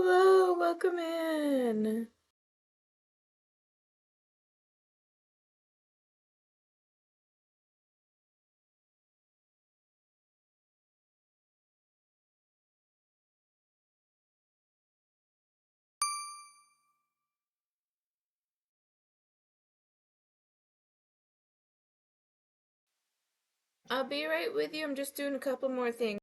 Hello, welcome in. I'll be right with you. I'm just doing a couple more things.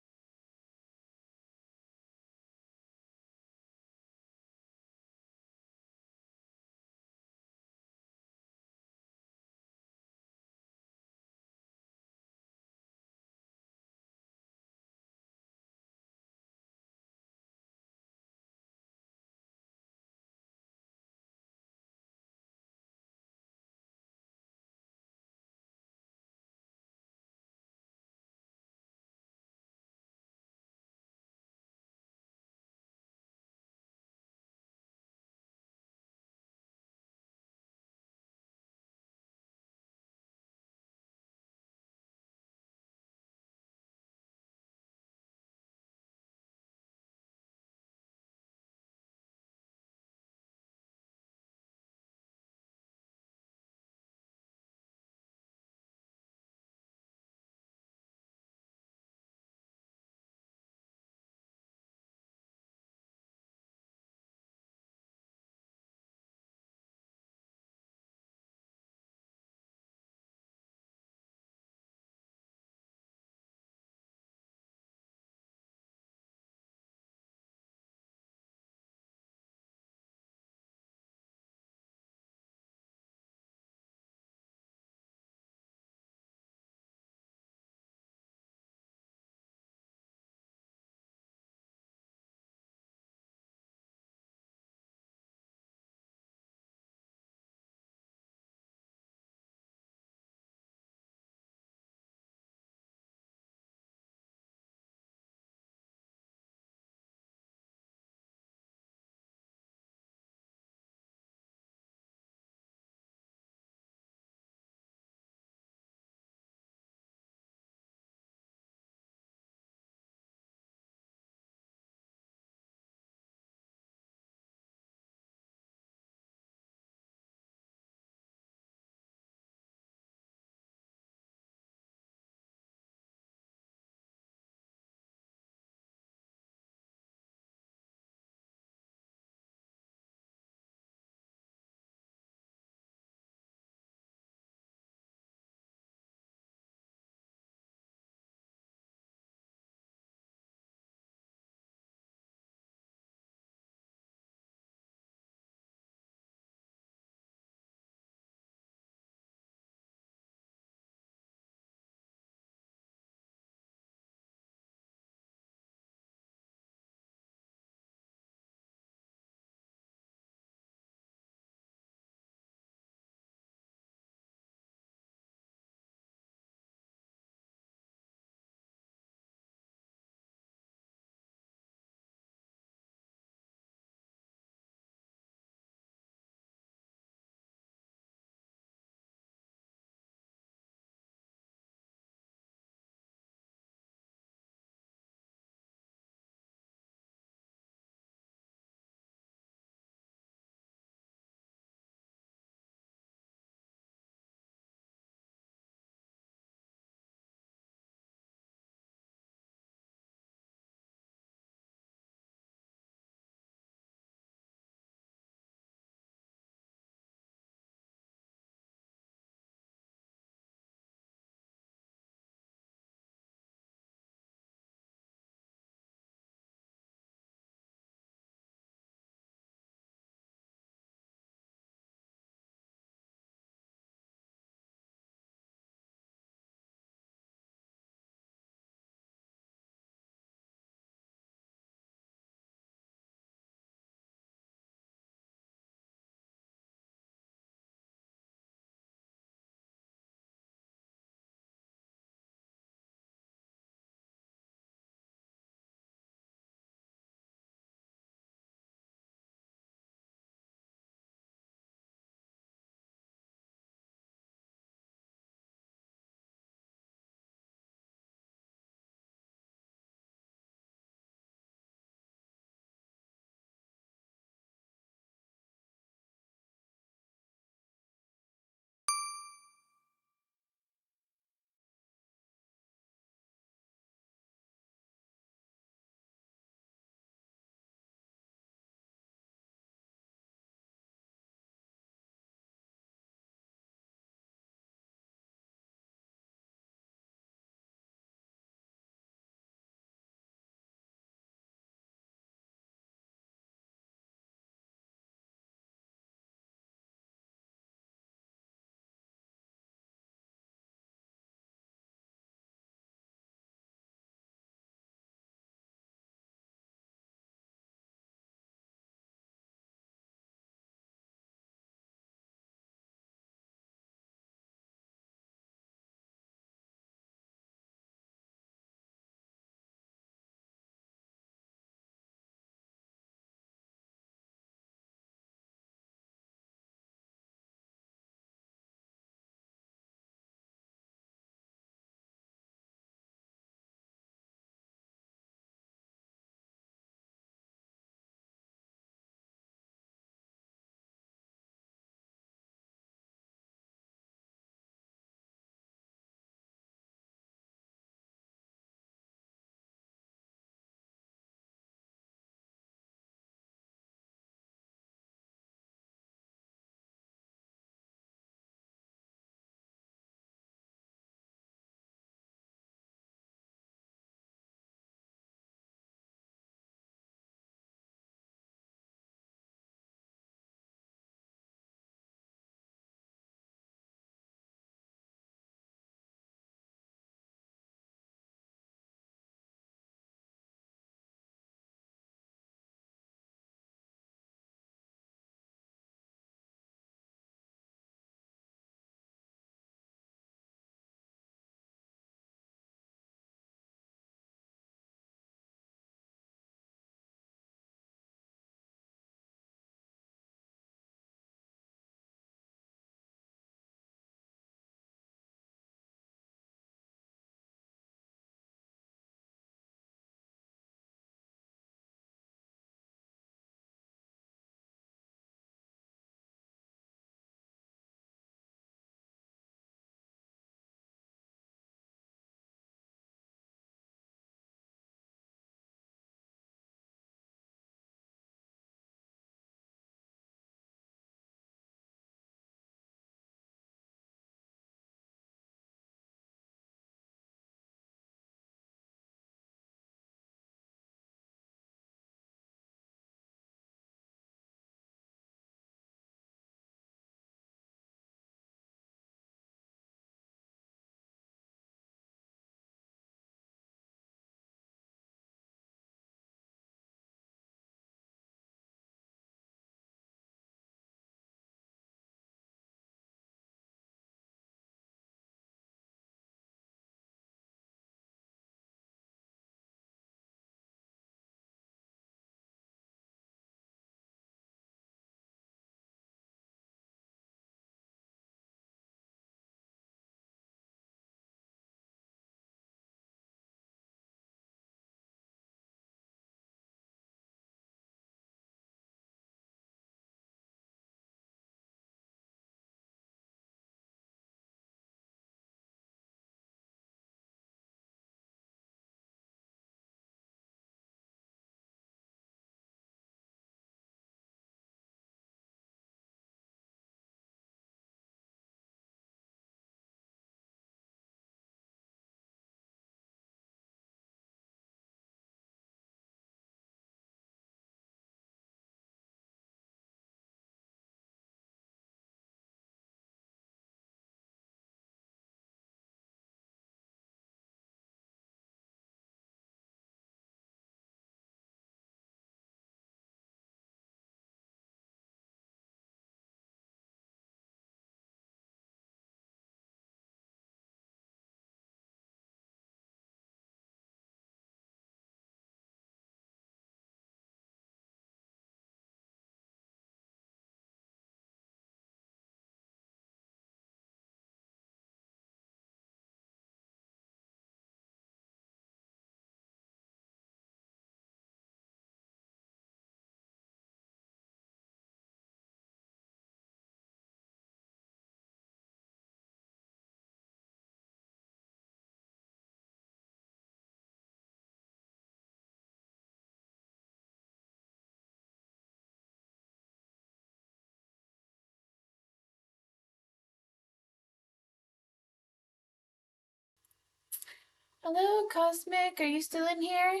Hello, Cosmic. Are you still in here?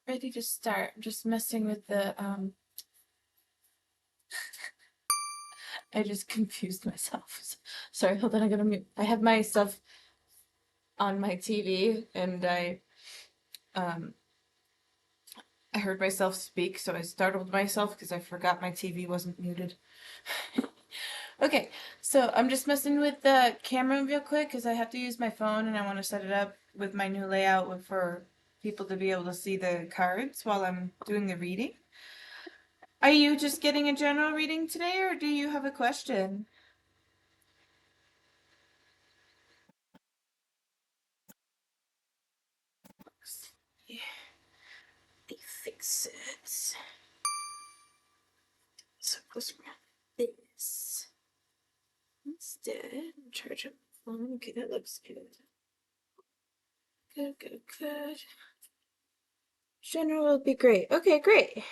Ready to start. I'm just messing with the. I just confused myself. Sorry, hold on. I gotta mute. I have myself on my TV, and um I heard myself speak, so I startled myself because I forgot my TV wasn't muted. Okay, so I'm just messing with the camera real quick because I have to use my phone and I want to set it up with my new layout for people to be able to see the cards while I'm doing the reading. Are you just getting a general reading today, or do you have a question? Yeah, let me fix it. So close around this. Instead, charge up the phone. Okay, that looks good. Good, good, good. General will be great. Okay, great.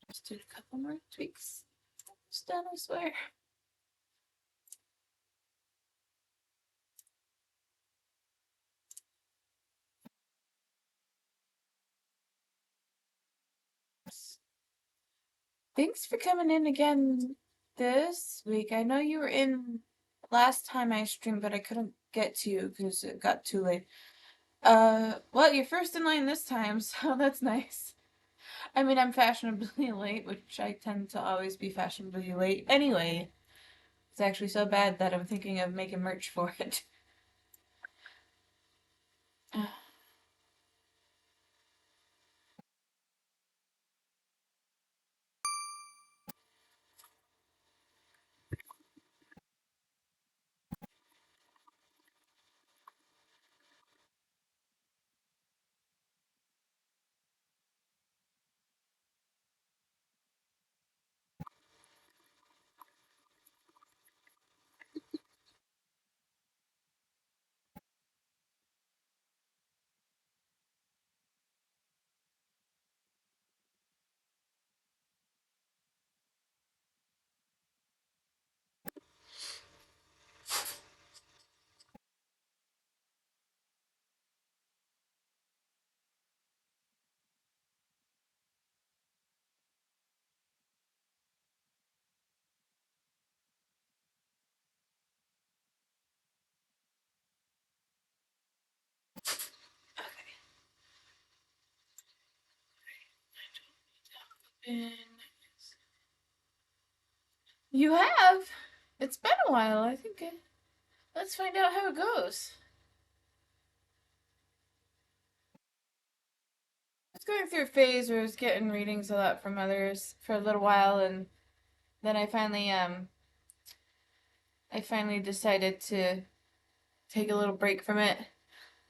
Just did a couple more tweaks. It's done, I swear. Thanks for coming in again this week. I know you were in last time I streamed, but I couldn't get to you because it got too late. Well, you're first in line this time, so that's nice. I mean, I'm fashionably late, which I tend to always be fashionably late anyway. It's actually so bad that I'm thinking of making merch for it. And you have? It's been a while, I think. Let's find out how it goes. I was going through a phase where I was getting readings a lot from others for a little while, and then I finally decided to take a little break from it.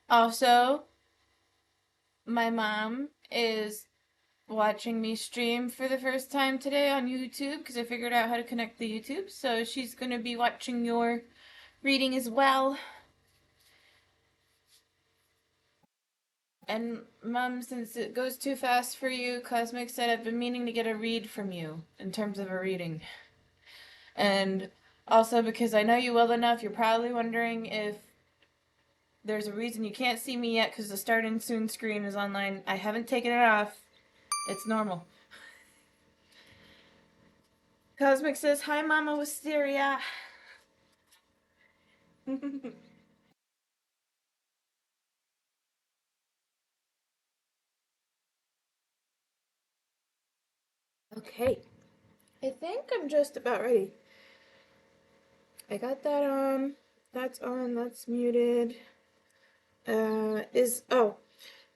Also, my mom is watching me stream for the first time today on YouTube because I figured out how to connect the YouTube. So she's going to be watching your reading as well. And Mom, since it goes too fast for you, Cosmic said I've been meaning to get a read from you in terms of a reading. And also because I know you well enough, you're probably wondering if there's a reason you can't see me yet because the start and soon screen is online. I haven't taken it off. It's normal. Cosmic says, "Hi, Mama Wisteria." Okay. I think I'm just about ready. I got that on. That's on. That's muted.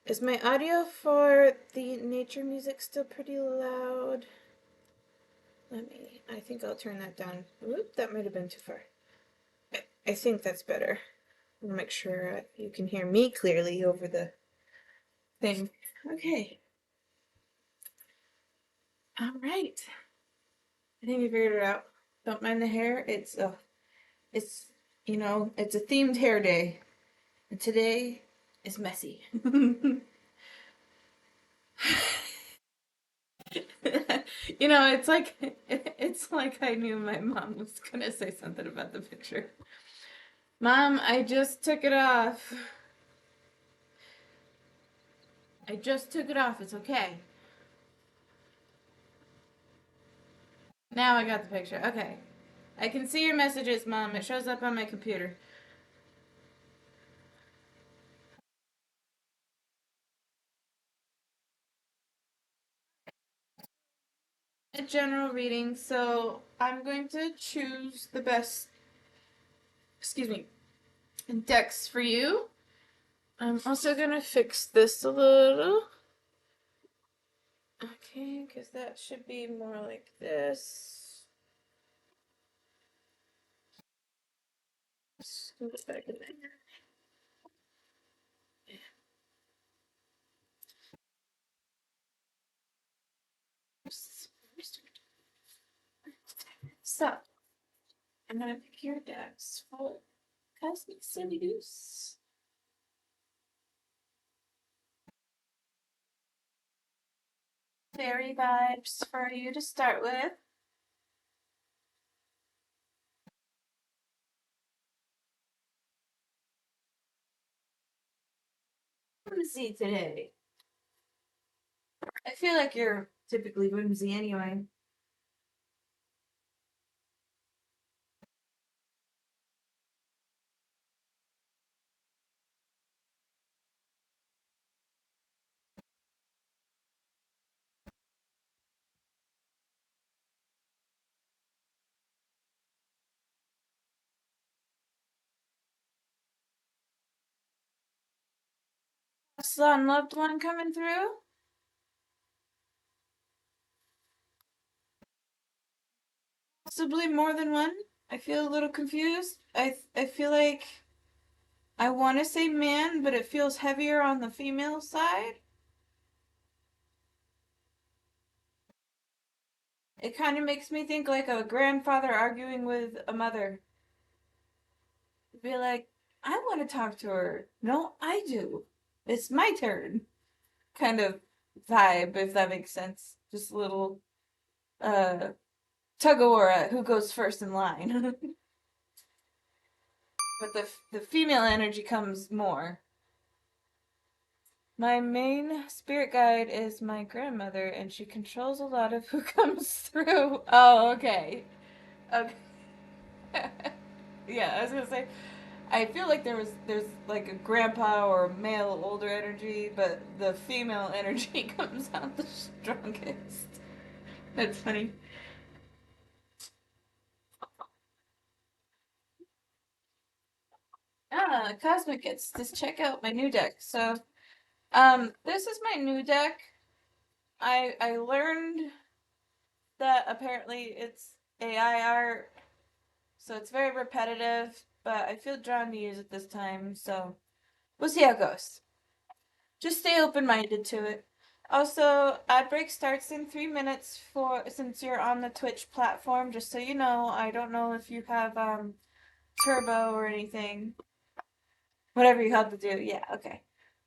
Is my audio for the nature music still pretty loud? I think I'll turn that down. Whoop, that might have been too far. I think that's better. I'll make sure you can hear me clearly over the thing. Okay. All right. I think we figured it out. Don't mind the hair. It's it's a themed hair day, and today is messy. It's like I knew my mom was gonna say something about the picture. Mom, I just took it off. I just took it off. It's okay. Now I got the picture. Okay. I can see your messages, Mom. It shows up on my computer. A general reading, so I'm going to choose the best, excuse me, decks for you. I'm also going to fix this a little. Okay, because that should be more like this. Scoot it back in there. So, I'm going to pick your decks for Cosmic Silly Goose. Fairy vibes for you to start with. Whimsy today. I feel like you're typically whimsy anyway. Son, loved one coming through? Possibly more than one. I feel a little confused. I feel like I want to say man, but it feels heavier on the female side. It kind of makes me think like a grandfather arguing with a mother. Be like, I want to talk to her. No, I do. It's my turn. Kind of vibe, if that makes sense. Just a little uh tug of war at who goes first in line. But the female energy comes more. My main spirit guide is my grandmother, and she controls a lot of who comes through. Oh, okay. Okay. Yeah, I was gonna say, I feel like there's like a grandpa or male older energy, but the female energy comes out the strongest. That's funny. Ah, Cosmic gets to check out my new deck. So, this is my new deck. I learned that apparently it's AI art, so it's very repetitive, but I feel drawn to use it this time, so we'll see how it goes. Just stay open-minded to it. Also, ad break starts in 3 minutes for since you're on the Twitch platform, just so you know. I don't know if you have turbo or anything. Whatever you have to do. Yeah, okay.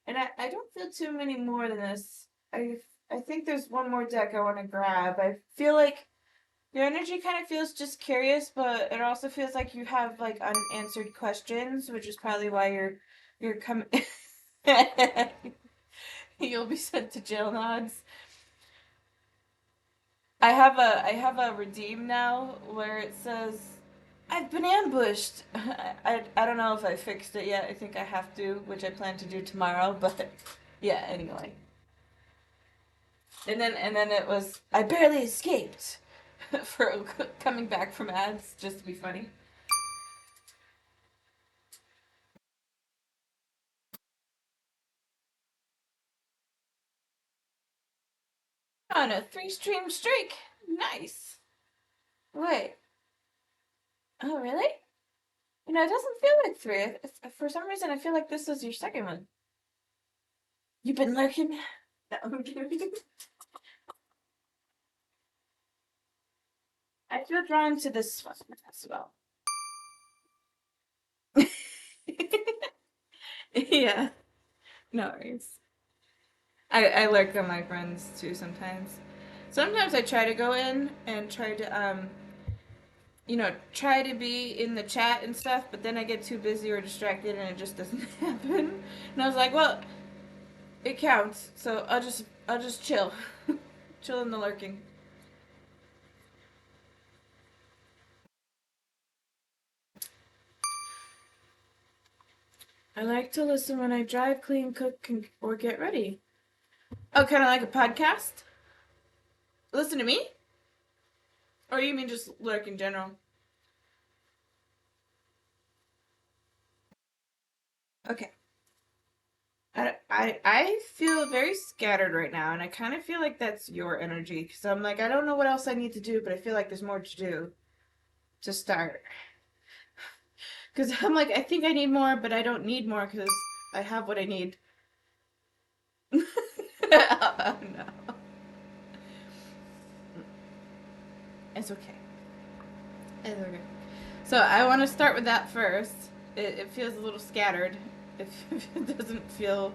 And I don't feel too many more than this. I think there's one more deck I want to grab. I feel like your energy kind of feels just curious, but it also feels like you have like unanswered questions, which is probably why you're coming. You'll be sent to jail nods. I have a redeem now where it says I've been ambushed. I don't know if I fixed it yet. I think I have to, which I plan to do tomorrow, but yeah, anyway. And then it was I barely escaped for coming back from ads just to be funny. On a three-stream streak. Nice. Wait. Oh, really? You know, it doesn't feel like three. For some reason, I feel like this is your second one. You've been lurking. No, I'm kidding. I feel drawn to this one as well. Yeah, no worries. I lurk on my friends too sometimes. Sometimes I try to go in and try to try to be in the chat and stuff, but then I get too busy or distracted and it just doesn't happen. And I was like, well, it counts, so I'll just chill. Chill in the lurking. I like to listen when I drive, clean, cook, or get ready. Oh, kind of like a podcast? Listen to me? Or you mean just lurk in general? Okay. I feel very scattered right now, and I kind of feel like that's your energy. Because I'm like, I don't know what else I need to do, but I feel like there's more to do to start. Because I'm like, I think I need more, but I don't need more because I have what I need. Oh, no. It's okay. It's okay. So I want to start with that first. It feels a little scattered. It, it doesn't feel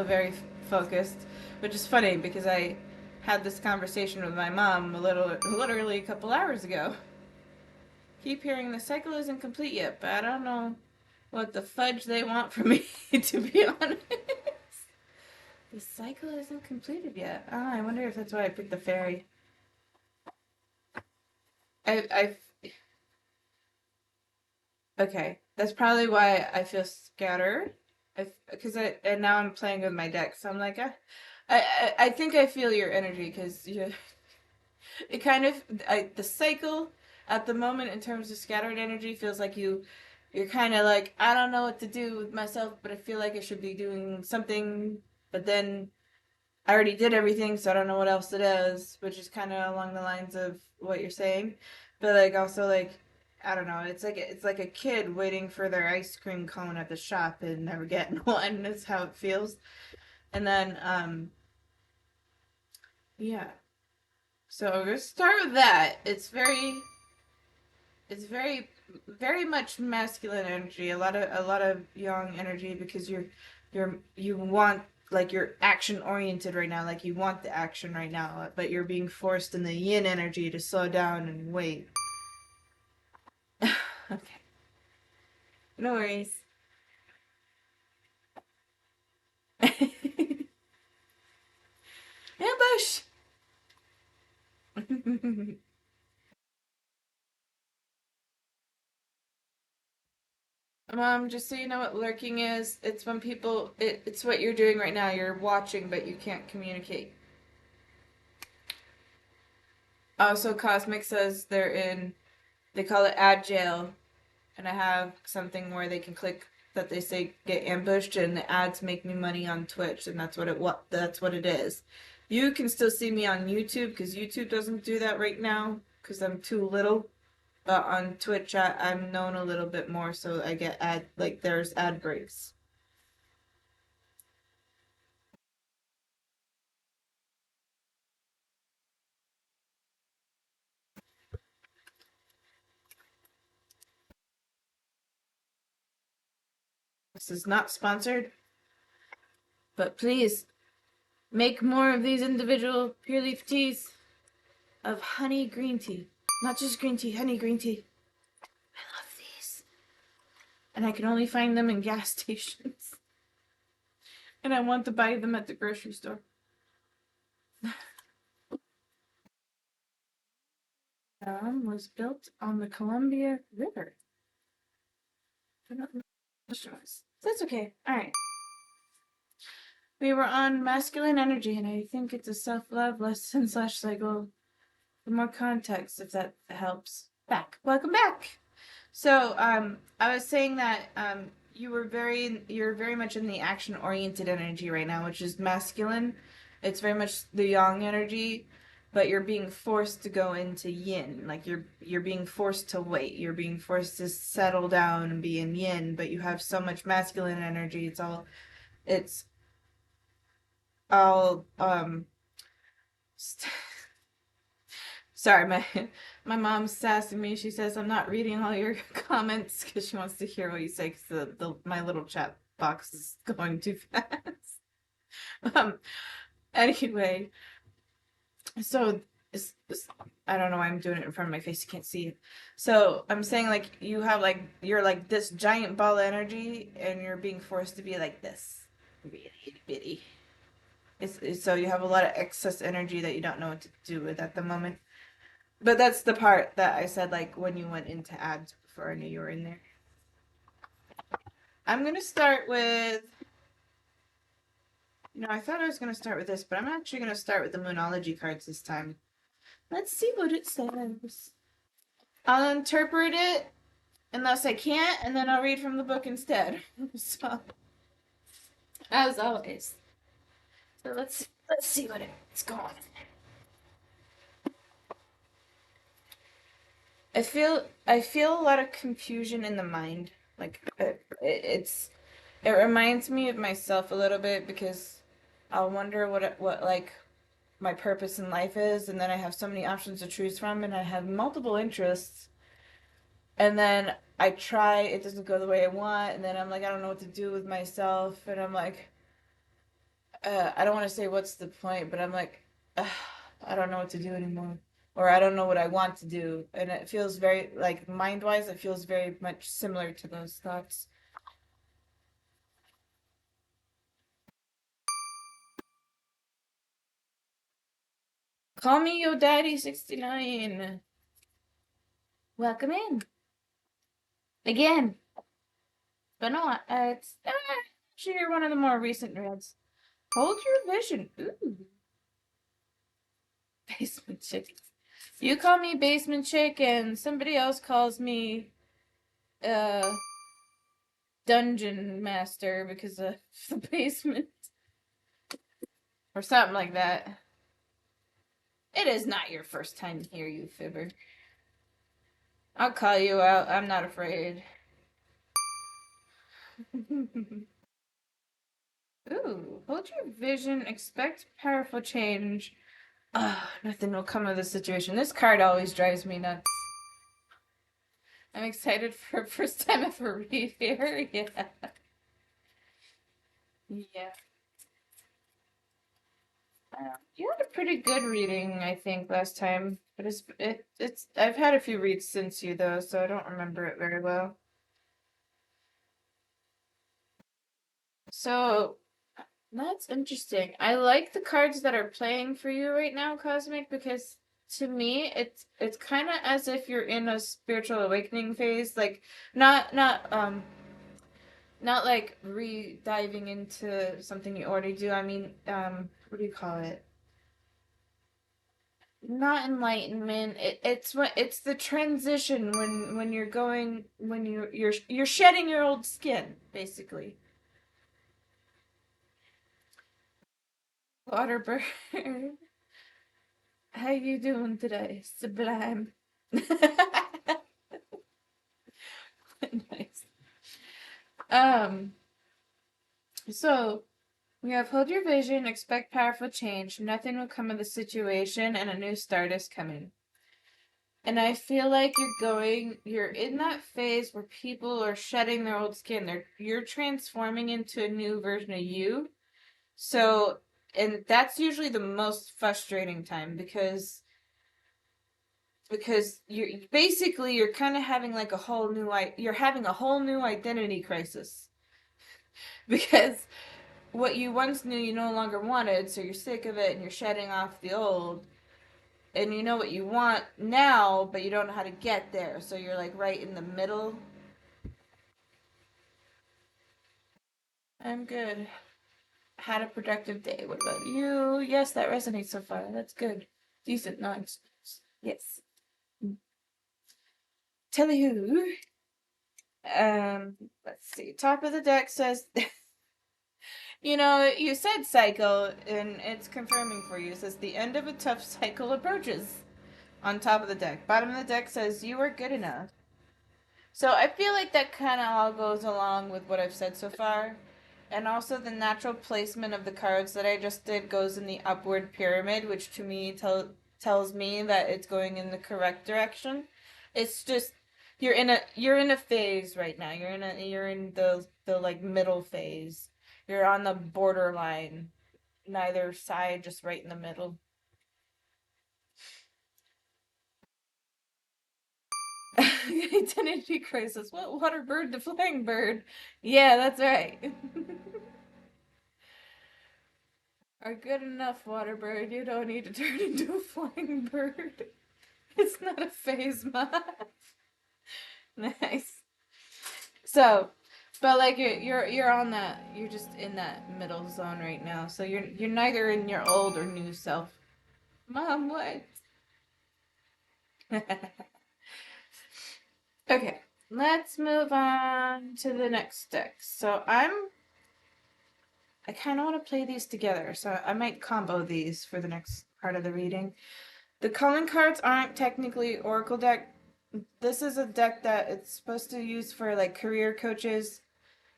very focused, which is funny because I had this conversation with my mom literally a couple hours ago. Keep hearing the cycle isn't complete yet, but I don't know what the fudge they want from me, to be honest. The cycle isn't completed yet. Oh, I wonder if that's why I picked the fairy. I Okay, that's probably why I feel scattered. Because and now I'm playing with my deck, so I'm like, I think I feel your energy because it kind of the cycle at the moment in terms of scattered energy feels like you're kind of like I don't know what to do with myself, but I feel like I should be doing something, but then I already did everything, so I don't know what else it is, which is kind of along the lines of what you're saying, but like also like I don't know, it's like a kid waiting for their ice cream cone at the shop and never getting one. That's how it feels. And then yeah, so we're gonna start with that. It's very very much masculine energy, a lot of young energy because you want like you're action oriented right now, like you want the action right now, but you're being forced in the yin energy to slow down and wait. Okay, no worries. Ambush. Just so you know what lurking is, it's when it's what you're doing right now. You're watching, but you can't communicate. Also, Cosmic says they call it ad jail, and I have something where they can click that they say get ambushed, and the ads make me money on Twitch, and that's what it is. You can still see me on YouTube because YouTube doesn't do that right now because I'm too little. But on Twitch, I'm known a little bit more, so I get there's ad breaks. This is not sponsored, but please make more of these individual pure leaf teas of honey green tea. Not just green tea, honey green tea. I love these. And I can only find them in gas stations. And I want to buy them at the grocery store. Was built on the Columbia River. I don't know what it was. That's okay. Alright. We were on masculine energy, and I think it's a self-love lesson slash cycle. For more context, if that helps. Back. Welcome back. So, I was saying that you're very much in the action-oriented energy right now, which is masculine. It's very much the yang energy. but you're being forced to go into yin. Like you're being forced to wait. You're being forced to settle down and be in yin, but you have so much masculine energy. It's all st- sorry, my mom's sassing me. She says I'm not reading all your comments because she wants to hear what you say because the my little chat box is going too fast. Um, anyway, so I don't know why I'm doing it in front of my face. You can't see it. So I'm saying like you have like you're like this giant ball of energy, and you're being forced to be like this, really itty bitty. So you have a lot of excess energy that you don't know what to do with at the moment. But that's the part that I said like when you went into ads before I knew you were in there. I'm gonna start with. I thought I was gonna start with this, but I'm actually gonna start with the Moonology cards this time. Let's see what it says. I'll interpret it unless I can't, and then I'll read from the book instead. So, as always. So let's see what it's going. I feel a lot of confusion in the mind. Like it reminds me of myself a little bit because I'll wonder what like my purpose in life is, and then I have so many options to choose from, and I have multiple interests, and then I try, it doesn't go the way I want, and then I'm like, I don't know what to do with myself, and I'm like, I don't want to say what's the point, but I'm like, I don't know what to do anymore, or I don't know what I want to do, and it feels very like mind-wise, it feels very much similar to those thoughts. Call me your daddy 69. Welcome in again. But no, it's actually you're one of the more recent reads. Hold your vision. Ooh. Basement chick. You call me basement chick, and somebody else calls me uh dungeon master because of the basement or something like that. It is not your first time here, you fibber. I'll call you out. I'm not afraid. Ooh, hold your vision. Expect powerful change. Nothing will come of this situation. This card always drives me nuts. I'm excited for a first time ever read here. Yeah. Yeah. You had a pretty good reading, I think, last time. But it's I've had a few reads since you though, so I don't remember it very well. So that's interesting. I like the cards that are playing for you right now, Cosmic, because to me it's kind of as if you're in a spiritual awakening phase, like not like re-diving into something you already do. I mean, what do you call it? Not enlightenment. It's the transition when you're going when you're shedding your old skin, basically. Waterbird. How you doing today? Sublime. Nice. Um, so we have hold your vision, expect powerful change, nothing will come of the situation, and a new start is coming. And I feel like you're in that phase where people are shedding their old skin. You're transforming into a new version of you. So, and that's usually the most frustrating time because you're kind of having like you're having a whole new identity crisis because what you once knew you no longer wanted, so you're sick of it and you're shedding off the old, and you know what you want now, but you don't know how to get there. So you're like right in the middle. I'm good. Had a productive day. What about you? Yes, that resonates so far. That's good. Decent. No, yes. Tell you. Let's see. Top of the deck says You know, you said cycle, and it's confirming for you. It says the end of a tough cycle approaches. On top of the deck. Bottom of the deck says you are good enough. So I feel like that kind of all goes along with what I've said so far. And also the natural placement of the cards that I just did goes in the upward pyramid, which to me tells me that it's going in the correct direction. It's just you're in a phase right now. You're in the like middle phase. You're on the borderline, neither side, just right in the middle. Identity crisis. What water bird to flying bird? Yeah, that's right. Are good enough, water bird. You don't need to turn into a flying bird. It's not a phase mod. Nice. So, but like you're on that. You're just in that middle zone right now. So you're neither in your old or new self. Mom, what? Okay, let's move on to the next deck. So I kind of want to play these together, so I might combo these for the next part of the reading. The calling cards aren't technically Oracle deck. This is a deck that it's supposed to use for like career coaches.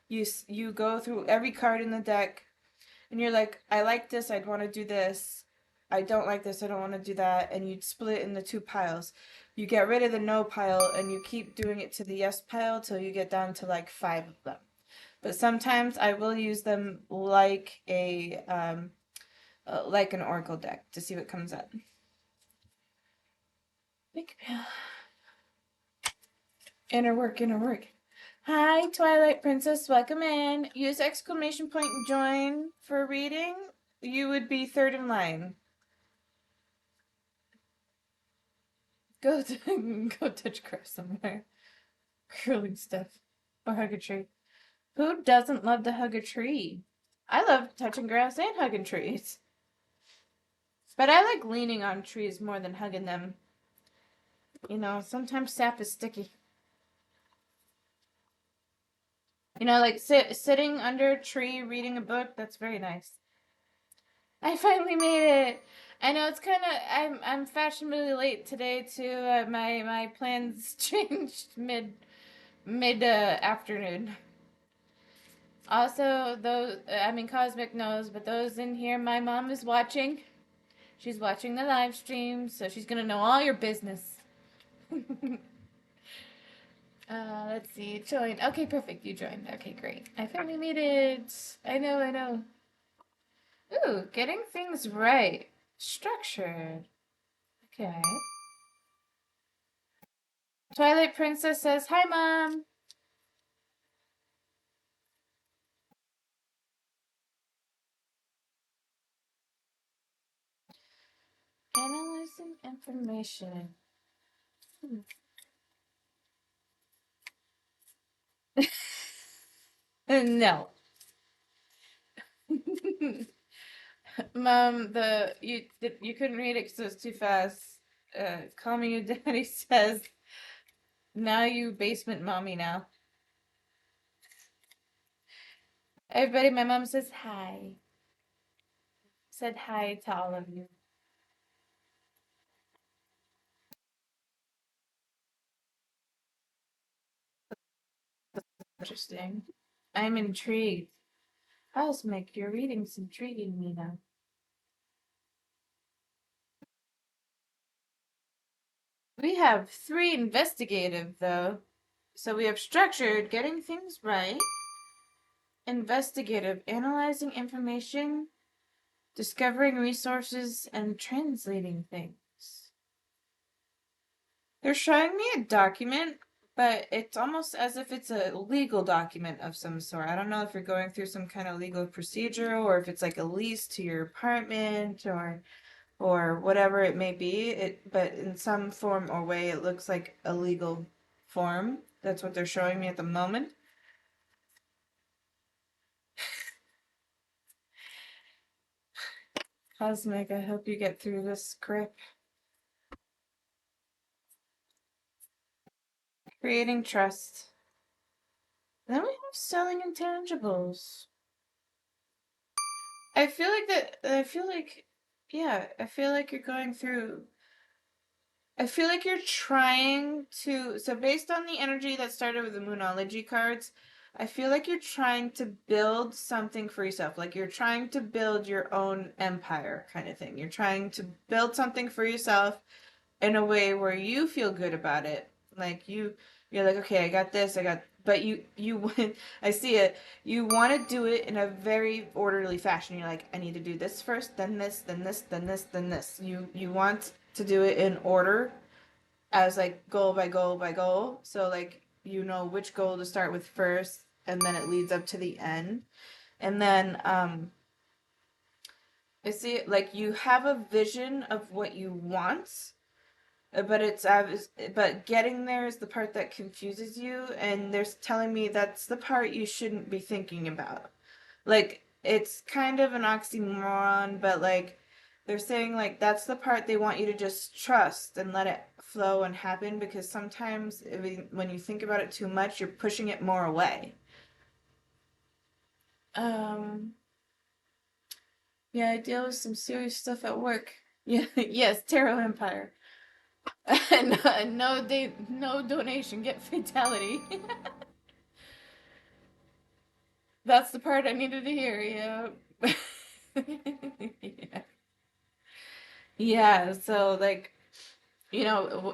You go through every card in the deck, and you're like, I like this, I'd want to do this. I don't like this, I don't want to do that, and you'd split it into two piles. You get rid of the no pile, and you keep doing it to the yes pile till you get down to like 5 of them. But sometimes I will use them like an Oracle deck to see what comes up. Inner work, inner work. Hi, Twilight Princess, welcome in. Use exclamation point and join for a reading. You would be third in line. Go touch grass somewhere. Curling stuff. Or hug a tree. Who doesn't love to hug a tree? I love touching grass and hugging trees. But I like leaning on trees more than hugging them. You know, sometimes sap is sticky. You know, like sitting under a tree reading a book, that's very nice. I finally made it. I know it's kind of I'm fashionably late today too. My plans changed mid afternoon. Also, those I mean Cosmic knows, but those in here, my mom is watching. She's watching the live stream, so she's gonna know all your business. Let's see. Join. Okay, perfect. You joined. Okay, great. I finally made it. I know, I know. Ooh, getting things right. Structured. Okay. Twilight Princess says, Hi, Mom. Analyzing information. No. Mom, you couldn't read it because it was too fast. Call me your daddy says, now you basement mommy now. Everybody, my mom says hi. Said hi to all of you. Interesting. I'm intrigued. Cosmic, your reading's intriguing me now. We have 3 investigative, though. So we have structured, getting things right. Investigative, analyzing information, discovering resources, and translating things. They're showing me a document, but it's almost as if it's a legal document of some sort. I don't know if you're going through some kind of legal procedure or if it's like a lease to your apartment or whatever it may be. But in some form or way it looks like a legal form. That's what they're showing me at the moment. Cosmic, I hope you get through this grip. Creating trust. Then we have selling intangibles. I feel like that. I feel like, yeah, I feel like you're going through. I feel like you're trying to. So, based on the energy that started with the Moonology cards, I feel like you're trying to build something for yourself. Like you're trying to build your own empire, kind of thing. You're trying to build something for yourself in a way where you feel good about it. Like you're like, okay, I got this, I got, but I see it. You want to do it in a very orderly fashion. You're like, I need to do this first, then this, then this, then this, then this. You want to do it in order as like goal by goal by goal. So like you know which goal to start with first, and then it leads up to the end. And then I see it like you have a vision of what you want, but but getting there is the part that confuses you, and they're telling me that's the part you shouldn't be thinking about. Like it's kind of an oxymoron, but like they're saying like that's the part they want you to just trust and let it flow and happen, because sometimes when you think about it too much, you're pushing it more away. Um, yeah, I deal with some serious stuff at work. Yeah, yes, Tarot Empire. No donation, get fatality. That's the part I needed to hear, yeah. Yeah. Yeah, so like,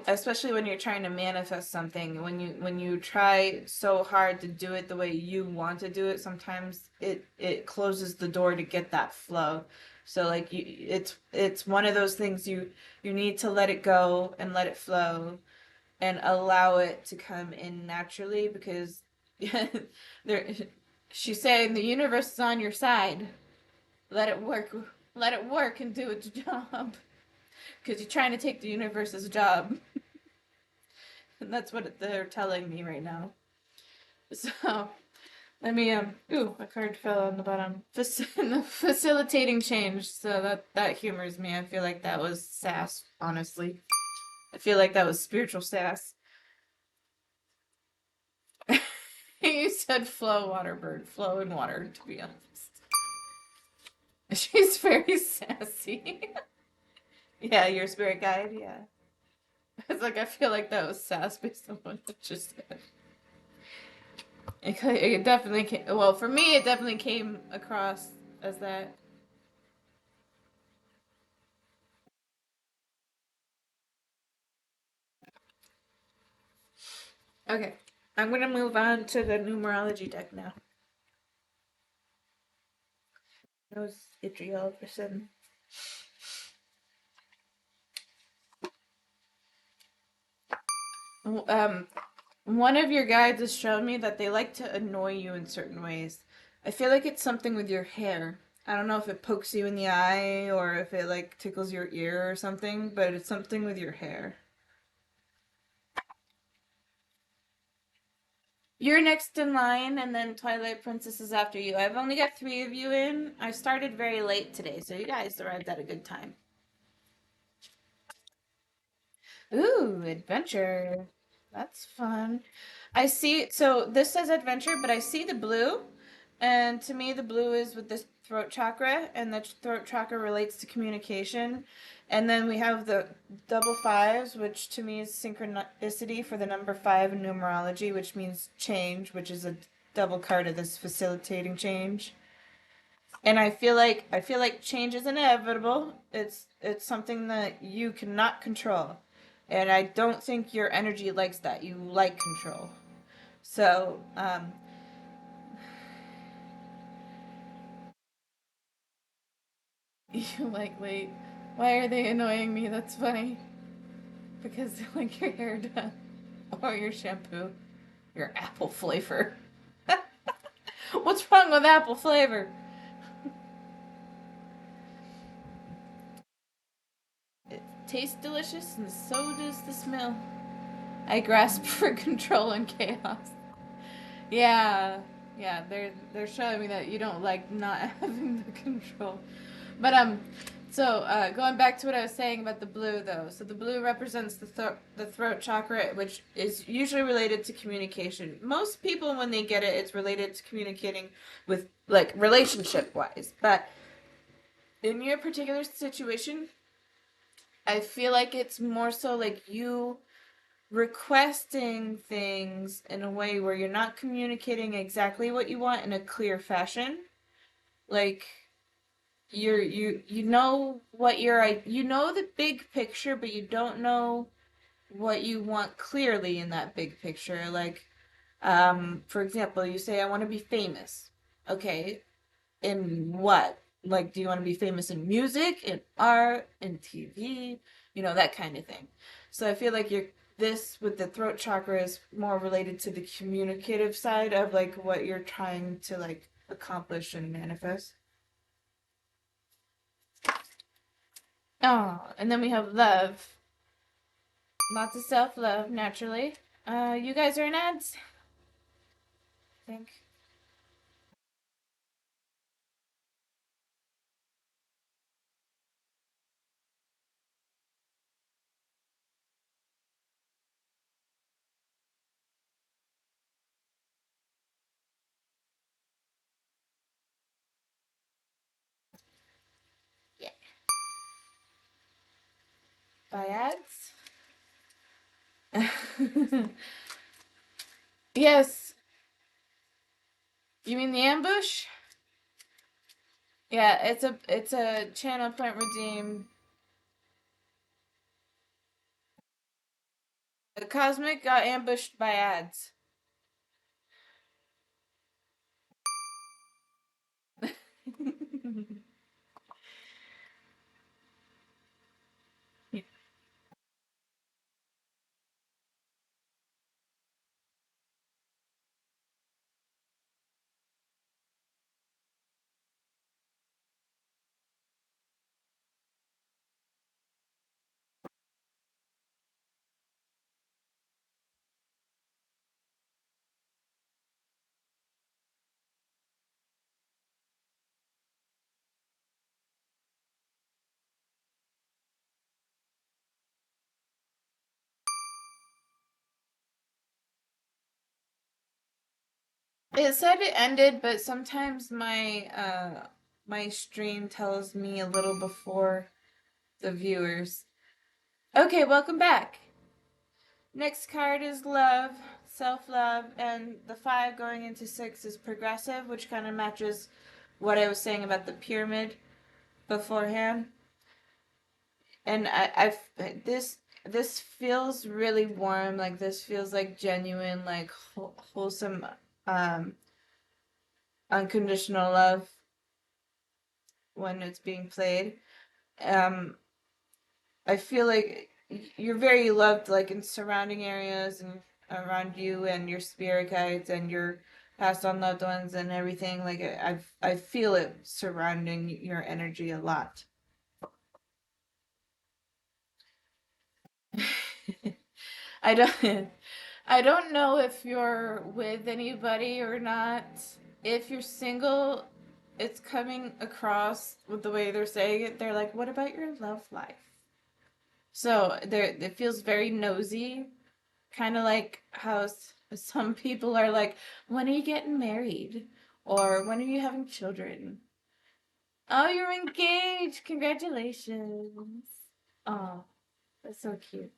especially when you're trying to manifest something, when you try so hard to do it the way you want to do it, sometimes it closes the door to get that flow. So like it's one of those things you need to let it go and let it flow and allow it to come in naturally, because there she's saying the universe is on your side. Let it work. Let it work and do its job. Because you're trying to take the universe's job. And that's what they're telling me right now. So, let me, ooh, a card fell on the bottom. Facilitating change. So that humors me. I feel like that was sass, honestly. I feel like that was spiritual sass. You said flow, water bird. Flow and water, to be honest. She's very sassy. Yeah, your spirit guide, yeah. It's like I feel like that was sass based on what it just said. It definitely came, well, for me, it definitely came across as that. Okay, I'm gonna move on to the numerology deck now. That was itchy all of a sudden. Um, One of your guides has shown me that they like to annoy you in certain ways. I feel like it's something with your hair. I don't know if it pokes you in the eye or if it like tickles your ear or something, but it's something with your hair. You're next in line, and then Twilight Princess is after you. I've only got three of you in. I started very late today, so you guys arrived at a good time. Ooh, adventure. That's fun. I see, so this says adventure, but I see the blue, and to me, the blue is with the throat chakra, and the throat chakra relates to communication. And then we have the double fives, which to me is synchronicity for the number five in numerology, which means change, which is a double card of this facilitating change. And I feel like change is inevitable. It's something that you cannot control. And I don't think your energy likes that. You like control. So, you like, wait, why are they annoying me? That's funny. Because they like your hair done. Or your shampoo. Your apple flavor. What's wrong with apple flavor? It tastes delicious and so does the smell. I grasp for control and chaos. Yeah, yeah, they're showing me that you don't like not having the control. But going back to what I was saying about the blue though. So the blue represents the throat chakra, which is usually related to communication. Most people when they get it, it's related to communicating with like relationship wise. But in your particular situation, I feel like it's more so like you requesting things in a way where you're not communicating exactly what you want in a clear fashion. Like you know what you know the big picture, but you don't know what you want clearly in that big picture. Like, for example, you say I want to be famous. Okay, in what? Like, do you want to be famous in music, in art, in TV? You know, that kind of thing. So I feel like you're this with the throat chakra is more related to the communicative side of like what you're trying to like accomplish and manifest. Oh, and then we have love. Lots of self-love, naturally. You guys are in ads, I think. Yeah. By ads? Yes. You mean the ambush? Yeah, it's a channel point redeem. The Cosmic got ambushed by ads. It said it ended, but sometimes my stream tells me a little before the viewers. Okay, welcome back. Next card is love, self-love, and the 5 going into 6 is progressive, which kind of matches what I was saying about the pyramid beforehand. And this feels really warm, like this feels like genuine, like wholesome, um, unconditional love when it's being played. Um, I feel like you're very loved, like in surrounding areas and around you and your spirit guides and your past on loved ones and everything. Like I feel it surrounding your energy a lot. I don't I don't know if you're with anybody or not. If you're single, it's coming across with the way they're saying it. They're like, "What about your love life?" So there, it feels very nosy, kind of like how some people are like, "When are you getting married?" Or "When are you having children?" Oh, you're engaged! Congratulations! Oh, that's so cute.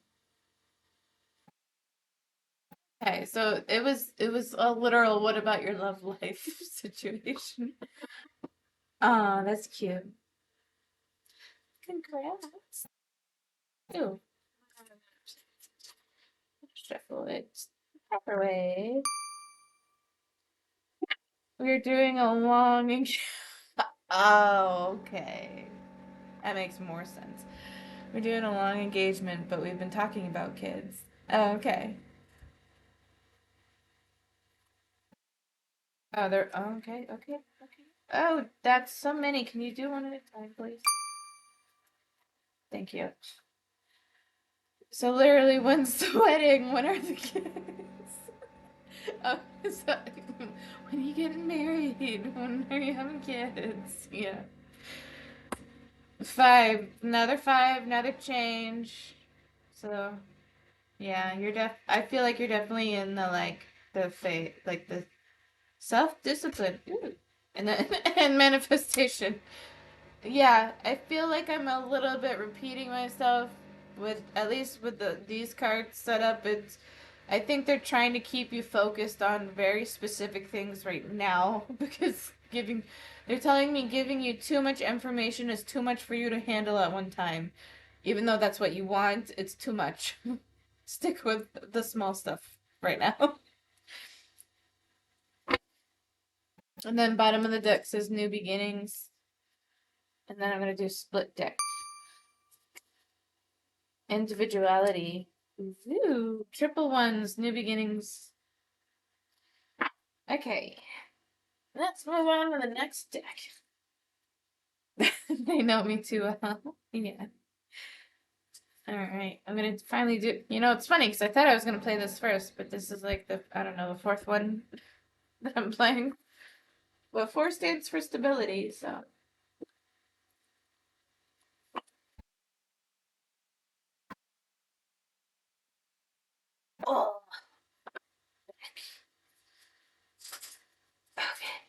Okay, so it was a literal "What about your love life?" situation. Oh, that's cute. Congrats. Ooh, shuffle it the proper way. We're doing a long. Oh, okay. That makes more sense. We're doing a long engagement, but we've been talking about kids. Oh, okay. Oh, they're. Oh, okay, okay, okay. Oh, that's so many. Can you do one at a time, please? Thank you. So literally, when's the wedding? When are the kids? Oh, so, when are you getting married? When are you having kids? Yeah. 5. Another 5. Another change. So yeah, I feel like you're definitely in the like the faith, like the self discipline, and the and manifestation. Yeah, I feel like I'm a little bit repeating myself with at least with these cards set up. It's I think they're trying to keep you focused on very specific things right now because giving they're telling me giving you too much information is too much for you to handle at one time. Even though that's what you want, it's too much. Stick with the small stuff right now. And then bottom of the deck says new beginnings. And then I'm gonna do split deck. Individuality. Ooh, triple ones, new beginnings. Okay, let's move on to the next deck. They know me too well. Yeah. All right, I'm gonna finally do. You know, it's funny because I thought I was gonna play this first, but this is like the I don't know the fourth one that I'm playing. Well, four stands for stability, so. Oh. Okay.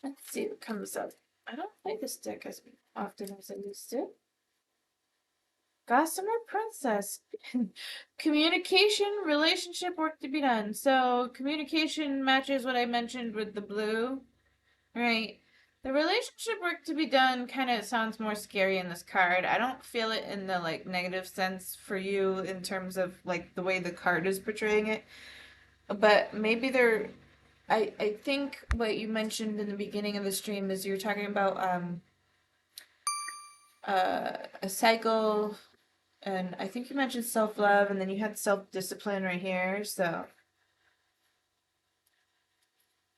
Let's see what comes up. I don't play this deck as often as I used to. Gossamer Princess. Communication, relationship, work to be done. So communication matches what I mentioned with the blue, right? The relationship work to be done kind of sounds more scary in this card. I don't feel it in the like negative sense for you in terms of like the way the card is portraying it. But maybe there I think what you mentioned in the beginning of the stream is you're talking about a cycle, and I think you mentioned self love, and then you had self discipline right here. So,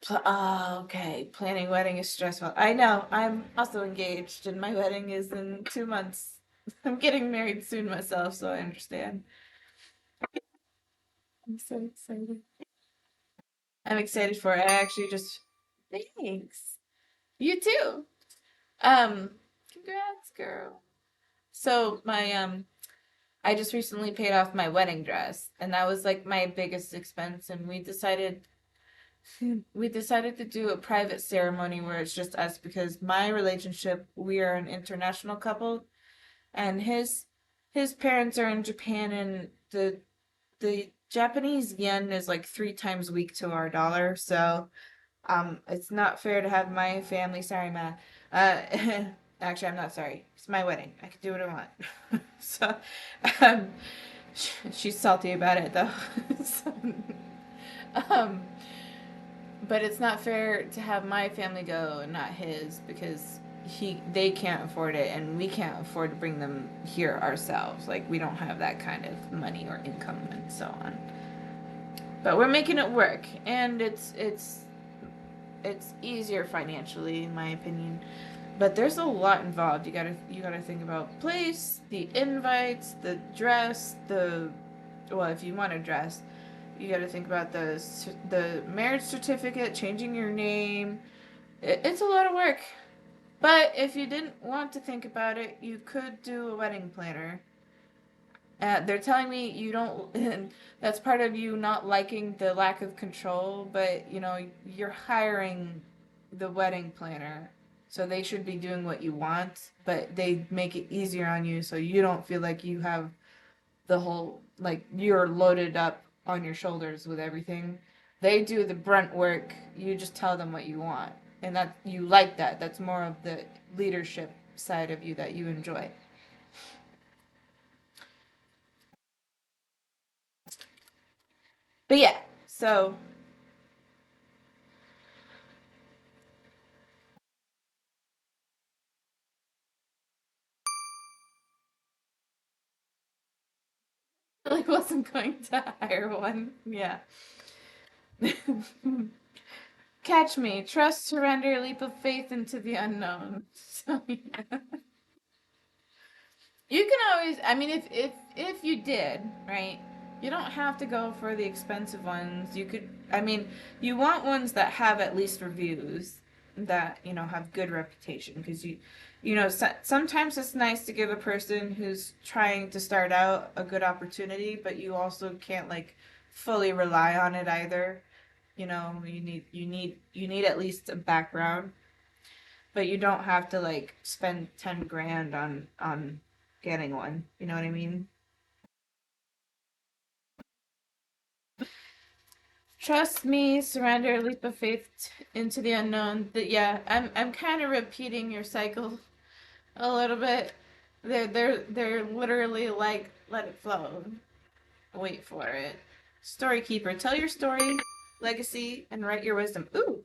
oh, okay. Planning wedding is stressful. I know. I'm also engaged, and my wedding is in 2 months. I'm getting married soon myself, so I understand. I'm so excited. I'm excited for it. I actually just thanks. You too. Um, congrats, girl. So my I just recently paid off my wedding dress, and that was like my biggest expense, and we decided to do a private ceremony where it's just us because my relationship, we are an international couple, and his parents are in Japan, and the Japanese yen is like 3 times weak to our dollar, so it's not fair to have my family. Sorry, ma. Actually, I'm not sorry. It's my wedding. I can do what I want. So, um, she's salty about it though. So, um, but it's not fair to have my family go and not his because they can't afford it and we can't afford to bring them here ourselves. Like we don't have that kind of money or income and so on. But we're making it work, and it's easier financially in my opinion. But there's a lot involved. You gotta think about place, the invites, the dress, the well, if you want to dress, you got to think about the marriage certificate, changing your name. It's a lot of work. But if you didn't want to think about it, you could do a wedding planner. They're telling me you don't, and that's part of you not liking the lack of control, but you're hiring the wedding planner. So they should be doing what you want, but they make it easier on you so you don't feel like you have the whole like you're loaded up on your shoulders with everything. They do the brunt work. You just tell them what you want. And that you like that. That's more of the leadership side of you that you enjoy. But yeah, so I really wasn't going to hire one. Yeah. Catch me. Trust, surrender, leap of faith into the unknown. So yeah. You can always, I mean, if you did, right? You don't have to go for the expensive ones. You could, I mean, you want ones that have at least reviews that have good reputation because sometimes it's nice to give a person who's trying to start out a good opportunity, but you also can't like fully rely on it either. You need at least a background. but you don't have to like spend 10 grand on getting one. You know what I mean? Trust me, surrender, leap of faith into the unknown. That yeah, I'm kind of repeating your cycle a little bit. They're literally like let it flow. Wait for it. Story keeper, tell your story, legacy, and write your wisdom. Ooh,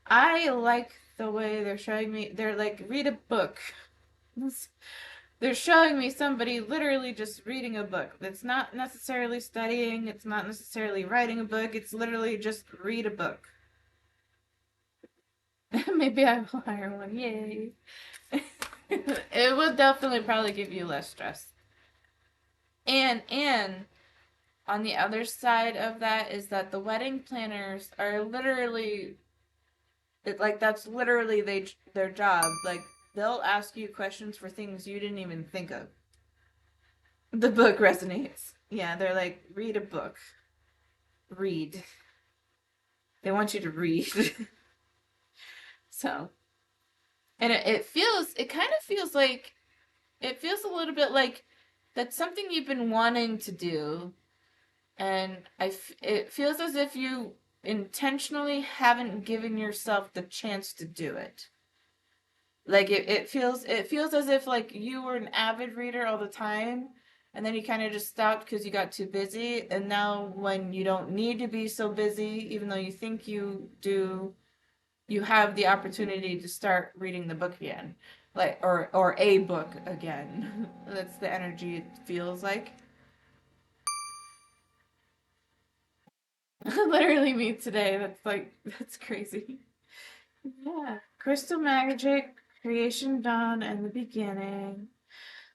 I like the way they're showing me. They're like read a book. They're showing me somebody literally just reading a book. It's not necessarily studying, it's not necessarily writing a book, it's literally just read a book. Maybe I will hire one. Yay. It will definitely probably give you less stress. And on the other side of that is that the wedding planners are literally like that's literally their job. Like they'll ask you questions for things you didn't even think of. The book resonates. Yeah, they're like read a book. Read. They want you to read. So, and it kind of feels like, it feels a little bit like that's something you've been wanting to do. And it feels as if you intentionally haven't given yourself the chance to do it. Like it feels as if like you were an avid reader all the time and then you kind of just stopped because you got too busy, and now when you don't need to be so busy, even though you think you do, you have the opportunity to start reading the book again. Like or a book again. That's the energy it feels like. Literally me today. That's crazy. Yeah. Crystal magic, creation dawn, and the beginning.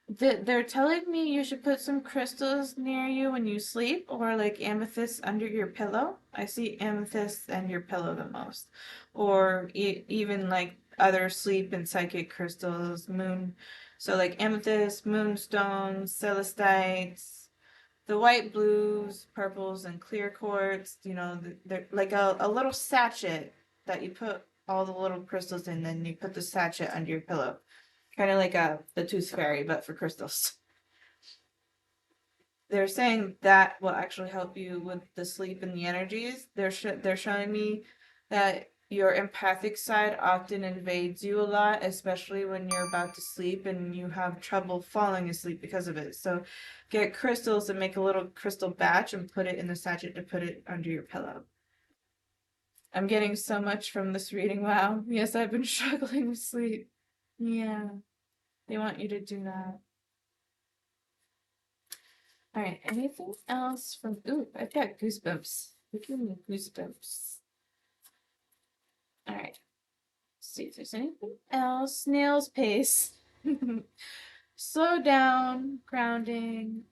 They're telling me you should put some crystals near you when you sleep, or like amethyst under your pillow. I see amethyst and your pillow the most, or even like other sleep and psychic crystals, moon. So like amethyst, moonstones, celestites, the white blues, purples, and clear quartz. You know, they're like a little sachet that you put all the little crystals in, then you put the sachet under your pillow. Kind of like the tooth fairy, but for crystals. They're saying that will actually help you with the sleep and the energies. They're showing me that your empathic side often invades you a lot, especially when you're about to sleep and you have trouble falling asleep because of it. So get crystals and make a little crystal batch and put it in the sachet to put it under your pillow. I'm getting so much from this reading. Wow. Yes, I've been struggling with sleep. Yeah, they want you to do that. All right, anything else from? Ooh, I've got goosebumps. Look at me, goosebumps. All right, let's see if there's anything else. Snail's pace. Slow down, grounding.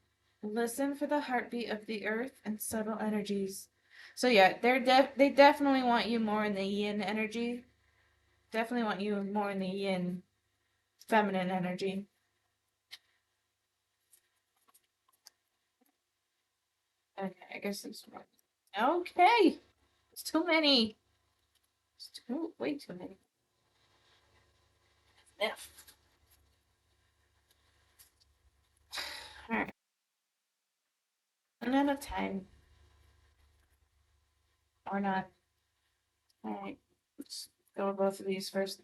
Listen for the heartbeat of the earth and subtle energies. So yeah, they definitely want you more in the yin energy. Definitely want you more in the yin feminine energy. Okay, I guess there's one. Okay, it's too many. It's too way too many. Yeah. All right. Another time. Or not. Alright. Let's go with both of these first.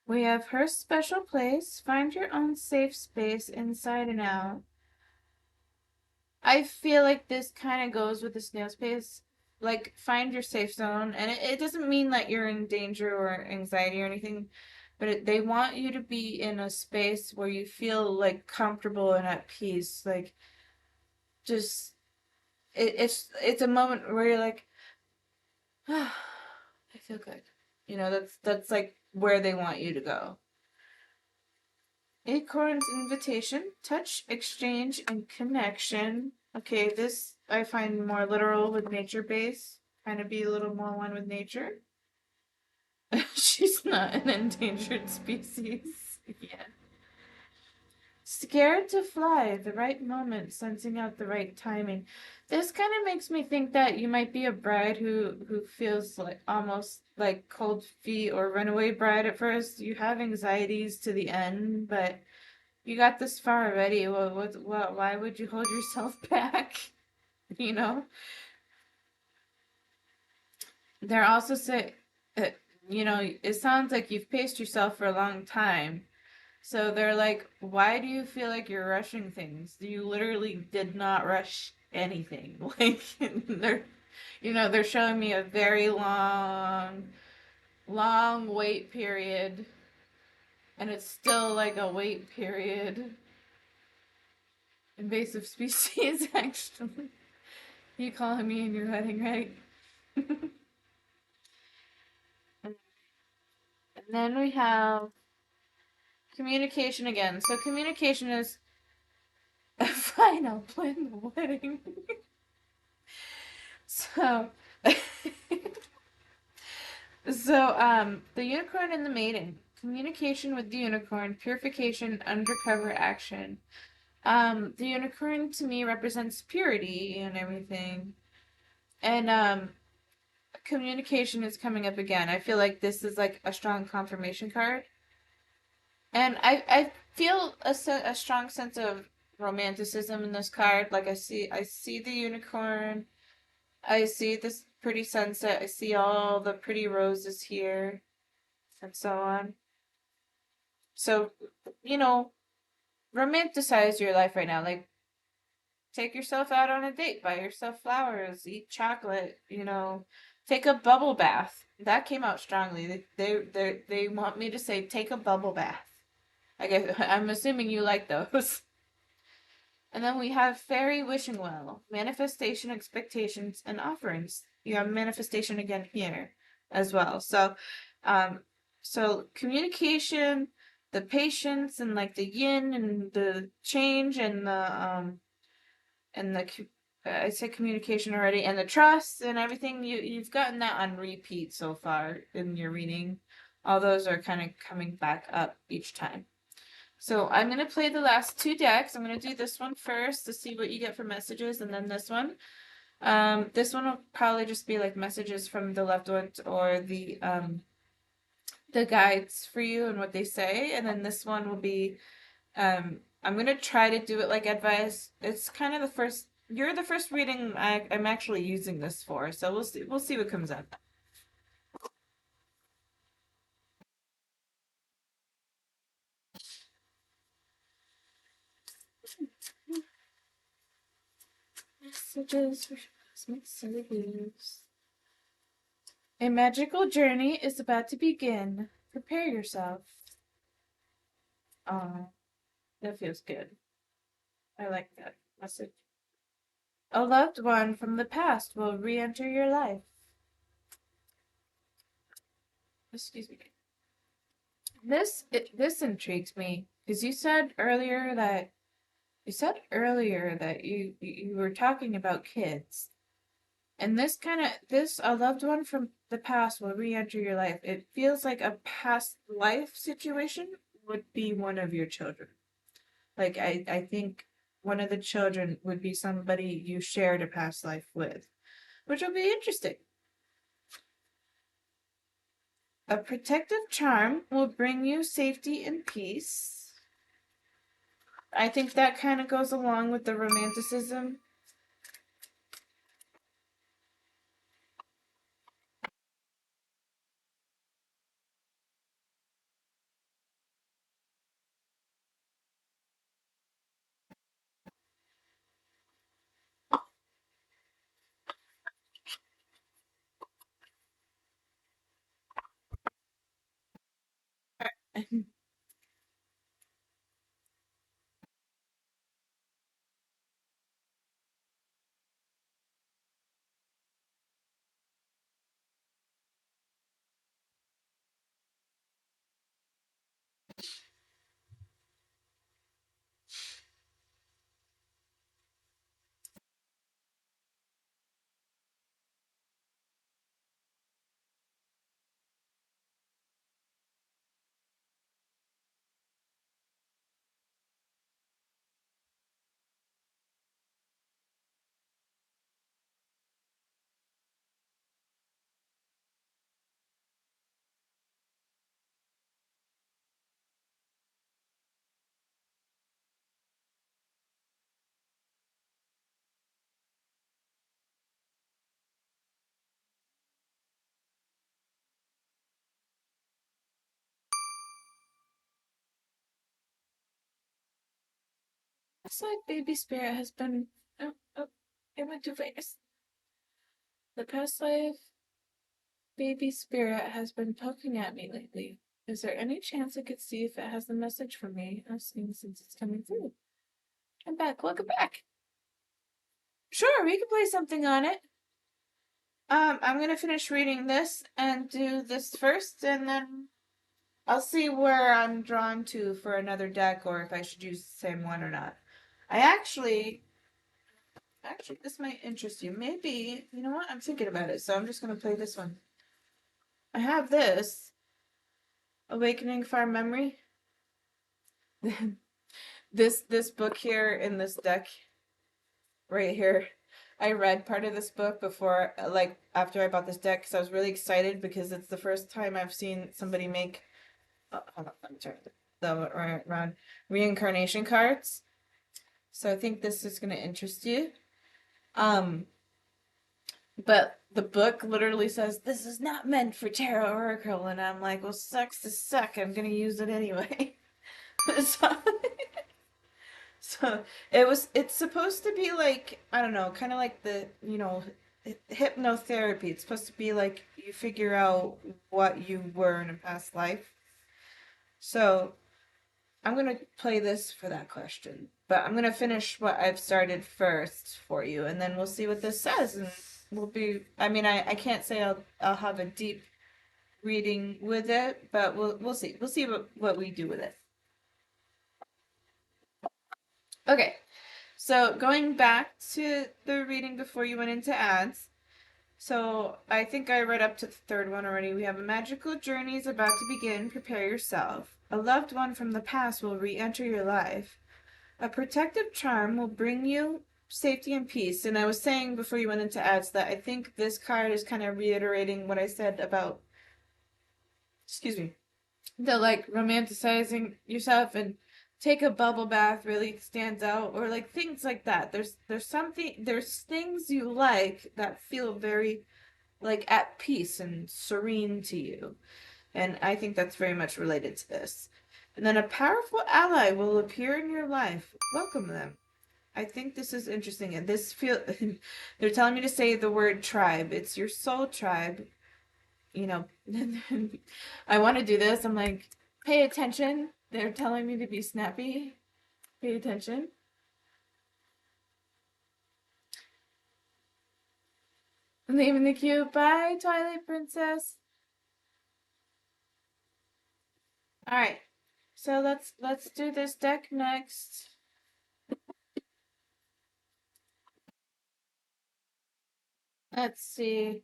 We have her special place. Find your own safe space inside and out. I feel like this kind of goes with the snail space. Like, find your safe zone. And it doesn't mean that you're in danger or anxiety or anything, but they want you to be in a space where you feel like comfortable and at peace. Like, just, it's a moment where you're like, I feel good. You know, that's like where they want you to go. Acorn's invitation, touch, exchange, and connection. Okay, this I find more literal with nature base. Kind of be a little more one with nature. She's not an endangered species. Yeah. Scared to fly, the right moment, sensing out the right timing. This kind of makes me think that you might be a bride who feels like almost like cold feet or runaway bride at first. You have anxieties to the end, but you got this far already. Why would you hold yourself back? You know? They're also say, uh, it sounds like you've paced yourself for a long time. So they're like, why do you feel like you're rushing things? You literally did not rush anything. Like they're showing me a very long wait period, and it's still like a wait period. Invasive species, actually. You calling me in your wedding, right? And then we have communication again. So communication is fine, I'll plan the wedding. So the unicorn and the maiden. Communication with the unicorn, purification, undercover action. The unicorn to me represents purity and everything. And communication is coming up again. I feel like this is like a strong confirmation card. And I feel a strong sense of romanticism in this card. Like I see the unicorn. I see this pretty sunset. I see all the pretty roses here and so on. So, you know, romanticize your life right now. Like, take yourself out on a date, buy yourself flowers, eat chocolate, take a bubble bath. That came out strongly. They want me to say take a bubble bath. I guess I'm assuming you like those. And then we have fairy wishing well, manifestation, expectations, and offerings. You have manifestation again here as well. Um, so communication, the patience, and like the yin and the change and the I said communication already, and the trust and everything. You've gotten that on repeat so far in your reading. All those are kind of coming back up each time. So I'm going to play the last two decks. I'm going to do this one first to see what you get for messages, and then this one. This one will probably just be like messages from the loved ones or the guides for you and what they say, and then this one will be I'm going to try to do it like advice. It's kind of the first. You're the first reading I'm actually using this for, so we'll see. We'll see what comes up. Messages for cosmic slaves. A magical journey is about to begin. Prepare yourself. Oh, that feels good. I like that message. A loved one from the past will re-enter your life. Excuse me. This intrigues me because you said earlier that you were talking about kids. And this a loved one from the past will re-enter your life. It feels like a past life situation would be one of your children. Like I think one of the children would be somebody you shared a past life with, which will be interesting. A protective charm will bring you safety and peace. I think that kind of goes along with the romanticism. It's like baby spirit has been. Oh, oh, it went too fast. The past life baby spirit has been poking at me lately. Is there any chance I could see if it has a message for me? I've seen since it's coming through. I'm back. Welcome back. Sure, we can play something on it. I'm gonna finish reading this and do this first, and then I'll see where I'm drawn to for another deck, or if I should use the same one or not. I actually, this might interest you. Maybe, you know what? I'm thinking about it, so I'm just gonna play this one. I have this Awakening Farm Memory. This book here in this deck right here. I read part of this book before, like after I bought this deck, because I was really excited because it's the first time I've seen somebody make. Oh, hold on, let me turn the around reincarnation cards. So I think this is going to interest you. Um, but the book literally says this is not meant for tarot oracle, and I'm like, well, sucks to suck. I'm gonna use it anyway. so, so it's supposed to be like, I don't know, kind of like the, hypnotherapy. It's supposed to be like you figure out what you were in a past life. So I'm gonna play this for that question, but I'm gonna finish what I've started first for you, and then we'll see what this says, and we'll be. I mean, I can't say I'll have a deep reading with it, but we'll see. We'll see what we do with it. Okay, so going back to the reading before you went into ads. So I think I read up to the third one already. We have a magical journey is about to begin. Prepare yourself. A loved one from the past will re-enter your life. A protective charm will bring you safety and peace. And I was saying before you went into ads that I think this card is kind of reiterating what I said about, excuse me, the like romanticizing yourself and take a bubble bath really stands out, or like things like that. There's things you like that feel very like at peace and serene to you. And I think that's very much related to this. And then a powerful ally will appear in your life. Welcome them. I think this is interesting. And this feel they're telling me to say the word tribe. It's your soul tribe. You know, I want to do this. I'm like, pay attention. They're telling me to be snappy. Pay attention. Leaving the queue. Bye, Twilight Princess. All right. So let's do this deck next. Let's see.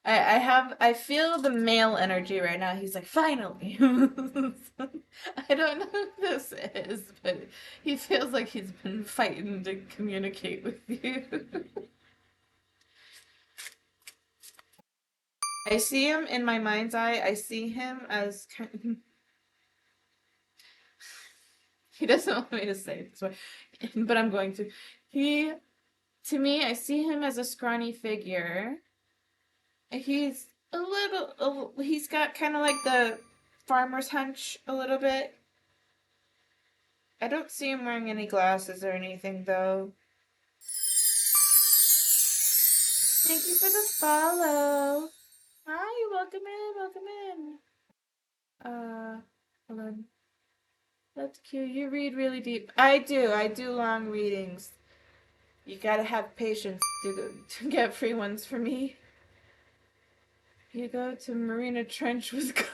I feel the male energy right now. He's like, finally. I don't know who this is, but he feels like he's been fighting to communicate with you. I see him in my mind's eye. I see him as he doesn't want me to say it this way, but I'm going to. To me, I see him as a scrawny figure. He's he's got kind of like the farmer's hunch a little bit. I don't see him wearing any glasses or anything though. Thank you for the follow. Hi, welcome in. Hold on. That's cute. You read really deep. I do long readings. You gotta have patience to get free ones for me. You go to Marina Trench with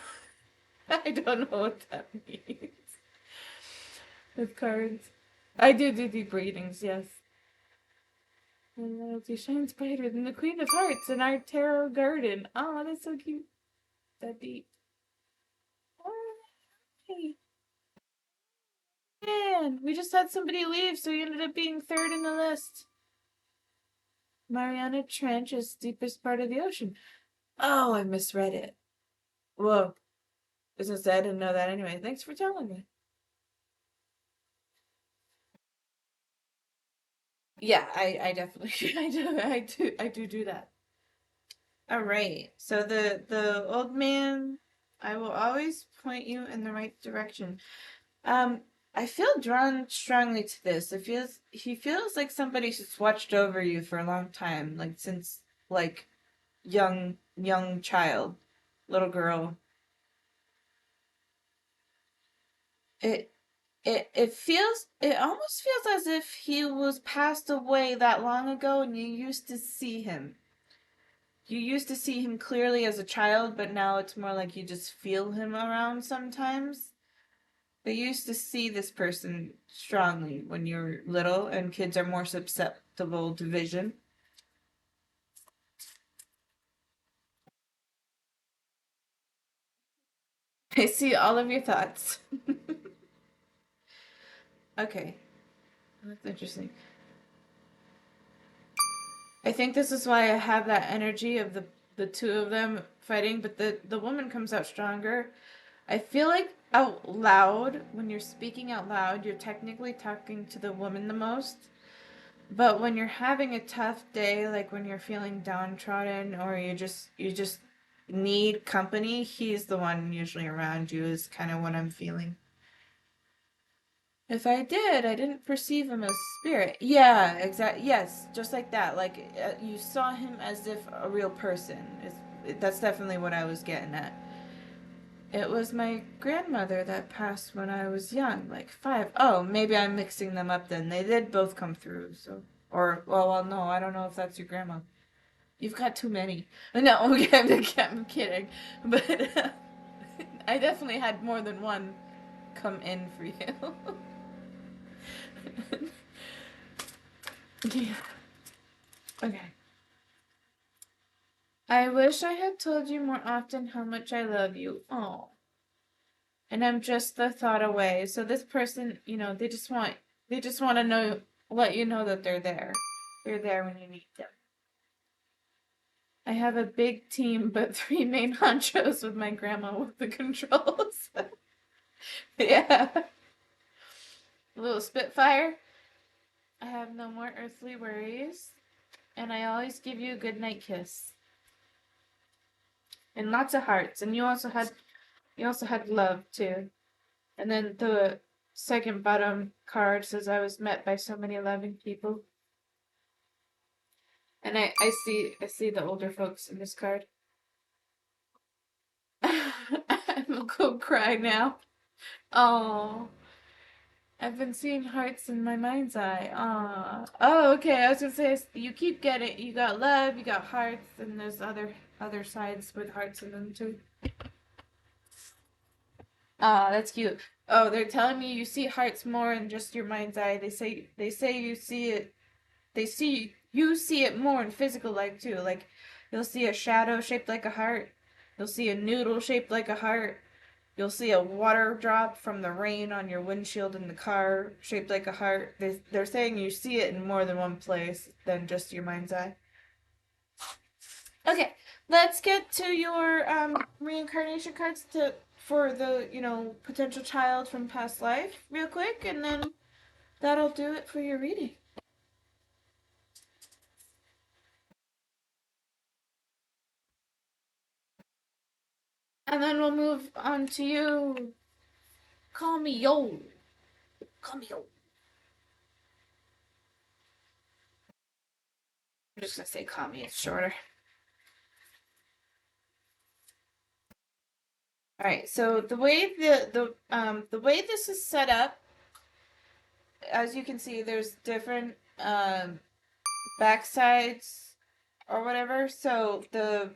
I don't know what that means. With cards. I do deep readings, yes. And loyalty shines brighter than the Queen of Hearts in our tarot garden. Oh, that's so cute. That deep. Oh, hey. Man, we just had somebody leave, so he ended up being third in the list. Mariana Trench is deepest part of the ocean. Oh, I misread it. Whoa. As I said, I didn't know that anyway. Thanks for telling me. Yeah, I definitely I do that. All right. So the old man, I will always point you in the right direction. Um, I feel drawn strongly to this. He feels like somebody who's watched over you for a long time, like since like young child, little girl. It it almost feels as if he was passed away that long ago and you used to see him. You used to see him clearly as a child, but now it's more like you just feel him around sometimes. They used to see this person strongly when you're little, and kids are more susceptible to vision. I see all of your thoughts. Okay, that's interesting. I think this is why I have that energy of the two of them fighting, but the woman comes out stronger. I feel like out loud, when you're speaking out loud, you're technically talking to the woman the most. But when you're having a tough day, like when you're feeling downtrodden or you just need company, he's the one usually around you is kind of what I'm feeling. If I did, I didn't perceive him as spirit. Yeah, exactly. Yes, just like that. Like you saw him as if a real person. That's definitely what I was getting at. It was my grandmother that passed when I was young, like 5. Oh, maybe I'm mixing them up then. They did both come through, so. Or, well, no, I don't know if that's your grandma. You've got too many. No, okay, I'm kidding. But I definitely had more than one come in for you. Yeah. Okay. I wish I had told you more often how much I love you. Oh. And I'm just the thought away. So this person, they just want to know, let you know that they're there. They're there when you need them. I have a big team, but three main honchos with my grandma with the controls. Yeah. A little Spitfire. I have no more earthly worries. And I always give you a good night kiss. And lots of hearts. And you also had love too. And then the second bottom card says I was met by so many loving people. And I see the older folks in this card. I'm gonna go cry now. Oh, I've been seeing hearts in my mind's eye. Oh, okay. I was gonna say you keep getting. You got love, you got hearts, and there's other sides with hearts in them too. That's cute. Oh, they're telling me you see hearts more in just your mind's eye. They say you see it. They see you see it more in physical life too. Like you'll see a shadow shaped like a heart. You'll see a noodle shaped like a heart. You'll see a water drop from the rain on your windshield in the car shaped like a heart. They're saying you see it in more than one place than just your mind's eye. Okay, let's get to your reincarnation cards for the potential child from past life real quick, and then that'll do it for your reading. And then we'll move on to you. Call me yo. Call me yo. I'm just gonna say call me. It's shorter. All right. So the way this is set up, as you can see, there's different backsides or whatever. So the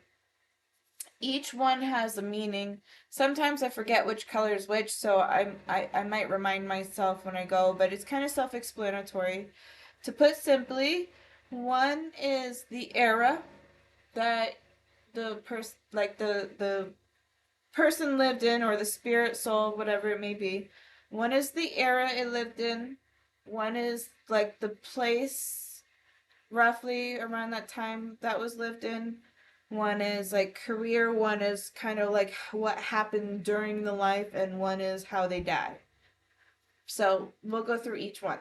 each one has a meaning. Sometimes I forget which color is which, so I might remind myself when I go, but it's kind of self-explanatory. To put simply, one is the era that the person lived in, or the spirit, soul, whatever it may be. One is the era it lived in. One is like the place roughly around that time that was lived in. One is like career, one is kind of like what happened during the life, and one is how they died. So we'll go through each one.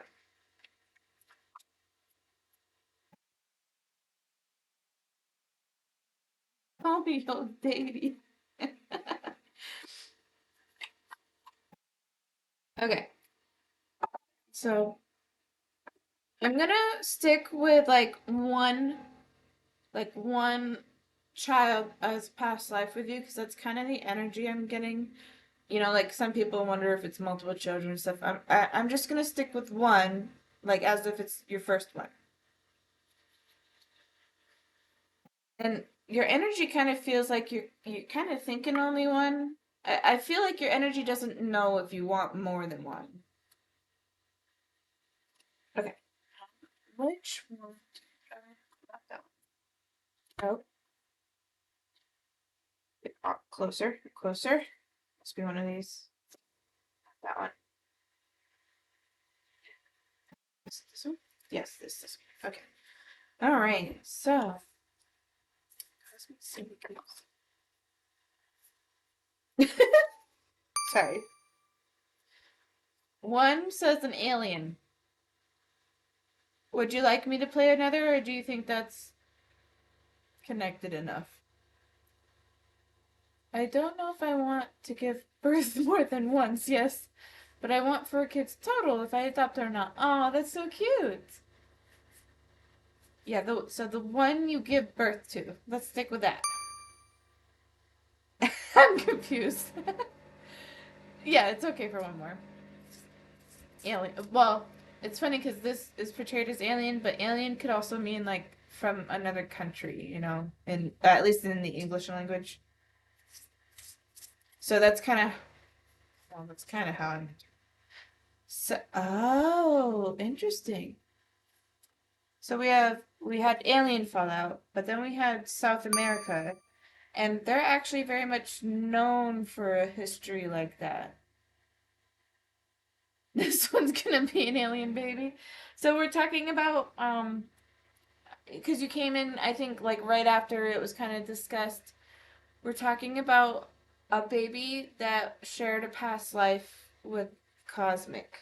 Call me old baby. Okay. So I'm gonna stick with like one child as past life with you because that's kind of the energy I'm getting. Like some people wonder if it's multiple children and stuff. I'm just gonna stick with one, like as if it's your first one. And your energy kind of feels like you're kind of thinking only one. I feel like your energy doesn't know if you want more than one. Okay. Which one? Not that one. Oh, closer, closer. Must be one of these. That one. This one? Yes, this one. Okay. All right. So, let's see. Sorry. One says an alien. Would you like me to play another, or do you think that's connected enough? I don't know if I want to give birth more than once, yes, but I want 4 kids total if I adopt or not. Oh, that's so cute. Yeah, so the one you give birth to. Let's stick with that. I'm confused. Yeah, it's okay for one more. Alien. Well, it's funny because this is portrayed as alien, but alien could also mean like from another country, and at least in the English language. So that's kind of how I'm. So, oh, interesting. So we had alien fallout, but then we had South America, and they're actually very much known for a history like that. This one's gonna be an alien baby. So we're talking about because you came in, I think, like right after it was kind of discussed. We're talking about a baby that shared a past life with Cosmic,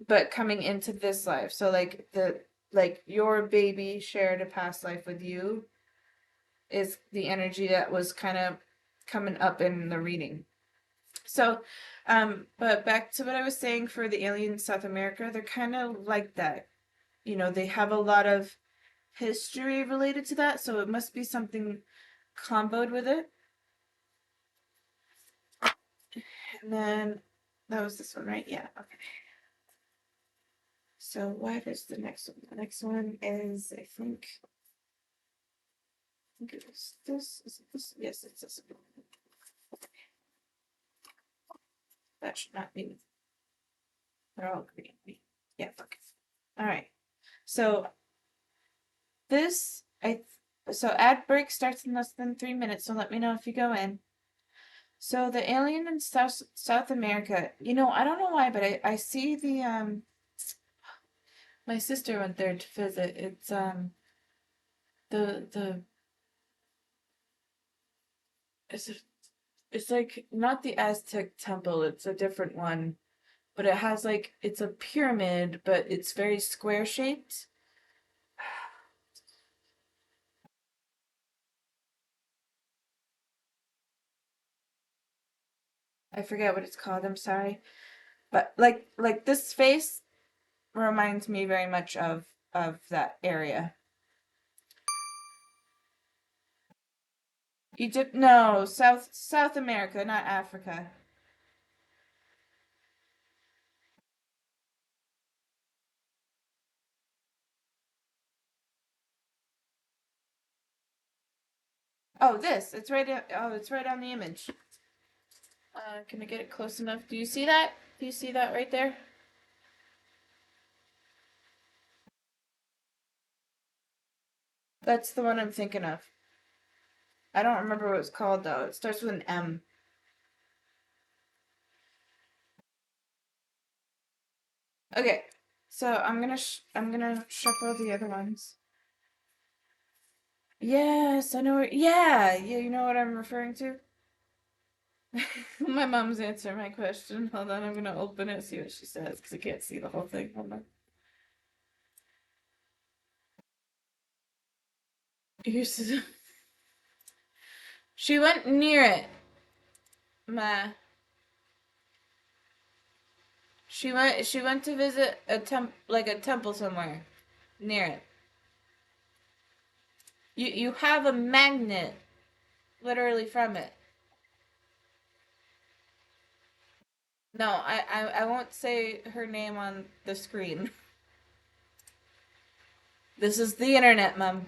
but coming into this life. So like your baby shared a past life with you is the energy that was kind of coming up in the reading. So, but back to what I was saying for the alien South America, they're kind of like that. They have a lot of history related to that, so it must be something comboed with it. And then that was this one, right? Yeah, okay. So what is the next one? The next one is, I think it was this. Is it this? Yes, it's this one. That should not be. They're all green. Yeah, okay. All right. So this, so ad break starts in less than 3 minutes. So let me know if you go in. So the alien in South America. I don't know why, but I see my sister went there to visit. It's the it's a, it's like not the Aztec temple. It's a different one, but it has like it's a pyramid, but it's very square shaped. I forget what it's called. I'm sorry, but like this face reminds me very much of that area. Egypt? No, South America, not Africa. Oh, this. It's right on the image. Can I get it close enough? Do you see that? Do you see that right there? That's the one I'm thinking of. I don't remember what it's called though. It starts with an M. Okay, so I'm gonna shuffle the other ones. Yes, I know. Yeah, you know what I'm referring to. My mom's answering my question. Hold on, I'm gonna open it, see what she says, because I can't see the whole thing. Hold on. Here's she went near it. Ma. She went to visit a temple somewhere near it. You have a magnet literally from it. No, I won't say her name on the screen. This is the internet, Mum.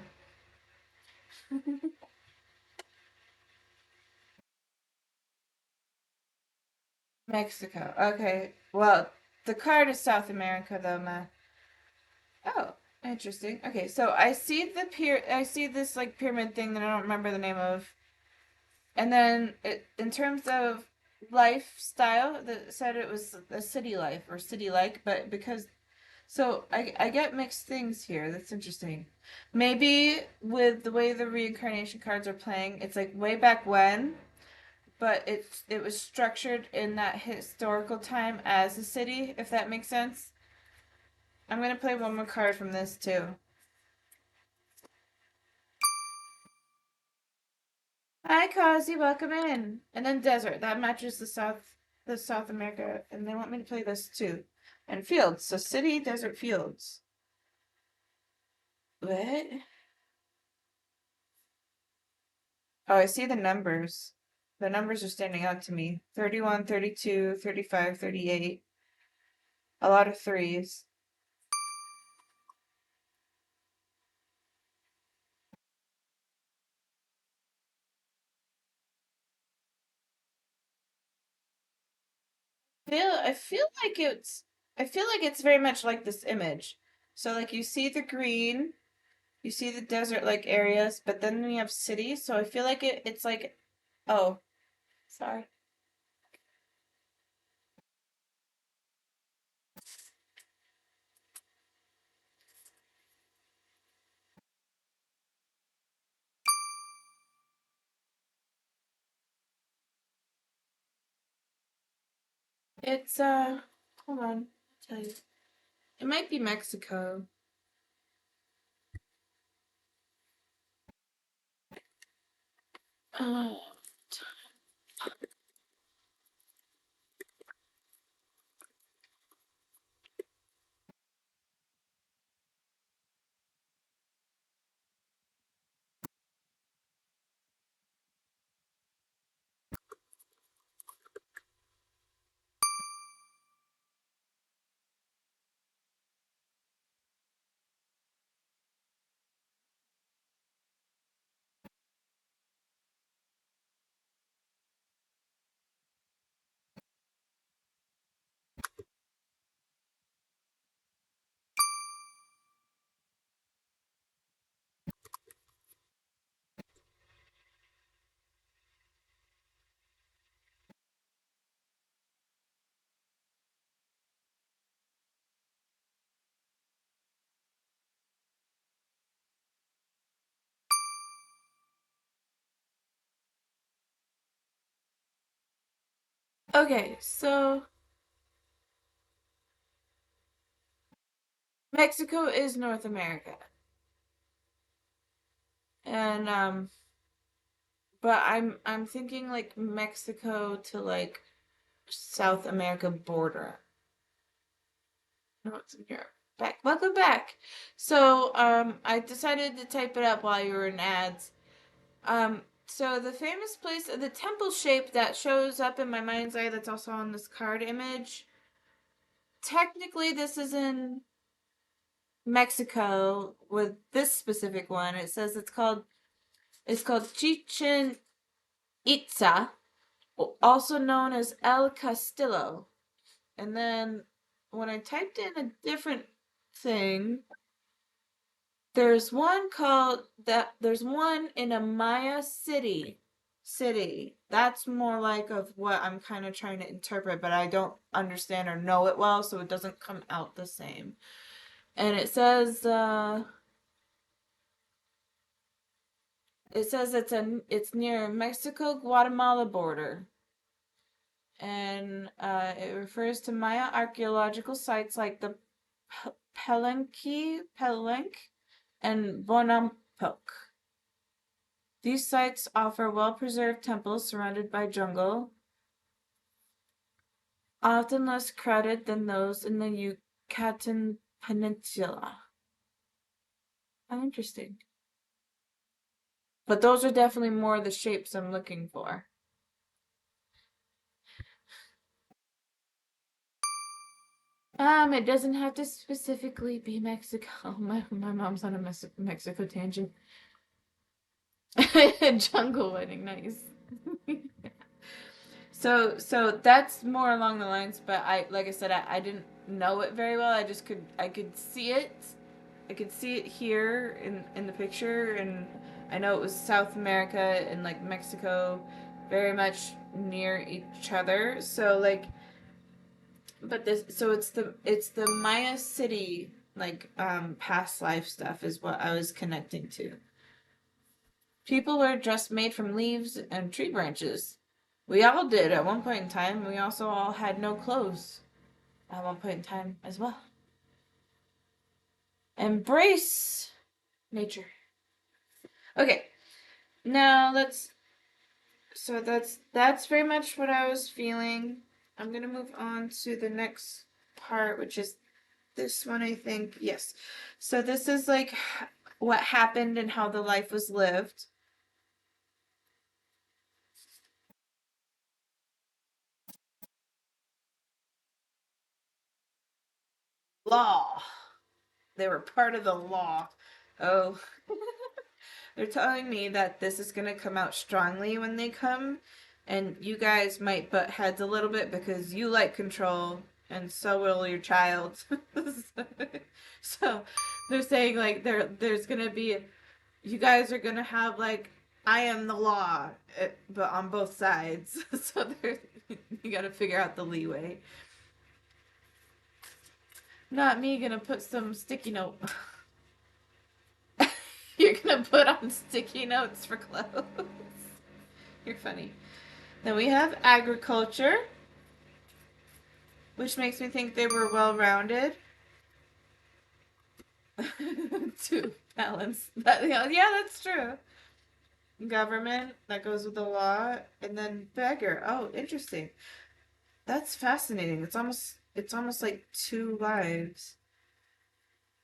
Mexico. Okay. Well, the card is South America though, Ma. Oh, interesting. Okay, so I see this like pyramid thing that I don't remember the name of. And then in terms of lifestyle, that said it was a city life or city like, but because so I get mixed things here. That's interesting. Maybe with the way the reincarnation cards are playing, it's like way back when, but it was structured in that historical time as a city, if that makes sense. I'm gonna play one more card from this too. Hi, Kazi, welcome in. And then desert. That matches the South America, and they want me to play this too. And fields. So city, desert, fields. What? Oh, I see the numbers. The numbers are standing out to me. 31, 32, 35, 38. A lot of threes. I feel like it's very much like this image. So like you see the green, you see the desert like areas, but then we have cities, so I feel like it's like oh, sorry. It's hold on, I'll tell you. It might be Mexico. Oh. Okay, so Mexico is North America. And but I'm thinking like Mexico to like South America border. No, it's in Europe. Back. Welcome back. So, I decided to type it up while you were in ads. So the famous place, the temple shape that shows up in my mind's eye that's also on this card image, technically this is in Mexico with this specific one. It says it's called Chichen Itza, also known as El Castillo. And then when I typed in a different thing, there's one in a Maya city. That's more like of what I'm kind of trying to interpret, but I don't understand or know it well, so it doesn't come out the same. And it says it's near Mexico Guatemala border. And it refers to Maya archaeological sites like the Palenque and Bonampak. These sites offer well-preserved temples surrounded by jungle. often less crowded than those in the Yucatan Peninsula. How interesting. But those are definitely more the shapes I'm looking for. It doesn't have to specifically be Mexico. My mom's on a Mexico tangent. Jungle wedding, nice. So that's more along the lines, but like I said, I didn't know it very well. I could see it. I could see it here in the picture, and I know it was South America and like Mexico, very much near each other. So like, but this, so it's the Maya city like past life stuff is what I was connecting to. People were dressed made from leaves and tree branches. We all did at one point in time. We also all had no clothes at one point in time as well. Embrace nature. Okay, now let's. So that's very much what I was feeling. I'm gonna move on to the next part, which is this one, I think. Yes. So this is like what happened and how the life was lived. Law. They were part of the law. Oh. They're telling me that this is gonna come out strongly when they come, and you guys might butt heads a little bit because you like control, and so will your child. So they're saying like there's gonna be, you guys are gonna have like I am the law, but on both sides. So there, you gotta figure out the leeway. Not me gonna put some sticky note. You're gonna put on sticky notes for clothes. You're funny. Then we have agriculture, which makes me think they were well rounded. To balance that, yeah, that's true. Government, that goes with the law, and then beggar. Oh, interesting. That's fascinating. It's almost like two lives.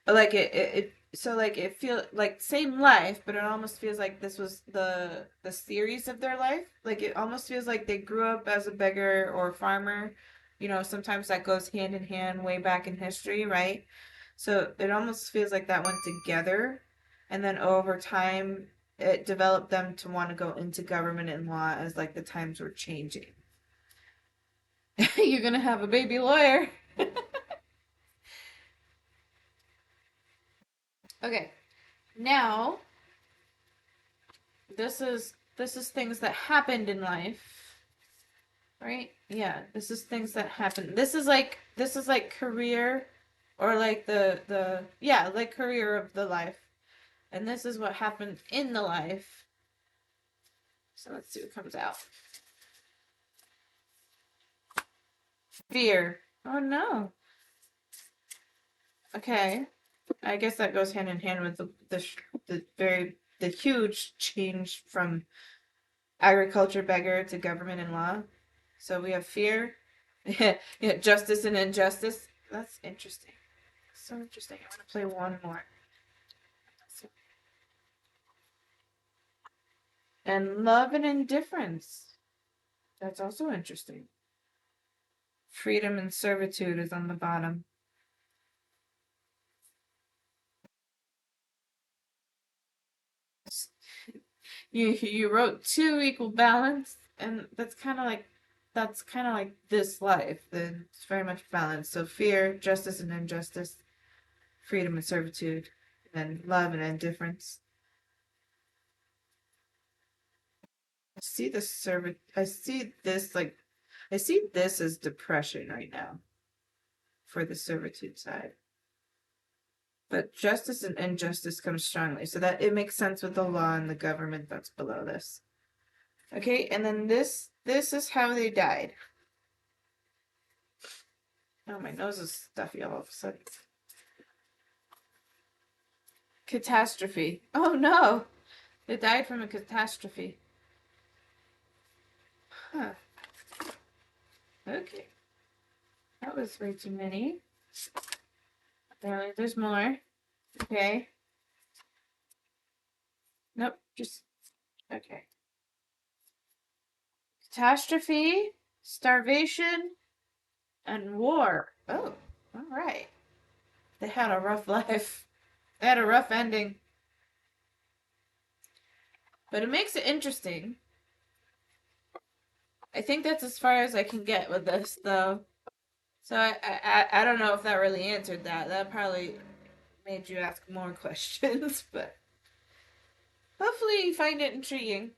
Like it so like it feel like same life, but it almost feels like this was the series of their life. Like it almost feels like they grew up as a beggar or a farmer. You know, sometimes that goes hand in hand way back in history, right? So it almost feels like that went together, and then over time it developed them to want to go into government and law as like the times were changing. You're gonna have a baby lawyer. Okay, now this is things that happened in life, right? Yeah, this is things that happen. This is like career, or like the yeah, like career of the life. And this is what happened in the life. So let's see what comes out. Fear. Oh no. Okay. I guess that goes hand in hand with the huge change from agriculture beggar to government and law. So we have fear, yeah, justice and injustice. That's interesting. So interesting. I want to play one more. And love and indifference. That's also interesting. Freedom and servitude is on the bottom. You wrote two equal balance, and that's kind of like this life. It's very much balanced. So fear, justice and injustice, freedom and servitude, and then love and indifference. I see this like I see this as depression right now for the servitude side. But justice and injustice come strongly, so that it makes sense with the law and the government that's below this. Okay, and then this is how they died. Oh, my nose is stuffy all of a sudden. Catastrophe. Oh no! They died from a catastrophe. Huh. Okay. That was way too many. There's more. Okay. Nope, just okay. Catastrophe, starvation, and war. Oh, all right. They had a rough life. They had a rough ending. But it makes it interesting. I think that's as far as I can get with this, though. So I don't know if that really answered that. That probably made you ask more questions, but hopefully you find it intriguing.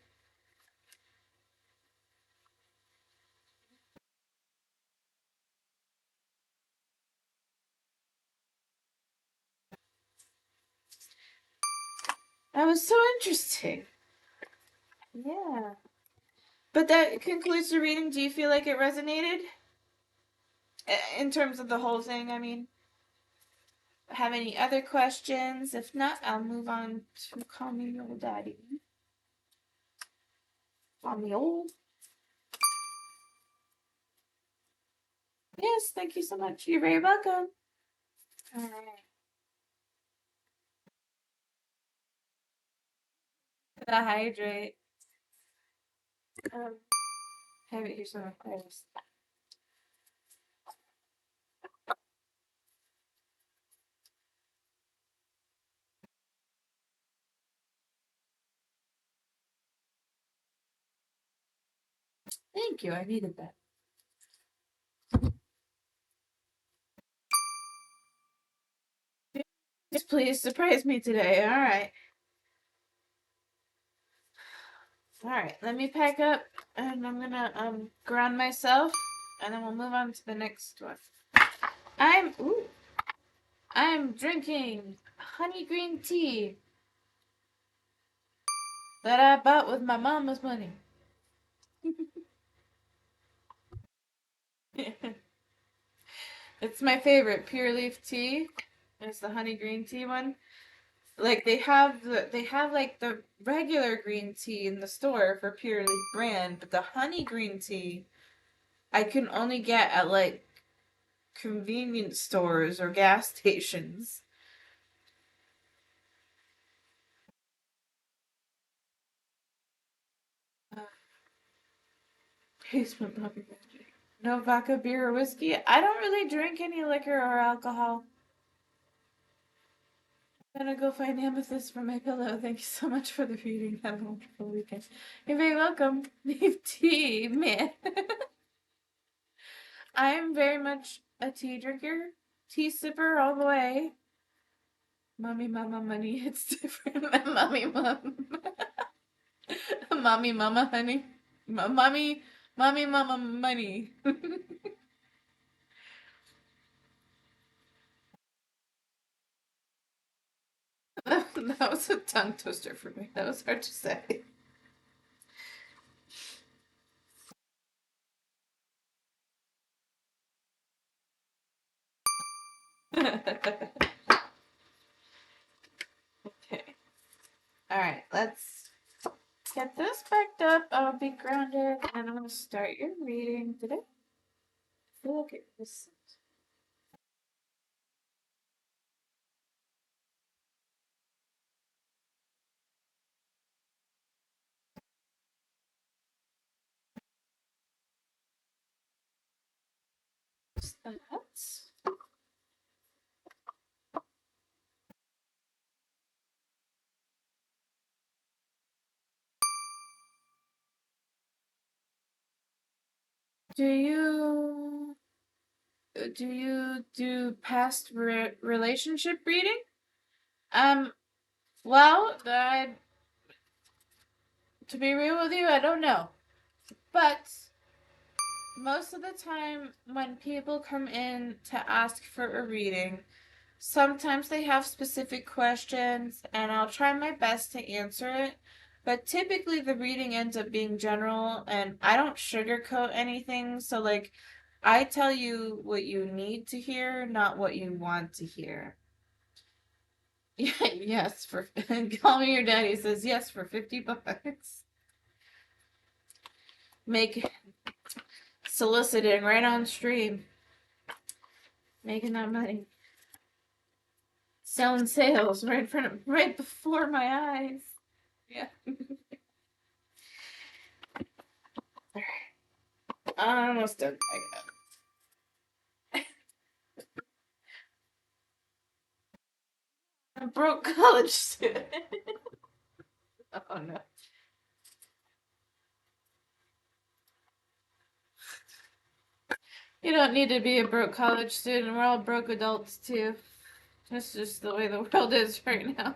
That was so interesting. Yeah. But that concludes the reading. Do you feel like it resonated? In terms of the whole thing, I mean. Have any other questions? If not, I'll move on to Call Me Old Daddy. Call me old. Yes, thank you so much. You're very welcome. All right. To hydrate. Um, here's some items. Thank you. I needed that. Yes, please surprise me today. All right. All right. Let me pack up, and I'm gonna ground myself, and then we'll move on to the next one. I'm drinking honey green tea that I bought with my mama's money. It's my favorite pure leaf tea. It's the honey green tea one. Like they have like the regular green tea in the store for pure leaf brand, but the honey green tea I can only get at like convenience stores or gas stations. Uh, Basement puppy magic. No vodka, beer, or whiskey. I don't really drink any liquor or alcohol. I'm gonna go find amethyst for my pillow. Thank you so much for the reading. Have a wonderful weekend. You're very welcome. Leave tea, man. I'm very much a tea drinker, tea sipper all the way. Mommy, mama, money, it's different. Mommy, mom. Mommy, mama, honey. Mommy, mommy, mama, money. That was a tongue twister for me. That was hard to say. Okay. All right, let's get this backed up. I'll be grounded, and I'm gonna start your reading today. I feel like it was. That. Do you do past relationship reading? Um, well, to be real with you, I don't know. But most of the time, when people come in to ask for a reading, sometimes they have specific questions, and I'll try my best to answer it. But typically, the reading ends up being general, and I don't sugarcoat anything. So, like, I tell you what you need to hear, not what you want to hear. Yes, for call me your daddy says yes for $50. Make soliciting right on stream. making that money. Selling sales right in front of, right before my eyes. Yeah. I'm almost done. I'm a broke college student. Oh no. You don't need to be a broke college student. We're all broke adults too. That's just the way the world is right now.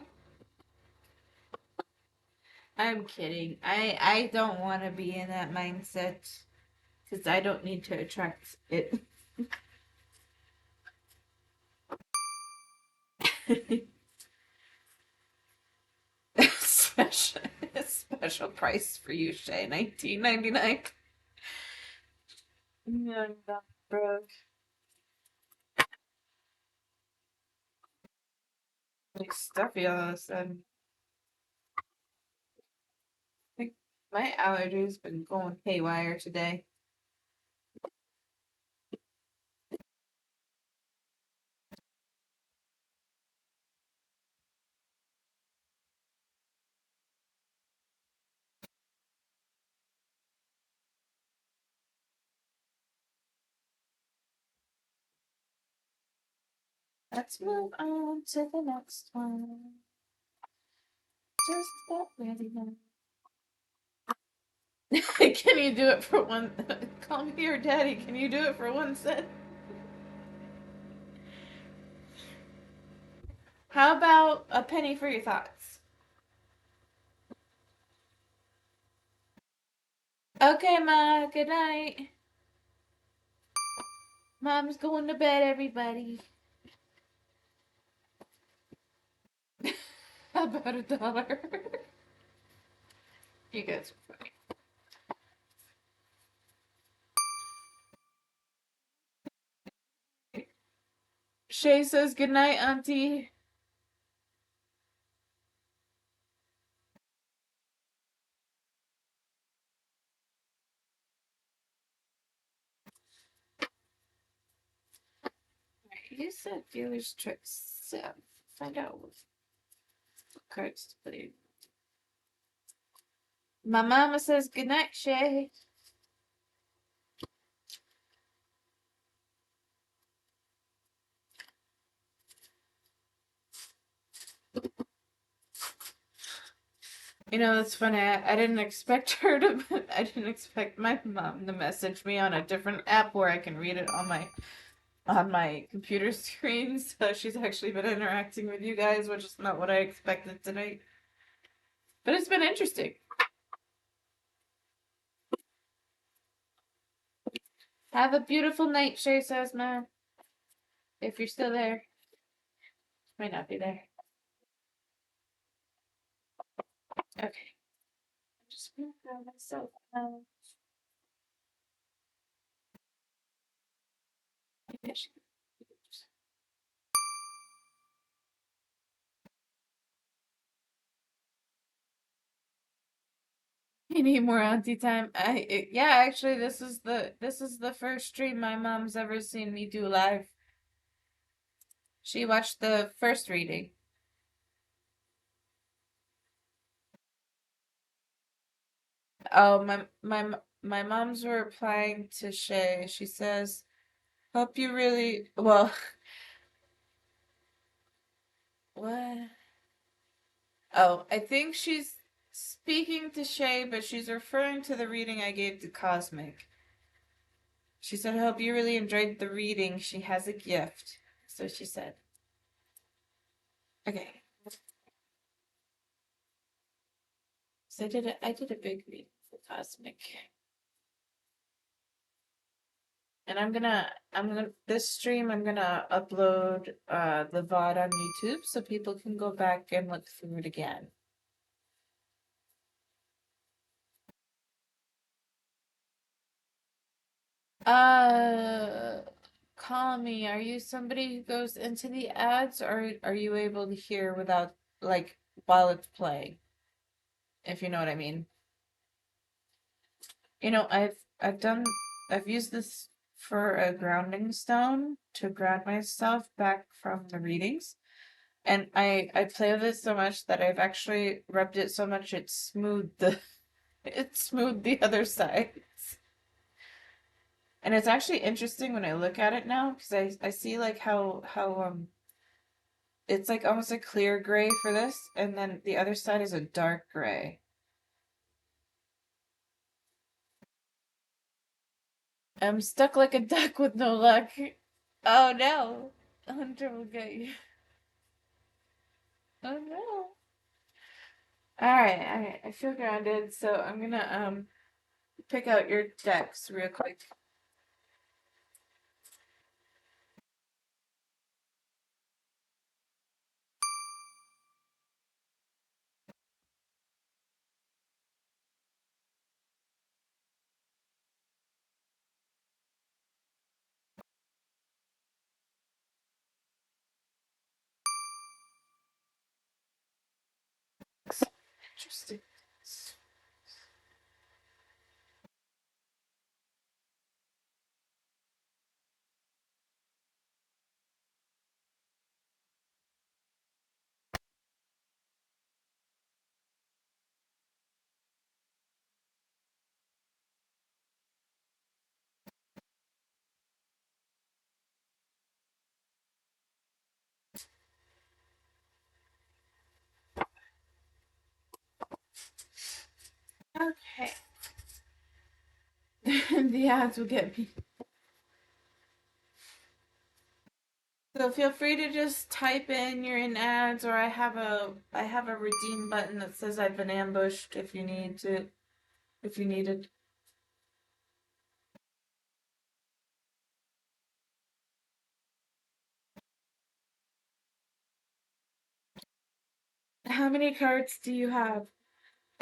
I'm kidding. I don't want to be in that mindset because I don't need to attract it. special, special price for you, Shay. 19.99. No, I'm not broke. Like stuffy all of a sudden. I think my allergies been going haywire today. Let's move on to the next one. Just about ready now. Can you do it for one? Call me your daddy. Can you do it for 1 cent? How about a penny for your thoughts? Okay, Ma. Good night. Mom's going to bed, everybody. How about $1? You guys are funny. Shay says good night, Auntie. You said dealer's tricks. So find out what cards to put in. My mama says good night, Shay. You know, that's funny. I didn't expect her to. I didn't expect my mom to message me on a different app where I can read it on my computer screen. So she's actually been interacting with you guys, which is not what I expected tonight. But it's been interesting. Have a beautiful night, Shay says, man. If you're still there, might not be there. Okay. I'm just gonna grab myself. You need more auntie time. Yeah, actually, this is the first stream my mom's ever seen me do live. She watched the first reading. Oh, my mom's replying to Shay. She says, "Hope you really well." What? Oh, I think she's speaking to Shay, but she's referring to the reading I gave to Cosmic. She said, "I hope you really enjoyed the reading. She has a gift." So she said. Okay. So I did a big reading for Cosmic. And I'm gonna this stream I'm gonna upload the VOD on YouTube so people can go back and look through it again. Uh Call me. Are you somebody who goes into the ads or are you able to hear without like while it's playing? If you know what I mean. You know, I've used this for a grounding stone to ground myself back from the readings. And I play with it so much that I've actually rubbed it so much it smoothed the it smoothed the other sides. And it's actually interesting when I look at it now because I see like how it's like almost a clear gray for this, and then the other side is a dark gray. I'm stuck like a duck with no luck. Oh no. Hunter will get you. Oh no. Alright, I feel grounded, so I'm gonna pick out your decks real quick. Interesting. Okay. The ads will get me. So feel free to just type in you're in ads, or I have a redeem button that says I've been ambushed if you need to, if you needed. How many cards do you have?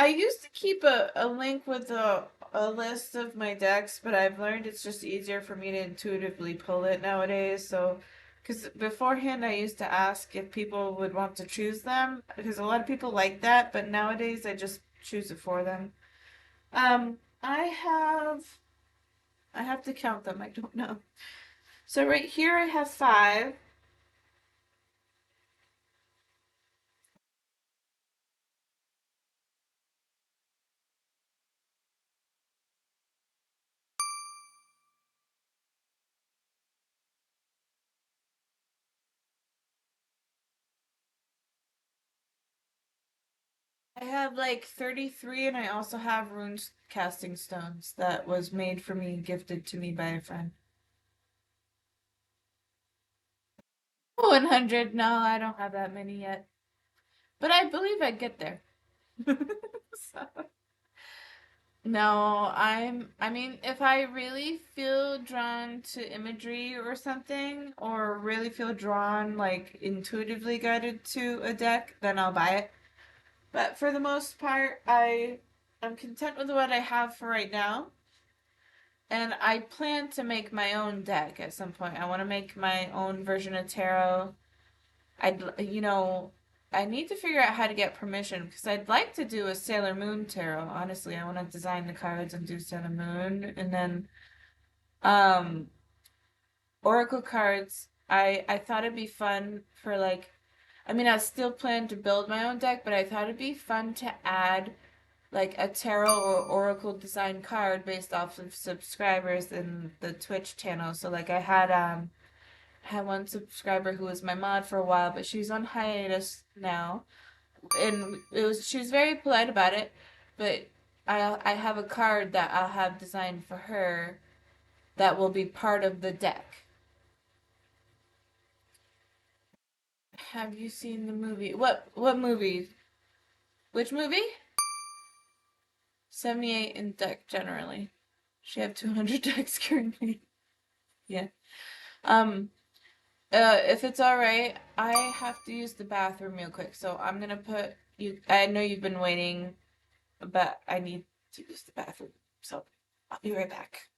I used to keep a link with a list of my decks, but I've learned it's just easier for me to intuitively pull it nowadays. So, because beforehand I used to ask if people would want to choose them, because a lot of people like that, but nowadays I just choose it for them. I have to count them. I don't know. So right here I have five. I have like 33, and I also have rune casting stones that was made for me, gifted to me by a friend. 100? No, I don't have that many yet. But I believe I'd get there. So, no, I mean, if I really feel drawn to imagery or something, or really feel drawn, like intuitively guided to a deck, then I'll buy it. But for the most part, I'm content with what I have for right now. And I plan to make my own deck at some point. I want to make my own version of tarot. You know, I need to figure out how to get permission because I'd like to do a Sailor Moon tarot. Honestly, I want to design the cards and do Sailor Moon, and then um Oracle cards. I thought it'd be fun for like, I mean, I still plan to build my own deck, but I thought it'd be fun to add like a tarot or oracle design card based off of subscribers in the Twitch channel. So like I had one subscriber who was my mod for a while, but she's on hiatus now, and she was very polite about it. But I have a card that I'll have designed for her that will be part of the deck. Have you seen the movie? What movie? Which movie? 78 in deck generally. She have 200 decks currently. Yeah. Um if it's all right, I have to use the bathroom real quick. So I'm gonna put you. I know you've been waiting, but I need to use the bathroom. So I'll be right back.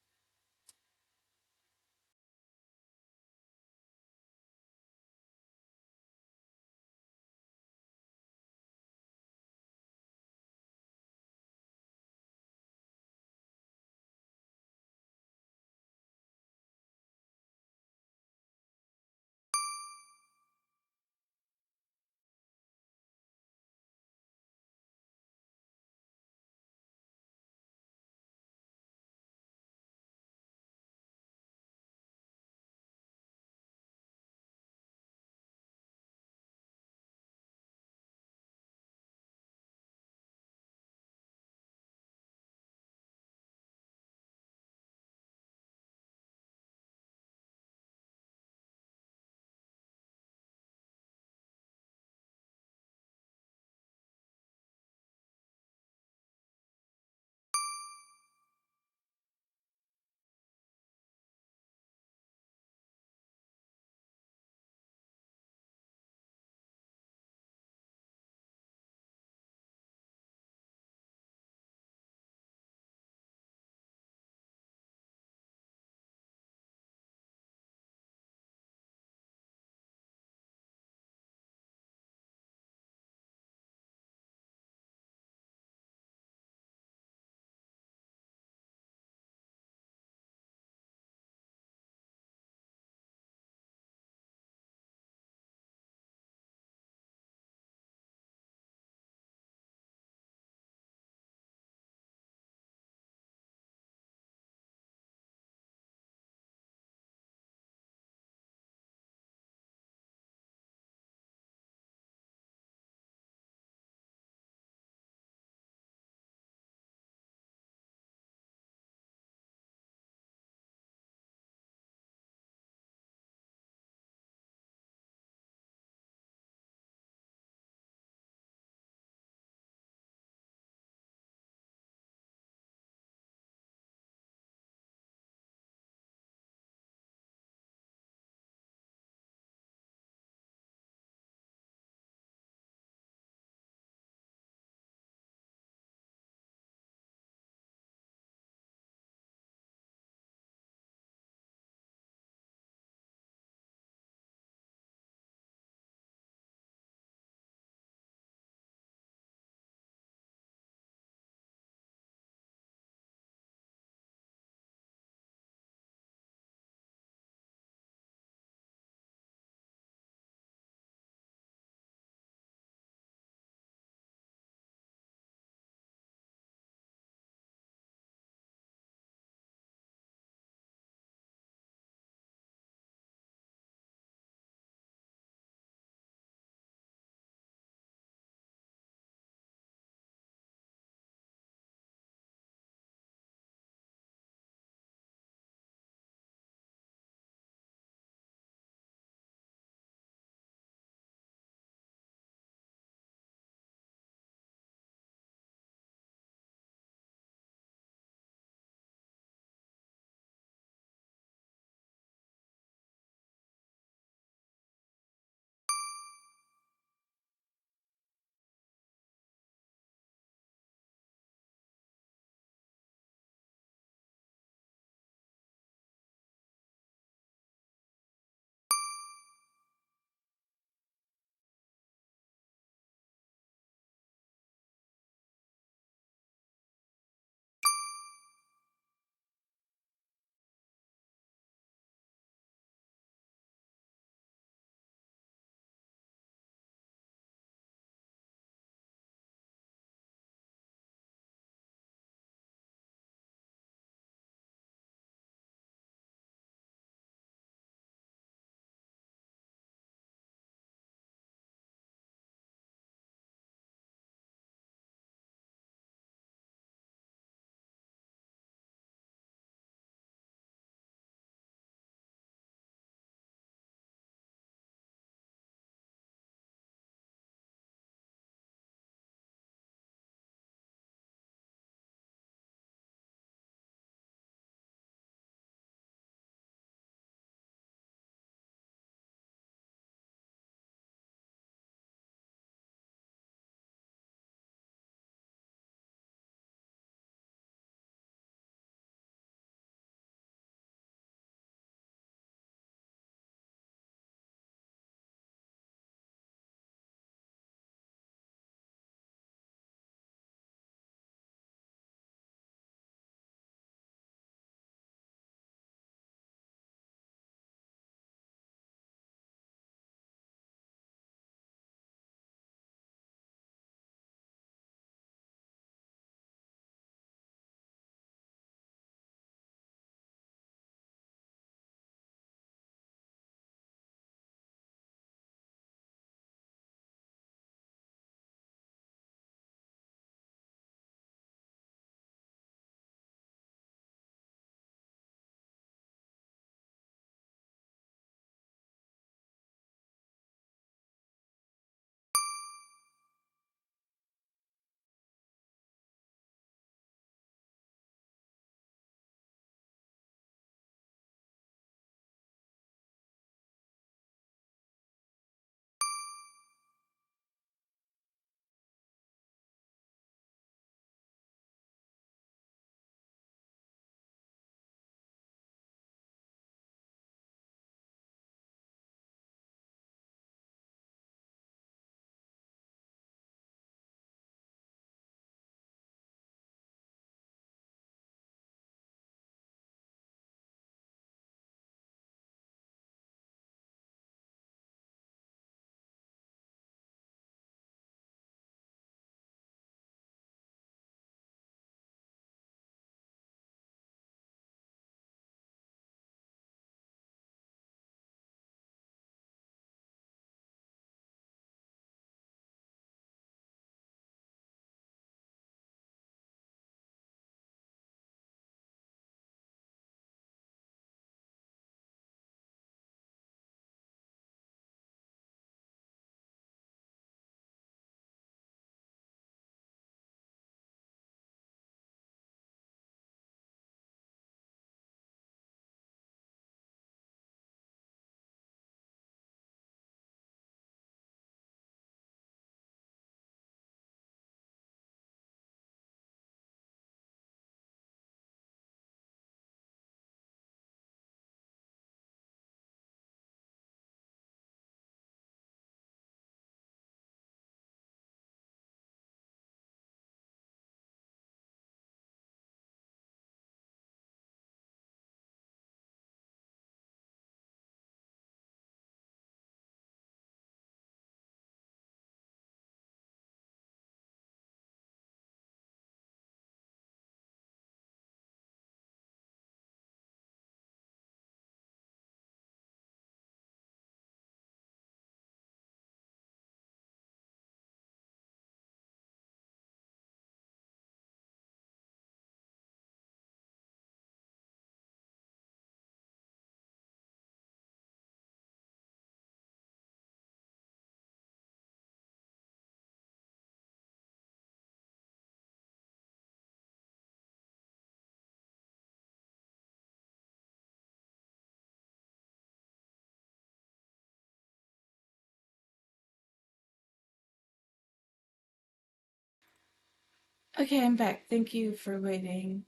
Okay, I'm back. Thank you for waiting.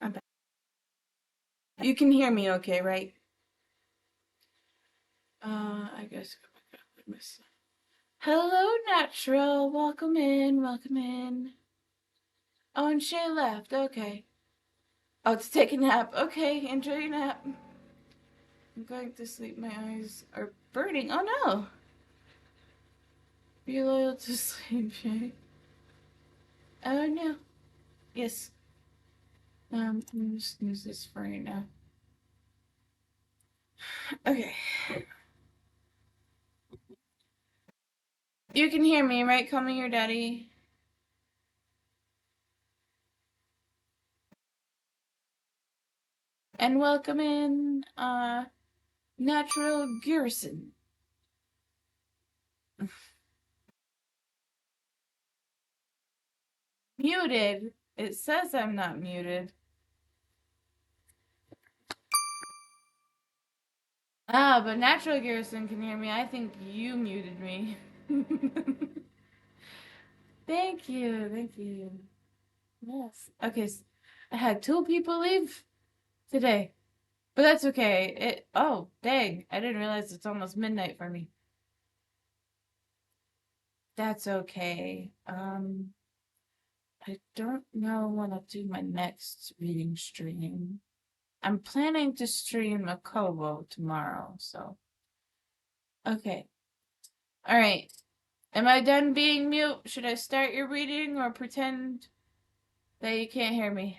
I'm back. You can hear me okay, right? I guess. Hello, Natural. Welcome in. Welcome in. Oh, and Shay left. Okay. Oh, to take a nap. Okay, enjoy your nap. I'm going to sleep. My eyes are burning. Oh no. Be loyal to sleep, Shay. Oh no. Yes. I'm gonna snooze this for you now. Okay. You can hear me, right? Call me your daddy. And welcome in, Natural Garrison. Muted. It says I'm not muted. Ah, but Natural Garrison can hear me. I think you muted me. Thank you. Thank you. Yes. Okay. I had two people leave today, but that's okay. Oh, dang. I didn't realize it's almost midnight for me. That's okay. I don't know when I'll do my next reading stream. I'm planning to stream a Kobo tomorrow, so. Okay. All right. Am I done being mute? Should I start your reading or pretend that you can't hear me?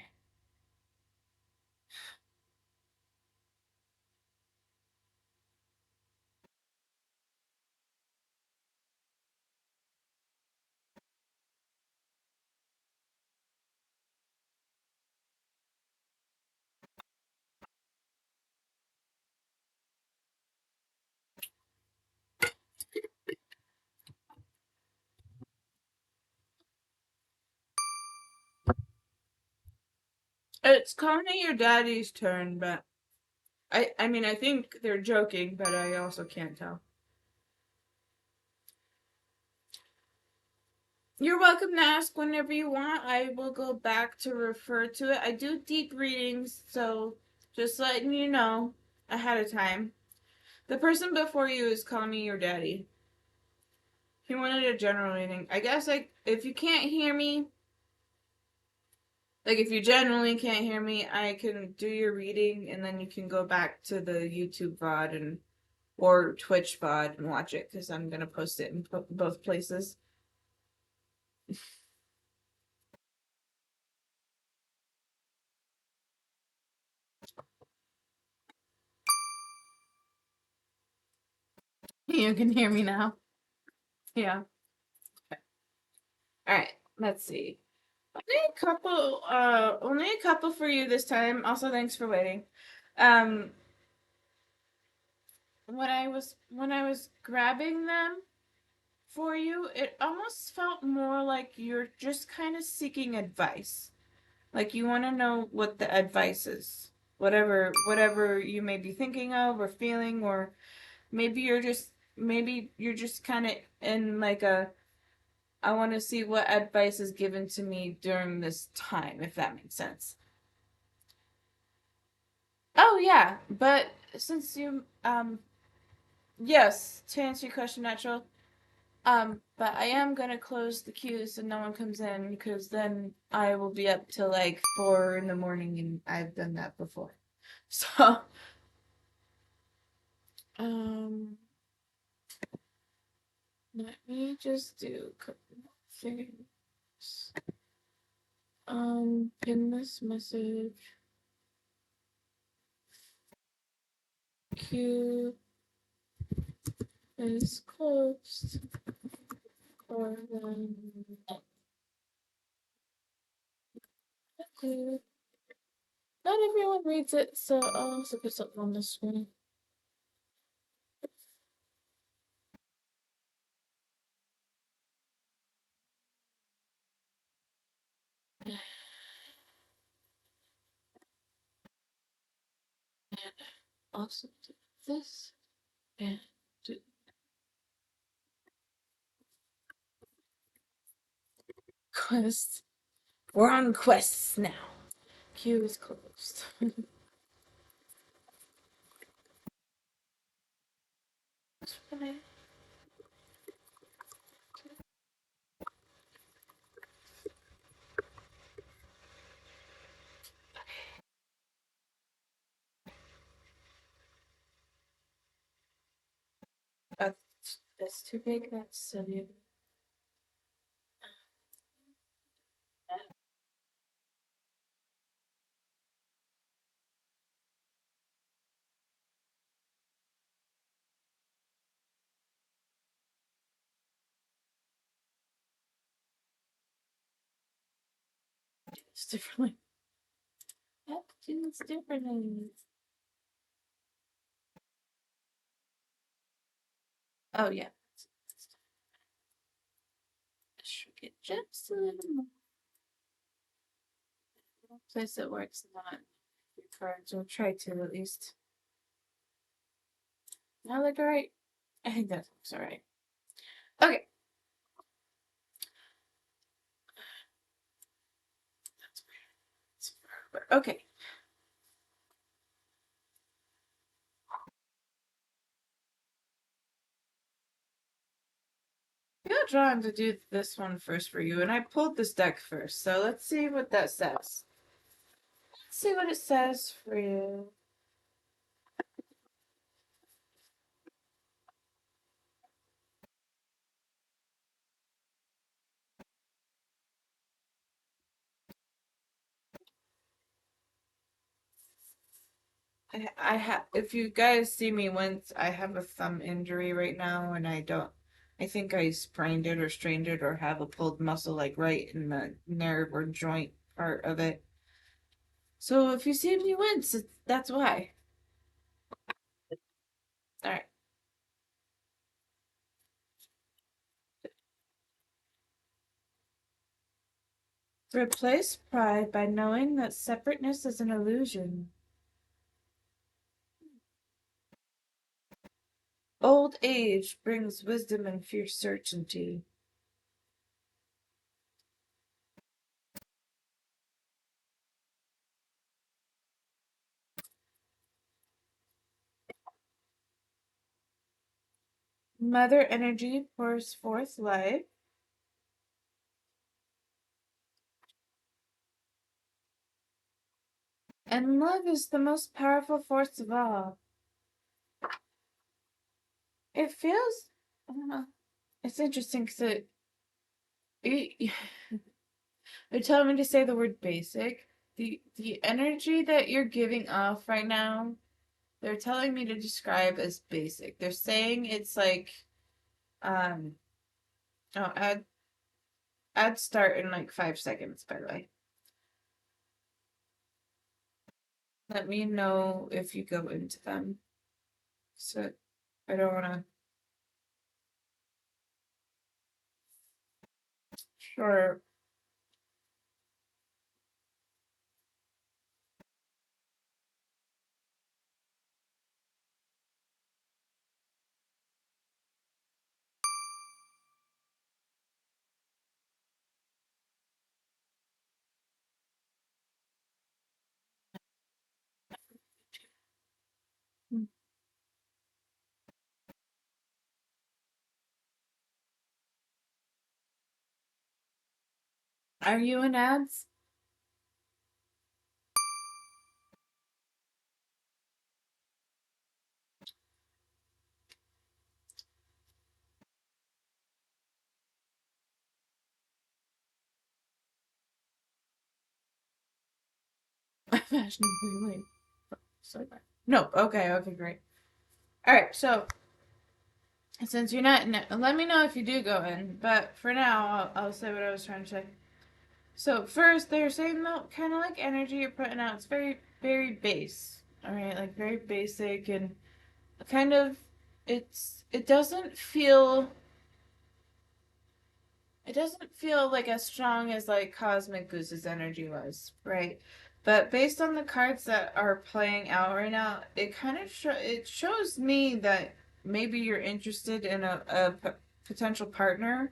It's kind of your daddy's turn, but I mean, I think they're joking, but I also can't tell. You're welcome to ask whenever you want. I will go back to refer to it. I do deep readings, so just letting you know ahead of time. The person before you is calling me your daddy. He wanted a general reading. I guess if you can't hear me, like if you genuinely can't hear me, I can do your reading and then you can go back to the YouTube VOD and or Twitch VOD and watch it because I'm gonna post it in both places. You can hear me now. Yeah. All right. Let's see. Only a couple for you this time. Also, thanks for waiting. Um, when I was grabbing them for you, it almost felt more like you're just kind of seeking advice. Like you want to know what the advice is. Whatever you may be thinking of or feeling, or maybe you're just kind of in like a I want to see what advice is given to me during this time, if that makes sense. Oh yeah, but since you yes, to answer your question, natural. But I am gonna close the queue so no one comes in because then I will be up till like 4 in the morning and I've done that before. So um let me just do a couple more things. Pin this message. Queue is closed. Or then not everyone reads it, so I'll also put something on the screen. And also do this and do Quest. We're on quests now. Queue is closed. That's too big. That's silly. It's differently. I have to do this differently. Oh yeah. Shrink it just a little more. Place that works not your cards, or try to at least. Now look alright. I think that looks alright. Okay. Okay. I feel drawn to do this one first for you, and I pulled this deck first, so let's see what that says. Let's see what it says for you. I have. If you guys see me once, I have a thumb injury right now, and I don't. I think I sprained it or strained it or have a pulled muscle like right in the nerve or joint part of it. So if you see me once, that's why. All right. Replace pride by knowing that separateness is an illusion. Old age brings wisdom and fierce certainty. Mother energy pours forth life, and love is the most powerful force of all. It feels, I don't know, it's interesting because it, they're telling me to say the word basic. The energy that you're giving off right now, they're telling me to describe as basic. They're saying it's like, um, oh, add start in like 5 seconds, by the way. Let me know if you go into them. So I don't want to. Sure. Are you in ads? Fashionably late. So no. Okay. Okay. Great. All right. So since you're not in it, let me know if you do go in. But for now, I'll say what I was trying to say. So first, they're saying that kind of like energy you're putting out. It's very, very base. All right, like very basic and kind of. It doesn't feel. It doesn't feel like as strong as like Cosmic Boost's energy was, right? But based on the cards that are playing out right now, it kind of it shows me that maybe you're interested in a potential partner.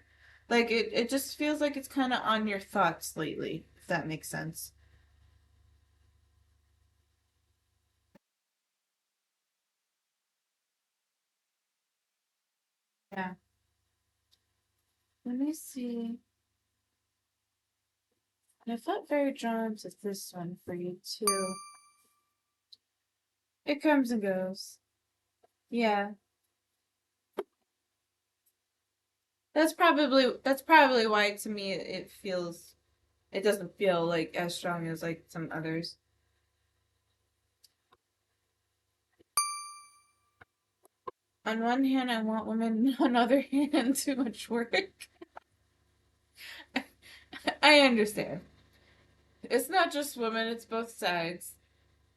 Like it just feels like it's kind of on your thoughts lately, if that makes sense. Yeah. Let me see. And I felt very drawn to this one for you too. It comes and goes. Yeah. That's probably why to me it doesn't feel like as strong as like some others. On one hand, I want women. On the other hand, too much work. I understand. It's not just women; it's both sides.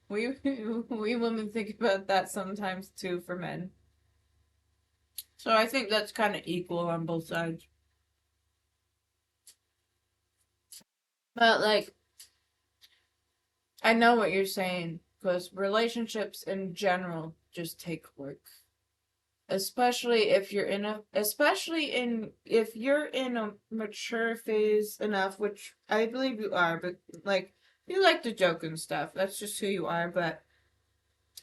We we women think about that sometimes too for men. So I think that's kind of equal on both sides. But like, I know what you're saying because relationships in general just take work. Especially if you're in a mature phase enough, which I believe you are, but like you like to joke and stuff. That's just who you are, but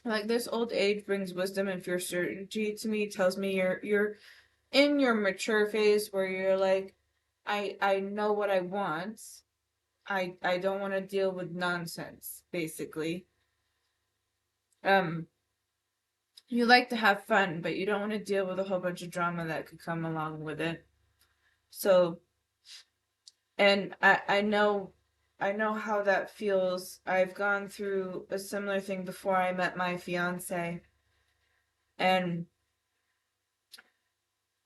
like this old age brings wisdom and fear certainty to me tells me you're in your mature phase where you're like I know what I want. I don't want to deal with nonsense, basically. Um you like to have fun, but you don't want to deal with a whole bunch of drama that could come along with it. So, and I know how that feels. I've gone through a similar thing before I met my fiance. And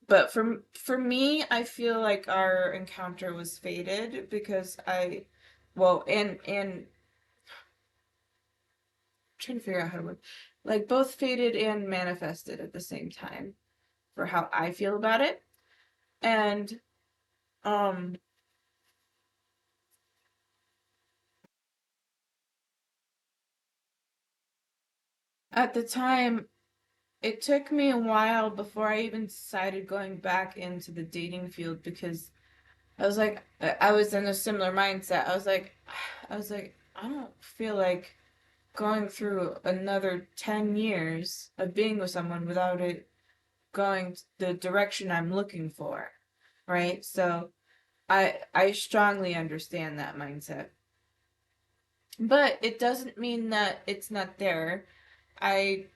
but for me, I feel like our encounter was fated because well, and trying to figure out how to word, like both faded and manifested at the same time for how I feel about it. And um at the time, it took me a while before I even decided going back into the dating field because I was like I was in a similar mindset. I was like I don't feel like going through another 10 years of being with someone without it going the direction I'm looking for, right? So I strongly understand that mindset. But it doesn't mean that it's not there. I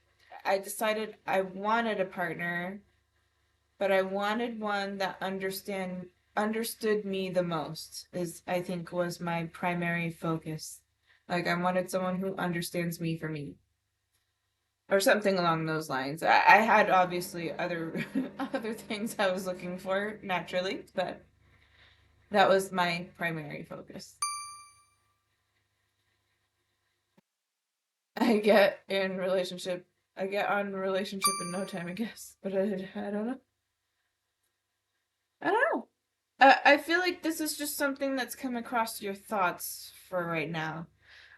I decided I wanted a partner, but I wanted one that understood me the most. Is I think was my primary focus. Like I wanted someone who understands me for me. Or something along those lines. I had obviously other other things I was looking for naturally, but that was my primary focus. I get in relationship. I get on relationship in no time, I guess. But I don't know. I don't know. I feel like this is just something that's come across your thoughts for right now.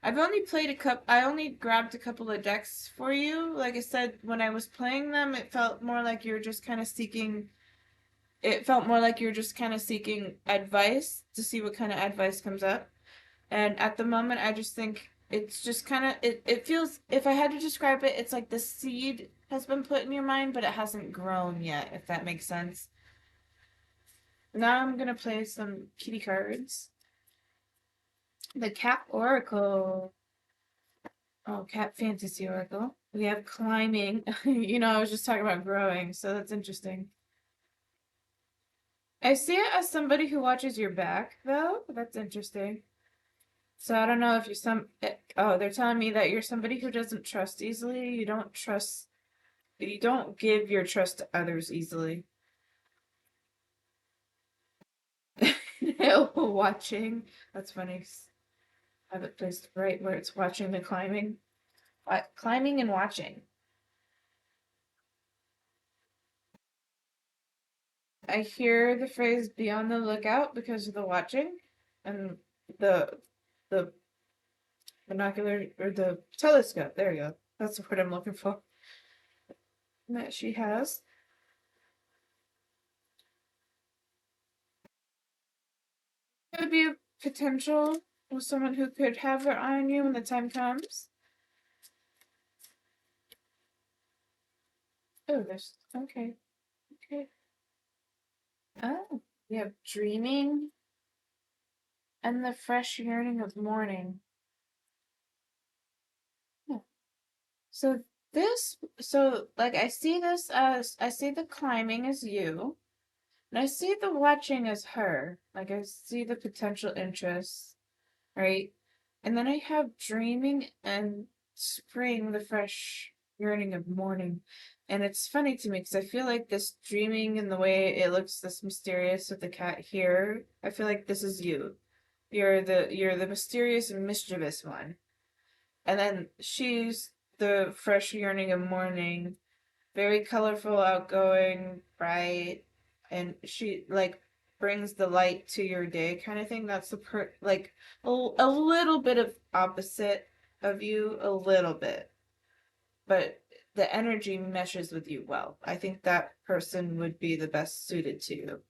I only grabbed a couple of decks for you. Like I said, when I was playing them, it felt more like you're just kind of seeking advice to see what kind of advice comes up. And at the moment, I just think it's just it feels, if I had to describe it, it's like the seed has been put in your mind, but it hasn't grown yet, if that makes sense. Now I'm gonna play some kitty cards. The Cat Oracle. Oh, Cat Fantasy Oracle. We have climbing. I was just talking about growing, so that's interesting. I see it as somebody who watches your back, though. That's interesting. So I don't know if you're oh, they're telling me that you're somebody who doesn't trust easily. You don't give your trust to others easily. Watching. That's funny. I have it placed right where it's watching the climbing. Climbing and watching. I hear the phrase "be on the lookout" because of the watching and the the binocular or the telescope. There you go. That's the word I'm looking for. That she has. Could be a potential with someone who could have their eye on you when the time comes. Oh, there's okay. Okay. Oh, we have dreaming and the fresh yearning of morning. Yeah. So like I see this as I see the climbing as you, and I see the watching as her. Like I see the potential interests, right? And then I have dreaming and spring, the fresh yearning of morning. And it's funny to me because I feel like this dreaming and the way it looks this mysterious with the cat here, I feel like this is you. You're the mysterious and mischievous one. And then she's the fresh yearning of morning, very colorful, outgoing, bright, and she like brings the light to your day kind of thing. That's the like a little bit of opposite of you, a little bit, but the energy meshes with you well. I think that person would be the best suited to you.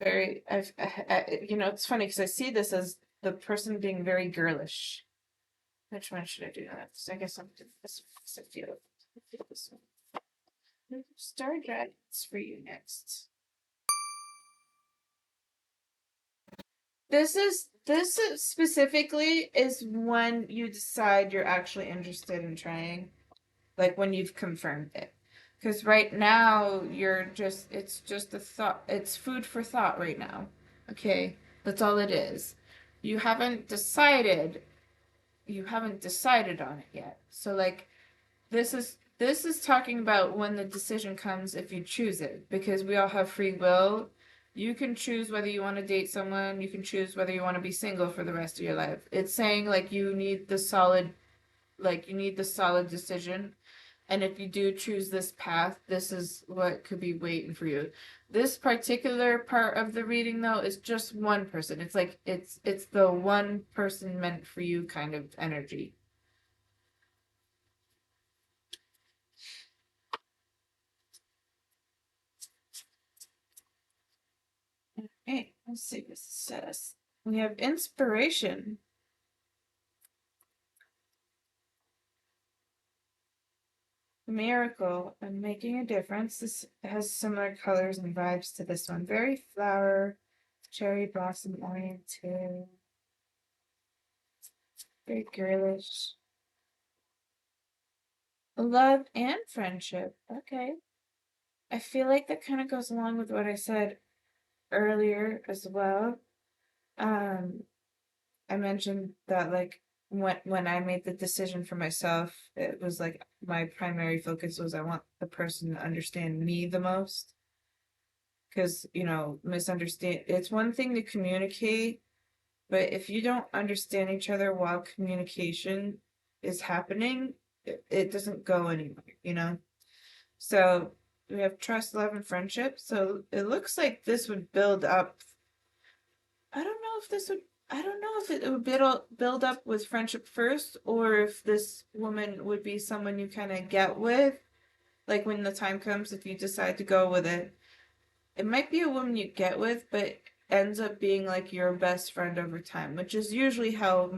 Very, it's funny because I see this as the person being very girlish. Which one should I do next? I guess I'm doing this one 'cause I feel this one. Star Dragons for you next. This is specifically is when you decide you're actually interested in trying, like when you've confirmed it. Because right now it's just a thought. It's food for thought right now. Okay, that's all it is. You haven't decided. You haven't decided on it yet. So like this is talking about when the decision comes if you choose it, because we all have free will. You can choose whether you want to date someone, you can choose whether you want to be single for the rest of your life. It's saying like you need the solid decision. And if you do choose this path, this is what could be waiting for you. This particular part of the reading though is just one person. It's like it's the one person meant for you kind of energy. Okay, let's see what this says. We have inspiration, miracle, and making a difference. This has similar colors and vibes to this one. Very flower, cherry blossom oriented, very girlish. Love and friendship. Okay. I feel like that kind of goes along with what I said earlier as well. Um, I mentioned that like when I made the decision for myself, it was like my primary focus was I want the person to understand me the most. Because, misunderstand it's one thing to communicate, but if you don't understand each other while communication is happening, it doesn't go anywhere. So we have trust, love, and friendship. So it looks like this would build up. I don't know if this would. I don't know if it would build up with friendship first, or if this woman would be someone you kind of get with, like when the time comes, if you decide to go with it. It might be a woman you get with, but ends up being like your best friend over time, which is usually how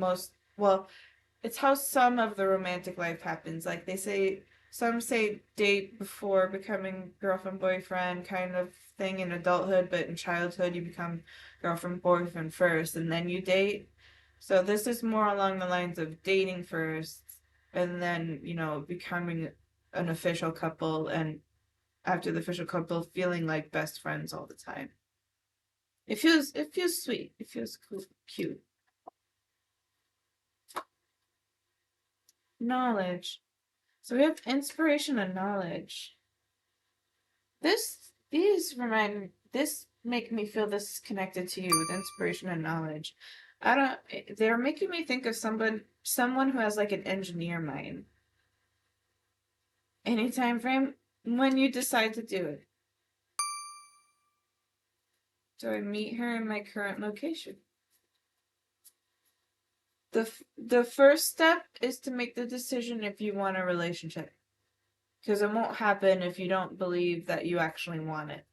well, it's how some of the romantic life happens. Like some say date before becoming girlfriend boyfriend kind of thing in adulthood, but in childhood you become girlfriend boyfriend first and then you date. So this is more along the lines of dating first and then, becoming an official couple, and after the official couple feeling like best friends all the time. It feels sweet. It feels cool, cute. Knowledge. So we have inspiration and knowledge. This make me feel this is connected to you with inspiration and knowledge. I don't they're making me think of someone who has like an engineer mind. Any time frame when you decide to do it. So I meet her in my current location. The first step is to make the decision if you want a relationship. Because it won't happen if you don't believe that you actually want it.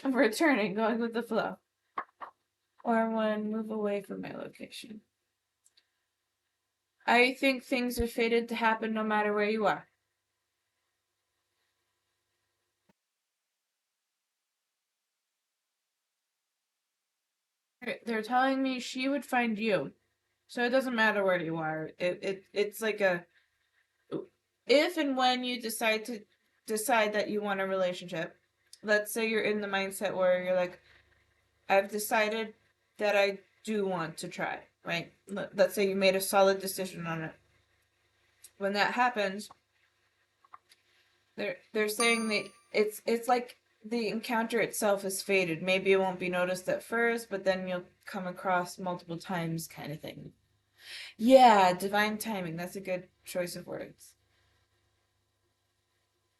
Returning, going with the flow. Or one, move away from my location. I think things are fated to happen no matter where you are. They're telling me she would find you. So it doesn't matter where you are. It's like a if and when you decide that you want a relationship. Let's say you're in the mindset where you're like, I've decided that I do want to try, right? Let's say you made a solid decision on it. When that happens, they're saying that it's like the encounter itself is fated. Maybe it won't be noticed at first, but then you'll come across multiple times, kind of thing. Yeah, divine timing. That's a good choice of words.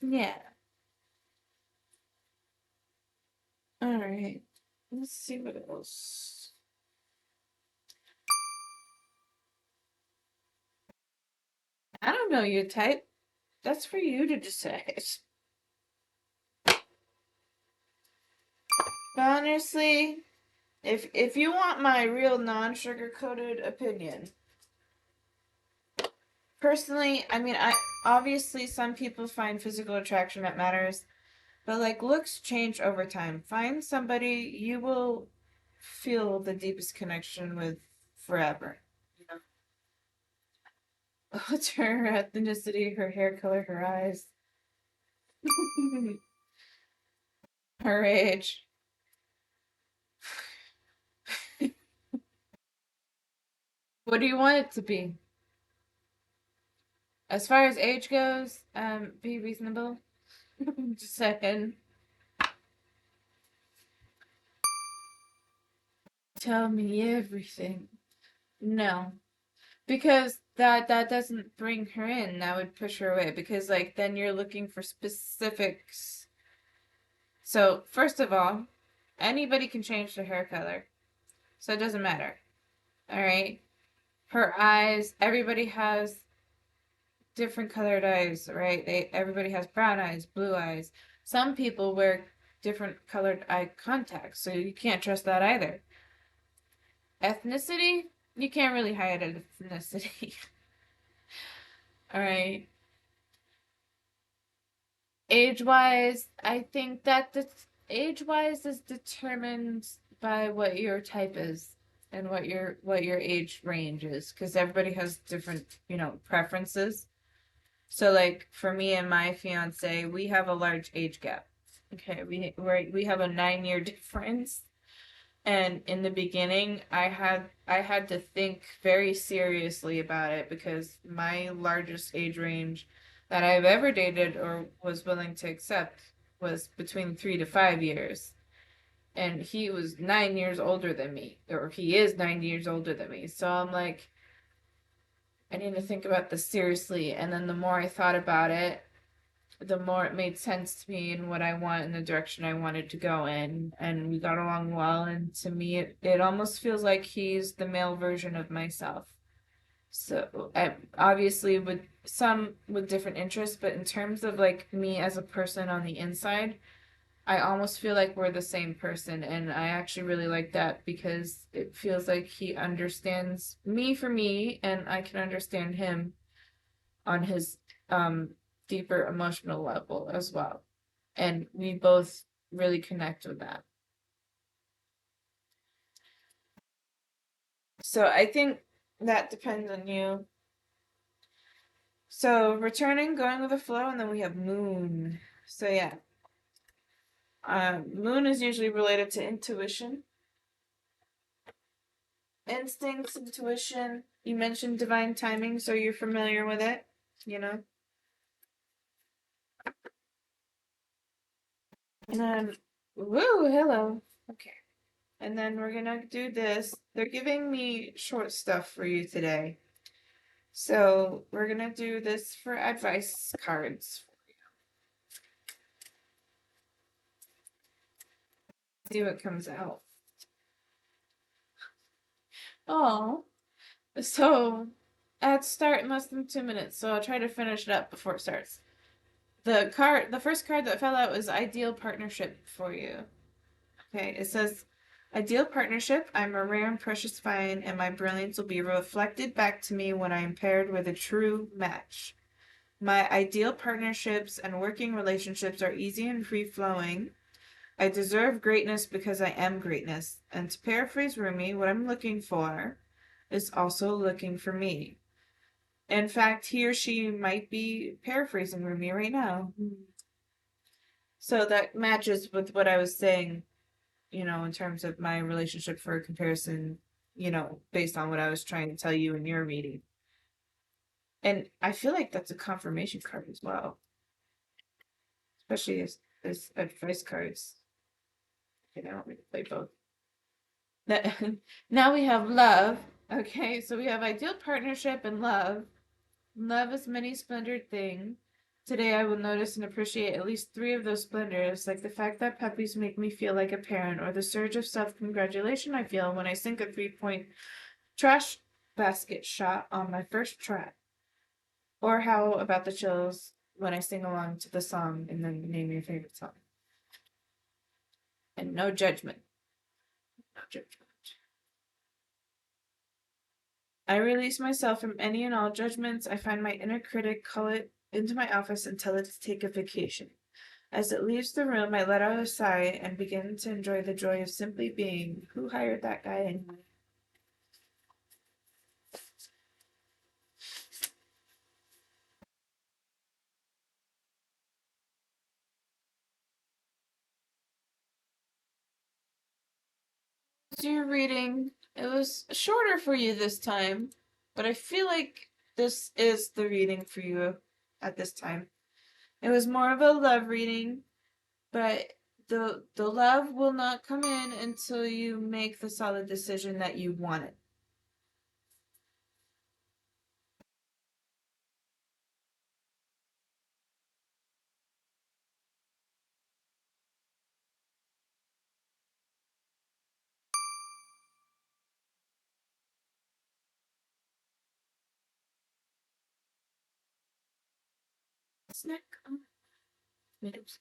Yeah. All right. Let's see what else. I don't know your type. That's for you to decide. But honestly, if you want my real non-sugar coated opinion, personally, I mean, I obviously some people find physical attraction that matters, but like looks change over time. Find somebody you will feel the deepest connection with forever. You know, what's her ethnicity, her hair color, her eyes, her age. What do you want it to be? As far as age goes, be reasonable. Just saying. Tell me everything. No, because that doesn't bring her in. That would push her away. Because like then you're looking for specifics. So first of all, anybody can change their hair color, so it doesn't matter. All right. Her eyes. Everybody has different colored eyes, right? Everybody has brown eyes, blue eyes. Some people wear different colored eye contacts, so you can't trust that either. Ethnicity, you can't really hide ethnicity. All right. Age-wise, I think that the age-wise is determined by what your type is and what your age range is, because everybody has different, preferences. So like for me and my fiance, we have a large age gap. Okay, we have a 9 year difference. And in the beginning, I had to think very seriously about it because my largest age range that I've ever dated or was willing to accept was between 3 to 5 years. And he was 9 years older than me, or he is 9 years older than me. So I'm like, I need to think about this seriously. And then the more I thought about it, the more it made sense to me and what I want in the direction I wanted to go in. And we got along well. And to me, it almost feels like he's the male version of myself. So obviously with some with different interests, but in terms of like me as a person on the inside, I almost feel like we're the same person. And I actually really like that because it feels like he understands me for me and I can understand him on his um deeper emotional level as well. And we both really connect with that. So I think that depends on you. So returning, going with the flow, and then we have moon. So yeah, moon is usually related to intuition, instincts, intuition. You mentioned divine timing, so you're familiar with it, you know. And then, woo, hello. Okay. And then we're gonna do this. They're giving me short stuff for you today. So we're gonna do this for advice cards. See what comes out. Oh, so It's start in less than 2 minutes, so I'll try to finish it up before it starts. The first card that fell out was ideal partnership for you. Okay, it says, ideal partnership. I'm a rare and precious find, and my brilliance will be reflected back to me when I am paired with a true match. My ideal partnerships and working relationships are easy and free flowing. I deserve greatness because I am greatness. And to paraphrase Rumi, what I'm looking for is also looking for me. In fact, he or she might be paraphrasing Rumi right now. So that matches with what I was saying, in terms of my relationship for comparison, based on what I was trying to tell you in your reading. And I feel like that's a confirmation card as well, especially as advice cards. Okay, I don't really play both. Now we have love. Okay, so we have ideal partnership and love. Love is many splendored thing. Today I will notice and appreciate at least three of those splendors, like the fact that puppies make me feel like a parent, or the surge of self-congratulation I feel when I sink a 3-point trash basket shot on my first try. Or how about the chills when I sing along to the song and then name your favorite song. And no judgment. No judgment. I release myself from any and all judgments. I find my inner critic, call it into my office and tell it to take a vacation. As it leaves the room, I let out a sigh and begin to enjoy the joy of simply being. Who hired that guy anyway? So you're reading. It was shorter for you this time, but I feel like this is the reading for you at this time. It was more of a love reading, but the love will not come in until you make the solid decision that you want it. Snack. Tomatoes.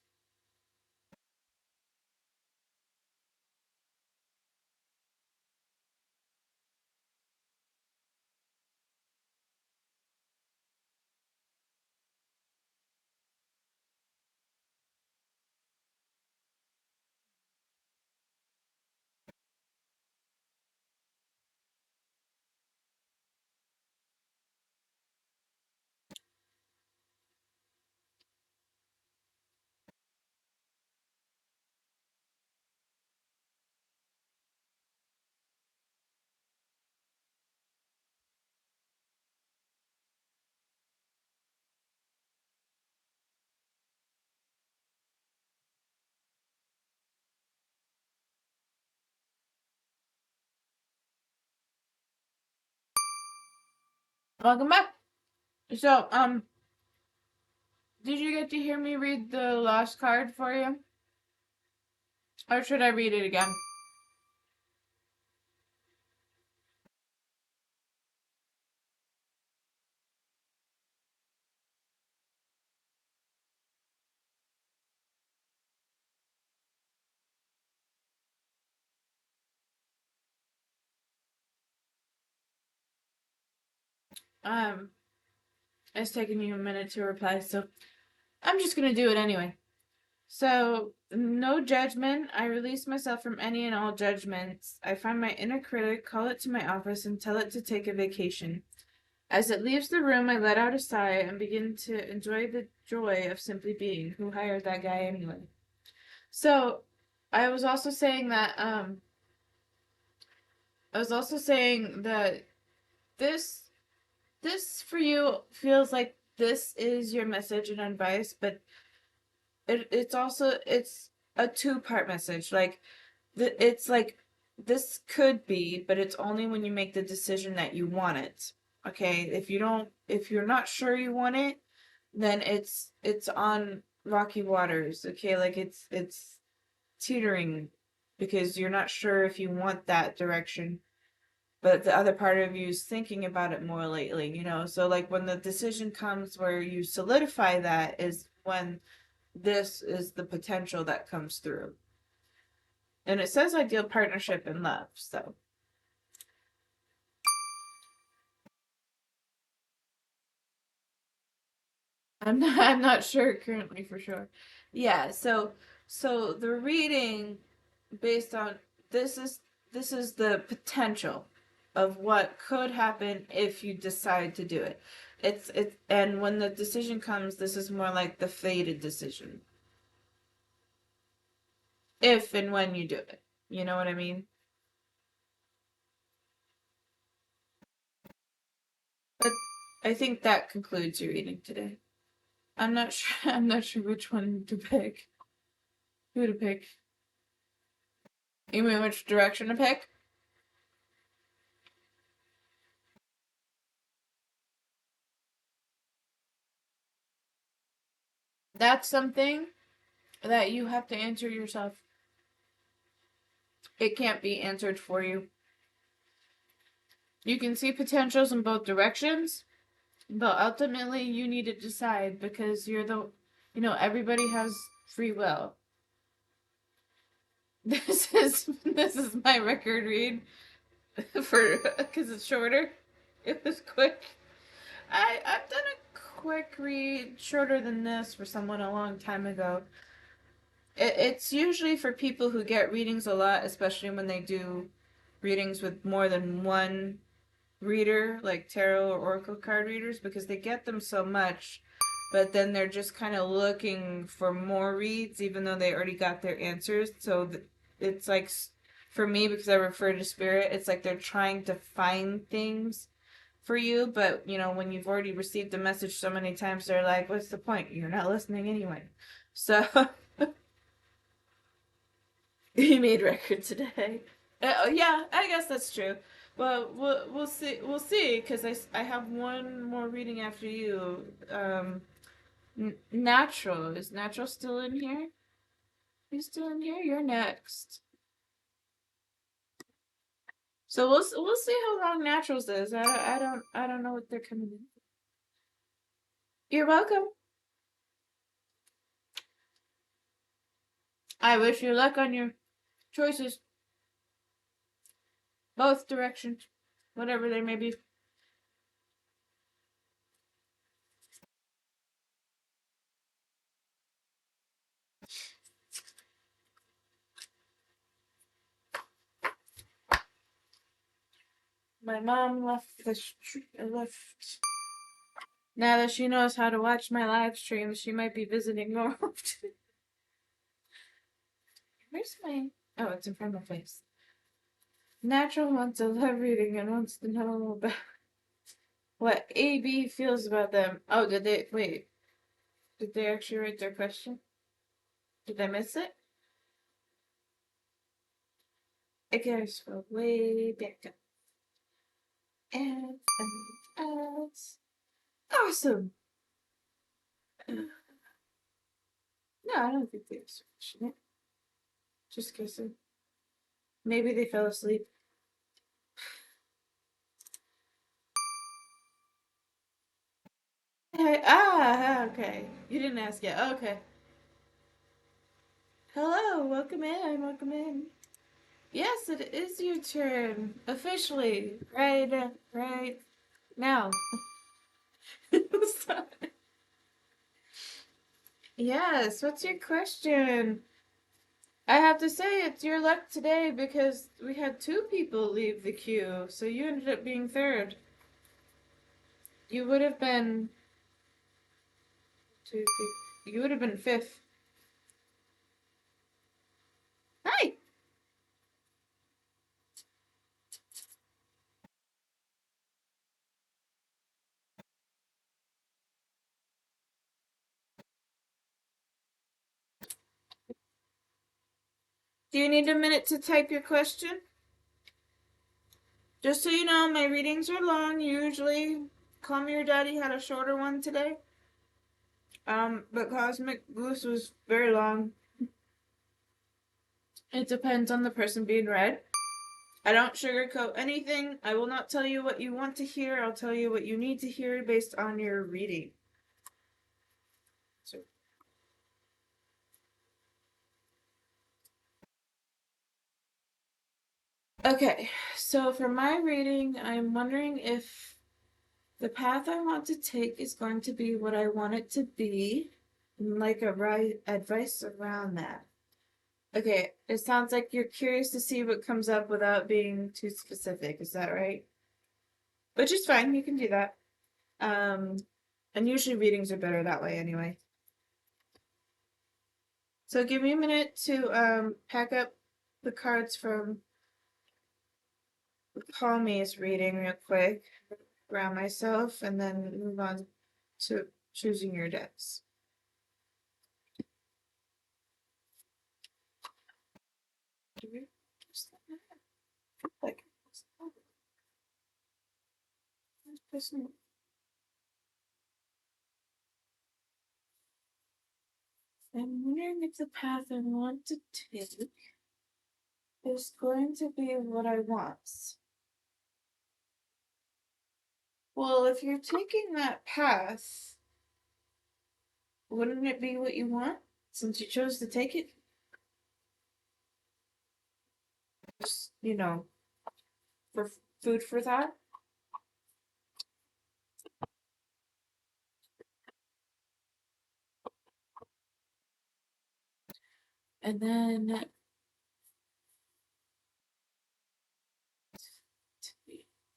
Welcome back. So, did you get to hear me read the last card for you? Or should I read it again? Um, it's taking you a minute to reply, so I'm just gonna do it anyway. So, no judgment. I release myself from any and all judgments. I find my inner critic, call it to my office, and tell it to take a vacation. As it leaves the room, I let out a sigh and begin to enjoy the joy of simply being. Who hired that guy anyway? So, I was also saying that, this this for you feels like this is your message and advice, but it's a two-part message. Like it's like this could be, but it's only when you make the decision that you want it. Okay, if you're not sure you want it, then it's on rocky waters. Okay, like it's teetering because you're not sure if you want that direction. but the other part of you is thinking about it more lately, So like when the decision comes where you solidify that is when this is the potential that comes through. And it says ideal partnership and love, so I'm not sure currently for sure. Yeah, so the reading based on this is this is the potential of what could happen if you decide to do it. It's and when the decision comes, this is more like the fated decision. If and when you do it. You know what I mean? But I think that concludes your reading today. I'm not sure I'm not sure which one to pick. Who to pick. You mean which direction to pick? That's something that you have to answer yourself. It can't be answered for you. You can see potentials in both directions, but ultimately you need to decide because everybody has free will. This is my record read for because it's shorter. It was quick. I've done a quick read shorter than this for someone a long time ago. It's usually for people who get readings a lot, especially when they do readings with more than one reader, like tarot or oracle card readers, because they get them so much, but then they're just kind of looking for more reads, even though they already got their answers. So it's like, for me, because I refer to spirit, it's like they're trying to find things for you, but when you've already received the message so many times, they're like, what's the point? You're not listening anyway. So he made record today. Yeah, I guess that's true. But we'll see. We'll see because I have one more reading after you. Natural, is Natural still in here? He's still in here. You're next. So we'll see how long Naturals is. I don't know what they're coming in. You're welcome. I wish you luck on your choices, both directions, whatever they may be. My mom left the left. Now that she knows how to watch my live streams, she might be visiting more often. Where's my... Oh, it's in front of my face. Natural wants a love reading and wants to know about what AB feels about them. Oh, did they... Wait. Did they actually write their question? Did I miss it? I guess we'll way back up. And else. Awesome! No, I don't think they were switching it. Just guessing. Maybe they fell asleep. Hey, okay. You didn't ask yet. Okay. Hello, welcome in, welcome in. Yes, it is your turn. Officially. Right now. Yes, what's your question? I have to say it's your luck today because we had two people leave the queue, so you ended up being third. You would have been two, three, you would have been fifth. Hi! Do you need a minute to type your question? Just so you know, my readings are long usually. Call Me Your Daddy had a shorter one today. But Cosmic Goose was very long. It depends on the person being read. I don't sugarcoat anything. I will not tell you what you want to hear. I'll tell you what you need to hear based on your reading. So, okay, so for my reading, I'm wondering if the path I want to take is going to be what I want it to be, and like a right advice around that. Okay, it sounds like you're curious to see what comes up without being too specific. Is that right? Which is fine. You can do that. Um, and usually readings are better that way anyway. So give me a minute to pack up the cards from Call Me's reading real quick, ground myself, and then move on to choosing your decks. Like, I'm wondering if the path I want to take is going to be what I want. Well, if you're taking that path, wouldn't it be what you want since you chose to take it? Just, for food for thought. And then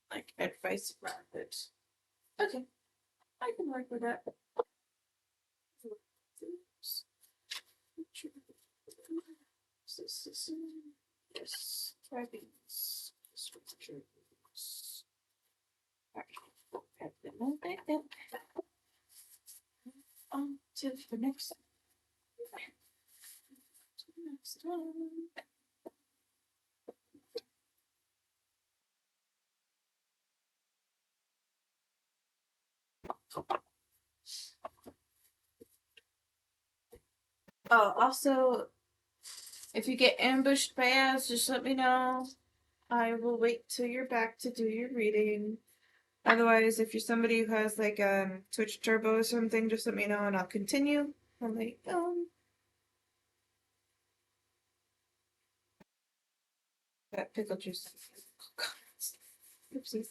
like advice around it. Okay, I can work with that. Yes, try these. On to the next one. Oh, also, if you get ambushed by ads, just let me know. I will wait till you're back to do your reading. Otherwise, if you're somebody who has like Twitch Turbo or something, just let me know and I'll continue. I'm like, that pickle juice. Oopsies.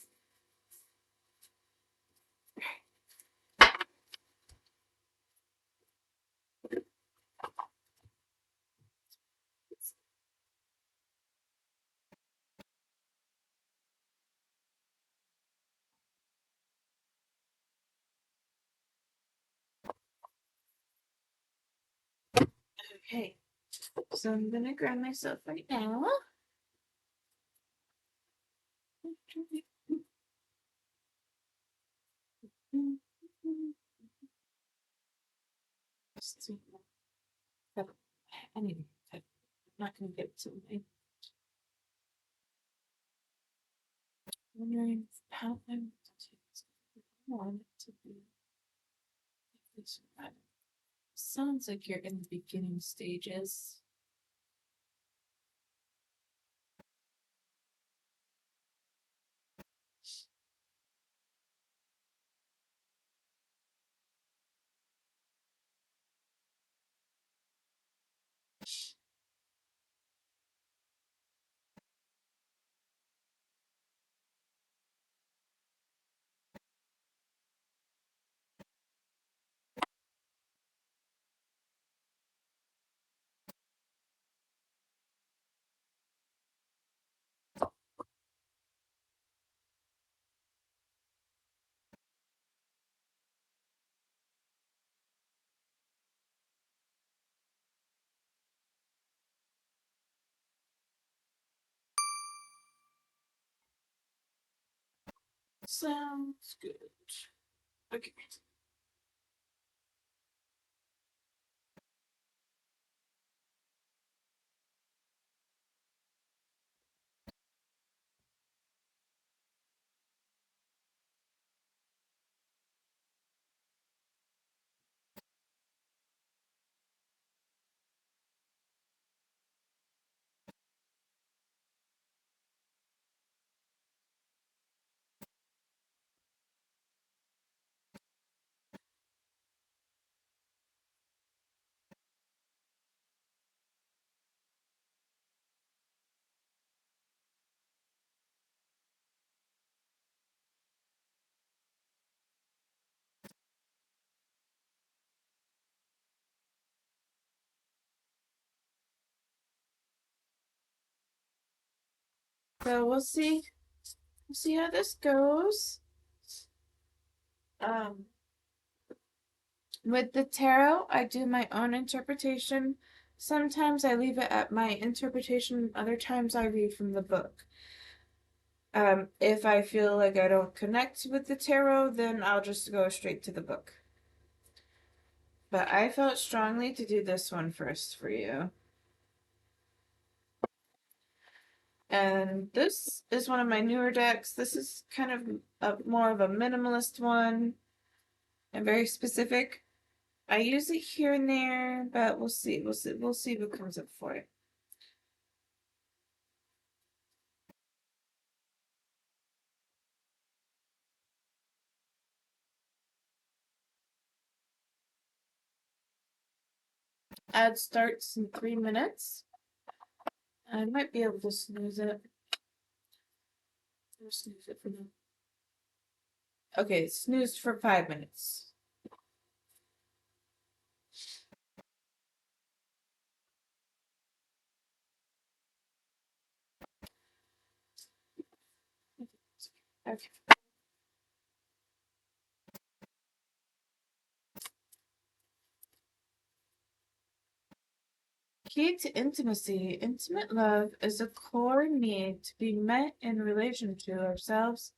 Okay, so I'm gonna grab myself right now. I need to. I'm not gonna get it to me. Wondering how I want it to be. Sounds like you're in the beginning stages. Sounds good. Okay. So we'll see how this goes. Um, with the tarot, I do my own interpretation. Sometimes I leave it at my interpretation, other times I read from the book. If I feel like I don't connect with the tarot, then I'll just go straight to the book. But I felt strongly to do this one first for you. And this is one of my newer decks. This is kind of more of a minimalist one and very specific. I use it here and there, but we'll see. We'll see what comes up for it. Ad starts in 3 minutes. I might be able to snooze it. Or snooze it for now. Okay, it's snoozed for 5 minutes. Okay. Key to intimacy. Intimate love is a core need to be met in relation to ourselves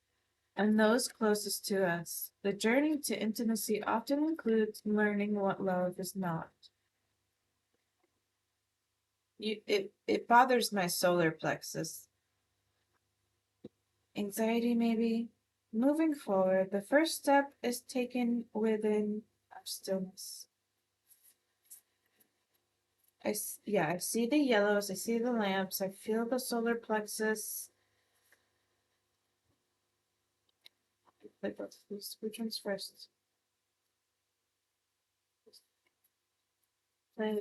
and those closest to us. The journey to intimacy often includes learning what love is not. It bothers my solar plexus. Anxiety, maybe. Moving forward, the first step is taken within our stillness. Yeah, I see the yellows, I see the lamps, I feel the solar plexus. Like, which one's first? Play.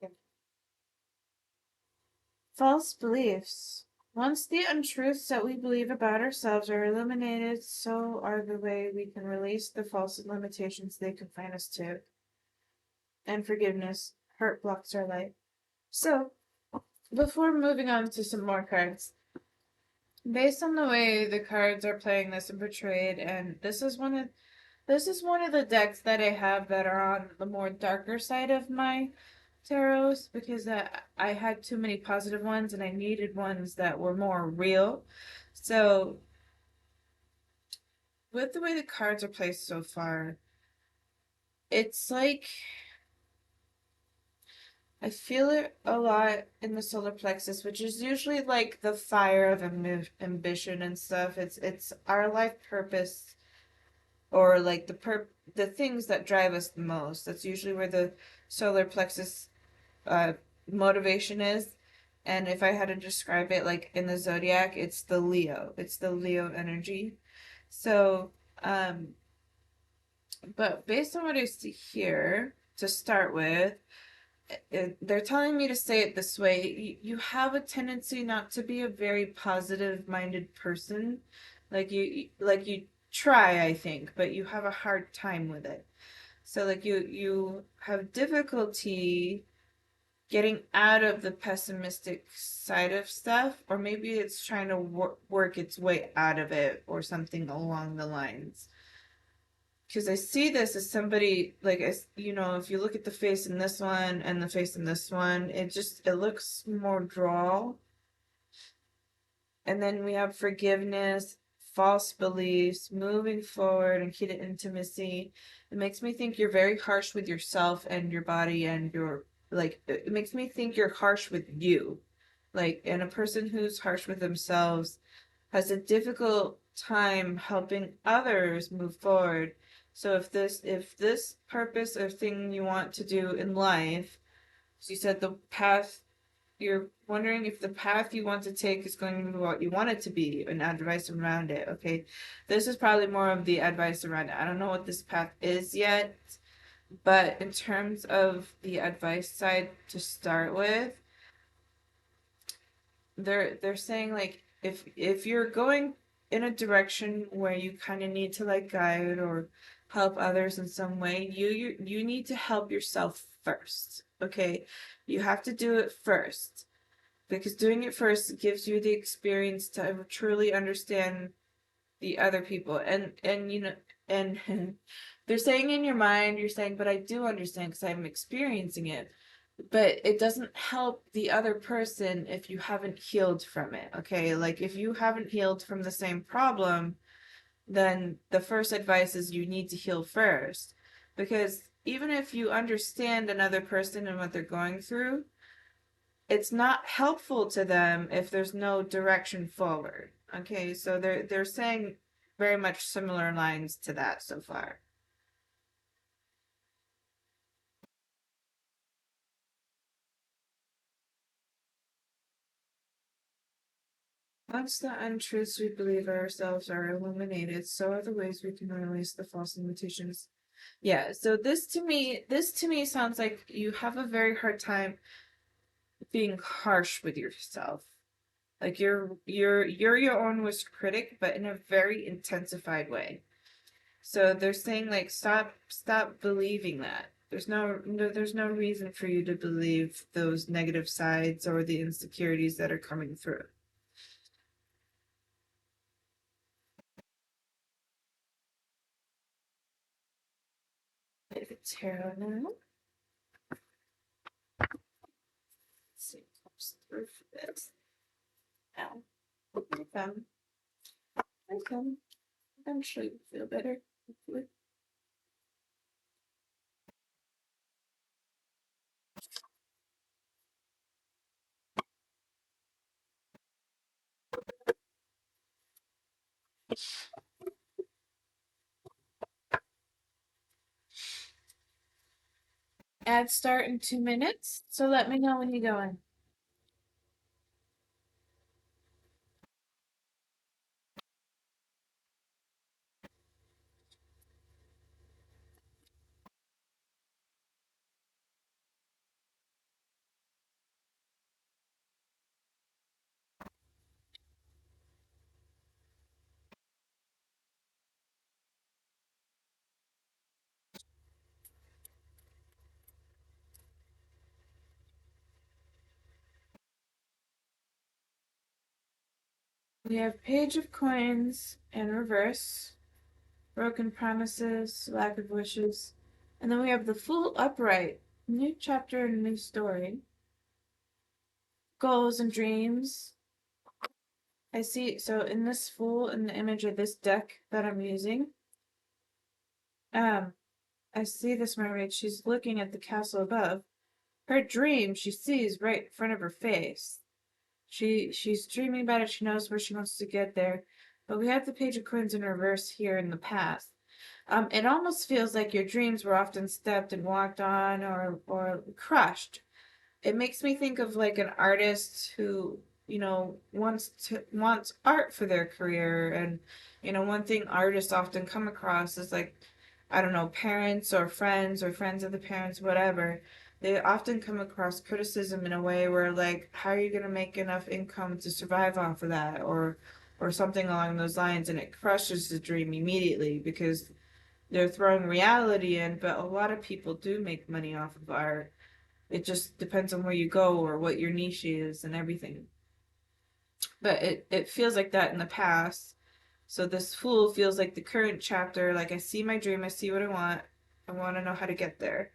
Yeah. False beliefs. Once the untruths that we believe about ourselves are eliminated, so are the way we can release the false limitations they confine us to. And forgiveness. Hurt blocks our light. So, before moving on to some more cards, based on the way the cards are playing this and portrayed, and this is one of the decks that I have that are on the more darker side of my tarots because I had too many positive ones and I needed ones that were more real. So, with the way the cards are placed so far, it's like I feel it a lot in the solar plexus, which is usually like the fire of ambition and stuff. It's our life purpose or like the things that drive us the most. That's usually where the solar plexus uh motivation is. And if I had to describe it like in the zodiac, it's the Leo. It's the Leo energy. So, but based on what I see here to start with, they're telling me to say it this way. You have a tendency not to be a very positive minded person. Like you try, I think, but you have a hard time with it. So like you have difficulty getting out of the pessimistic side of stuff, or maybe it's trying to work its way out of it or something along the lines. Because I see this as somebody like if you look at the face in this one and the face in this one, it looks more drawl. And then we have forgiveness, false beliefs, moving forward, and key to intimacy. It makes me think you're very harsh with yourself and your body, and it makes me think you're harsh with you. Like, and a person who's harsh with themselves has a difficult time helping others move forward. So if this purpose or thing you want to do in life, as you said, the path you're wondering if the path you want to take is going to be what you want it to be and advice around it. Okay, this is probably more of the advice around it. I don't know what this path is yet, but in terms of the advice side to start with, they're saying like if you're going in a direction where you kind of need to like guide or help others in some way, you need to help yourself first. Okay, you have to do it first. because doing it first gives you the experience to truly understand the other people. And you know, and they're saying in your mind, you're saying, but I do understand because I'm experiencing it. But it doesn't help the other person if you haven't healed from it. Okay, like if you haven't healed from the same problem, then the first advice is you need to heal first. Because even if you understand another person and what they're going through, it's not helpful to them if there's no direction forward. Okay, so they're saying very much similar lines to that so far. Once the untruths we believe ourselves are illuminated, so are the ways we can release the false limitations. Yeah, so this to me sounds like you have a very hard time being harsh with yourself. Like you're your own worst critic, but in a very intensified way. So they're saying like stop believing that. There's no reason for you to believe those negative sides or the insecurities that are coming through. It's tarot now. Let's see what comes through for this. Now, I come. I come. Eventually we'll feel better. Hopefully. Ad start in 2 minutes. So let me know when you're going. We have Page of Coins in reverse, broken promises, lack of wishes, and then we have the Fool upright, new chapter and new story, goals and dreams. I see, so in this Fool, in the image of this deck that I'm using, um, I see this mermaid, she's looking at the castle above. Her dream she sees right in front of her face. She's dreaming about it, she knows where she wants to get there. But we have the Page of Coins in reverse here in the past. It almost feels like your dreams were often stepped and walked on or crushed. It makes me think of like an artist who, wants art for their career. And one thing artists often come across is like, I don't know, parents or friends of the parents, whatever. They often come across criticism in a way where like, how are you going to make enough income to survive off of that, or something along those lines, and it crushes the dream immediately because they're throwing reality in. But a lot of people do make money off of art. It just depends on where you go or what your niche is and everything. But it feels like that in the past. So this Fool feels like the current chapter. Like, I see my dream, I see what I want. I want to know how to get there.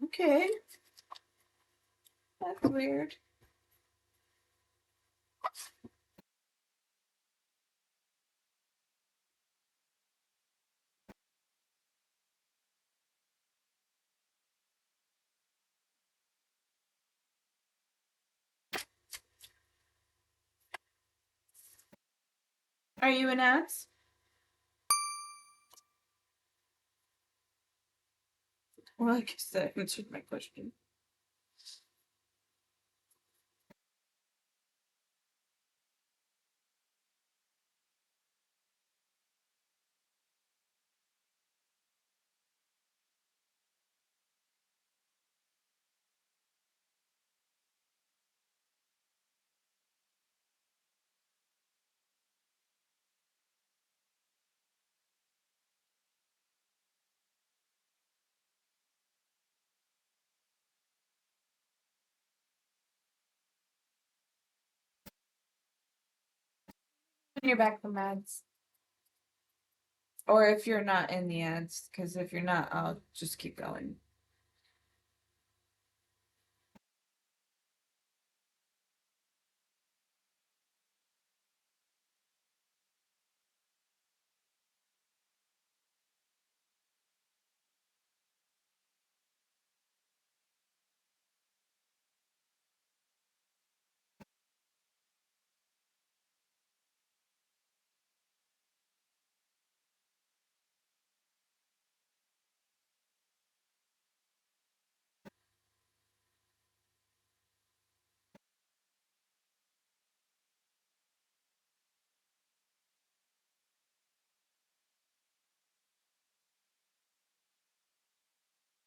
Okay, that's weird. Are you an ass? Well, I guess that answered my question. You're back from ads. Or if you're not in the ads, because if you're not, I'll just keep going.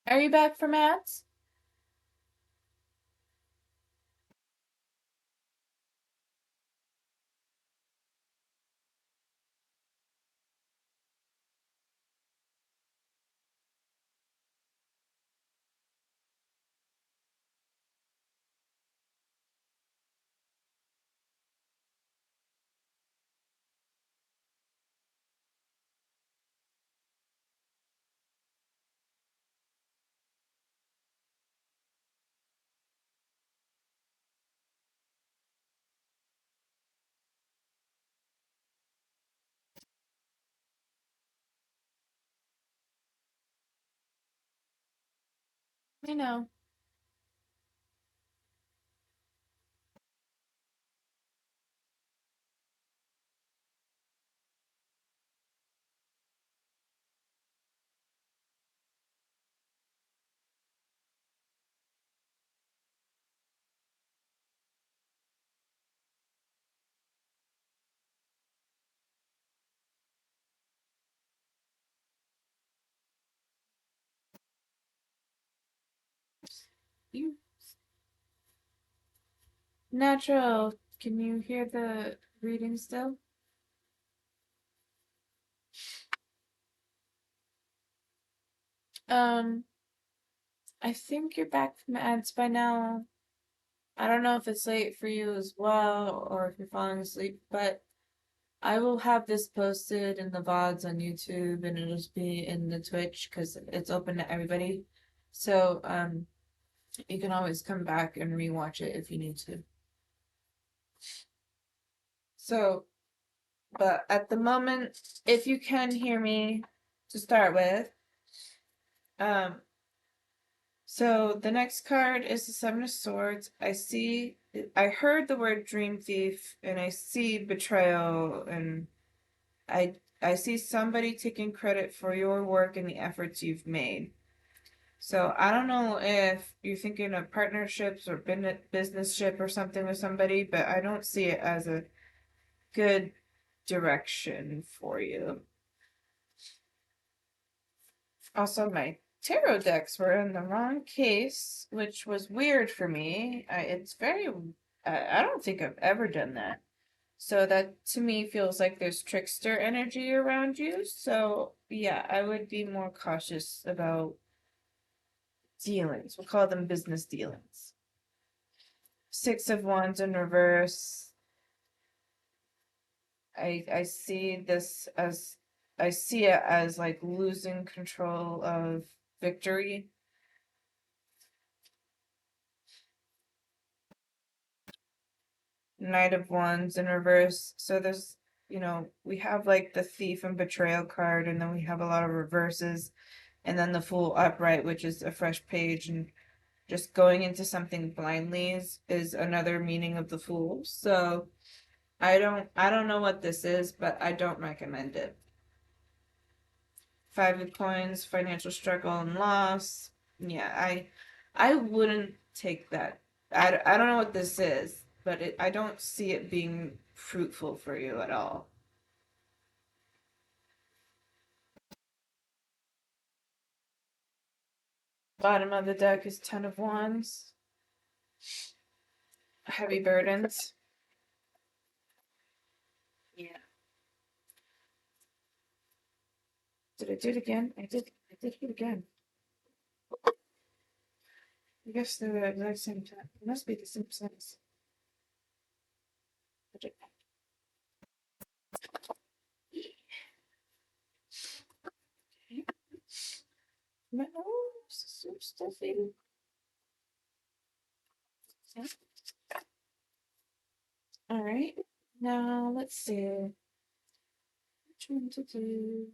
Are you back from ads? I know. You natural. Can you hear the reading still? Um, I think you're back from ads by now. I don't know if it's late for you as well or if you're falling asleep, but I will have this posted in the VODs on YouTube and it'll just be in the Twitch because it's open to everybody. So, you can always come back and rewatch it if you need to. So, but at the moment, if you can hear me to start with, um, so the next card is the Seven of Swords. I heard the word Dream Thief, and I see betrayal, and I see somebody taking credit for your work and the efforts you've made. So I don't know if you're thinking of partnerships or business ship or something with somebody, but I don't see it as a good direction for you. Also, my tarot decks were in the wrong case, which was weird for me. It's very, I don't think I've ever done that. So that to me feels like there's trickster energy around you. So yeah, I would be more cautious about dealings. We'll call them business dealings. Six of Wands in reverse. I see this as I see it as like losing control of victory. Knight of Wands in reverse. So there's, we have like the Thief and Betrayal card, and then we have a lot of reverses, and then the Fool upright, which is a fresh page, and just going into something blindly is another meaning of the Fool. So I don't know what this is, but I don't recommend it. Five of Coins, financial struggle and loss. Yeah, I wouldn't take that. I don't know what this is, but I don't see it being fruitful for you at all. Bottom of the deck is Ten of Wands. Heavy burdens. Yeah. Did I do it again? I did it again. I guess they're the exact same time. It must be the same size. My nose is so stuffy. Yeah. All right. Now let's see. Which one to do?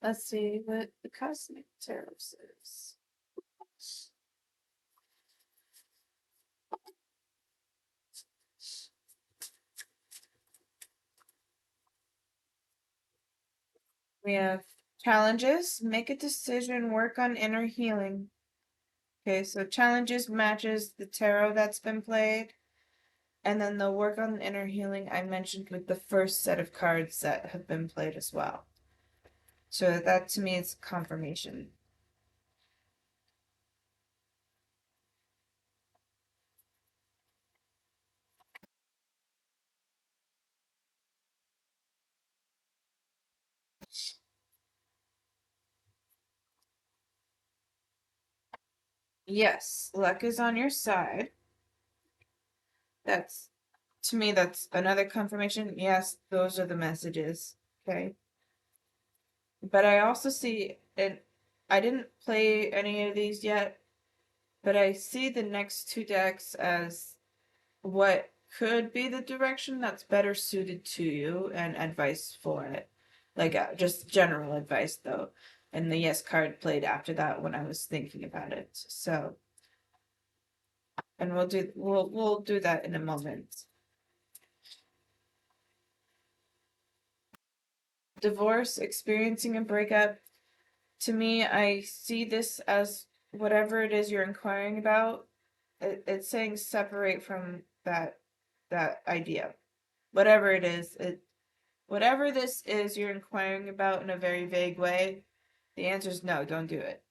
Let's see what the cosmic tarot says. We have challenges, make a decision, work on inner healing. Okay, so challenges matches the tarot that's been played. And then the work on inner healing I mentioned with the first set of cards that have been played as well. So that to me is confirmation. Yes, luck is on your side. That's to me that's another confirmation. Yes, those are the messages. Okay. But I also see, and I didn't play any of these yet, but I see the next two decks as what could be the direction that's better suited to you and advice for it. Like just general advice though. And the yes card played after that when I was thinking about it. So, and we'll do that in a moment. Divorce, experiencing a breakup. To me, I see this as whatever it is you're inquiring about. It's saying separate from that idea. Whatever it is, whatever this is you're inquiring about in a very vague way, the answer is no, don't do it.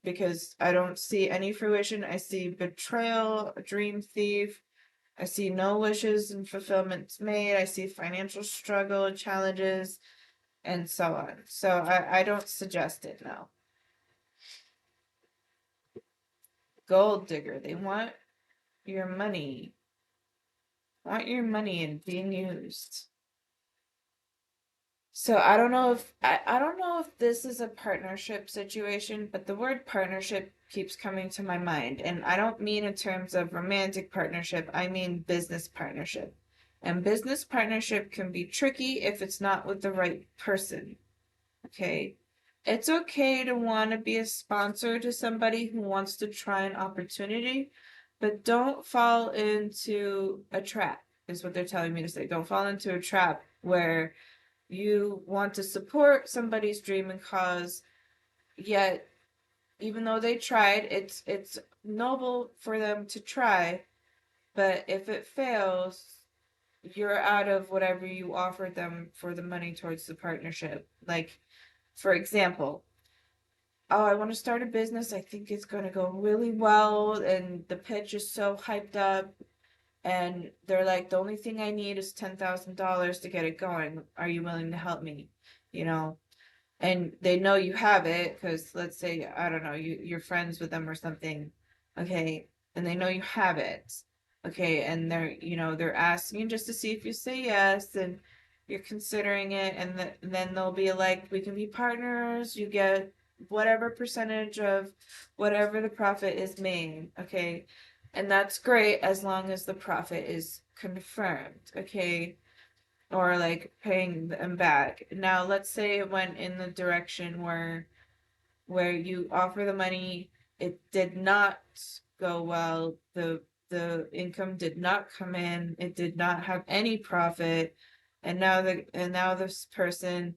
Because I don't see any fruition. I see betrayal, a dream thief. I see no wishes and fulfillments made. I see financial struggle, challenges, and so on. So I don't suggest it, no. Gold digger, they your money. Want your money and being used. So I don't know if this is a partnership situation, but the word partnership keeps coming to my mind. And I don't mean in terms of romantic partnership, I mean business partnership. And business partnership can be tricky if it's not with the right person. Okay. It's okay to want to be a sponsor to somebody who wants to try an opportunity, but don't fall into a trap, is what they're telling me to say. Don't fall into a trap where you want to support somebody's dream and cause, yet even though they tried, it's noble for them to try, but if it fails, you're out of whatever you offered them for the money towards the partnership. Like, for example, oh, I want to start a business. I think it's going to go really well. And the pitch is so hyped up. And they're like, the only thing I need is $10,000 to get it going. Are you willing to help me? You know, and they know you have it because let's say I don't know you're friends with them or something, okay, and they know you have it, okay, and they're asking just to see if you say yes and you're considering it, and then they'll be like, we can be partners, you get whatever percentage of whatever the profit is made, okay, and that's great as long as the profit is confirmed, okay, or like paying them back. Now, let's say it went in the direction where you offer the money, it did not go well, the income did not come in, it did not have any profit, and now this person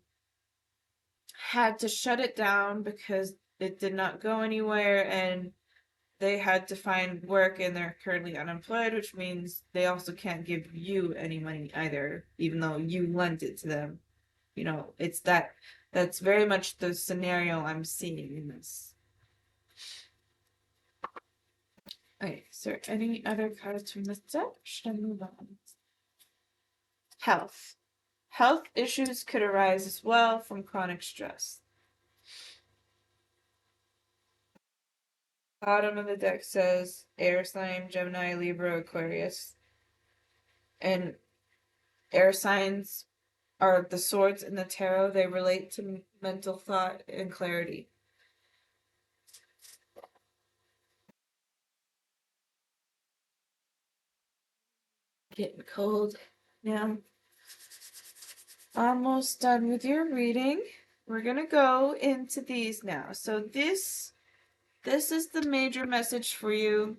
had to shut it down because it did not go anywhere and they had to find work and they're currently unemployed, which means they also can't give you any money either, even though you lent it to them. It's that's very much the scenario I'm seeing in this. Okay, is there any other cards from this deck? Should I move on? Health. Health issues could arise as well from chronic stress. Bottom of the deck says air sign, Gemini, Libra, Aquarius. And air signs are the swords in the tarot. They relate to mental thought and clarity. Getting cold now. Almost done with your reading. We're gonna go into these now. So this is the major message for you,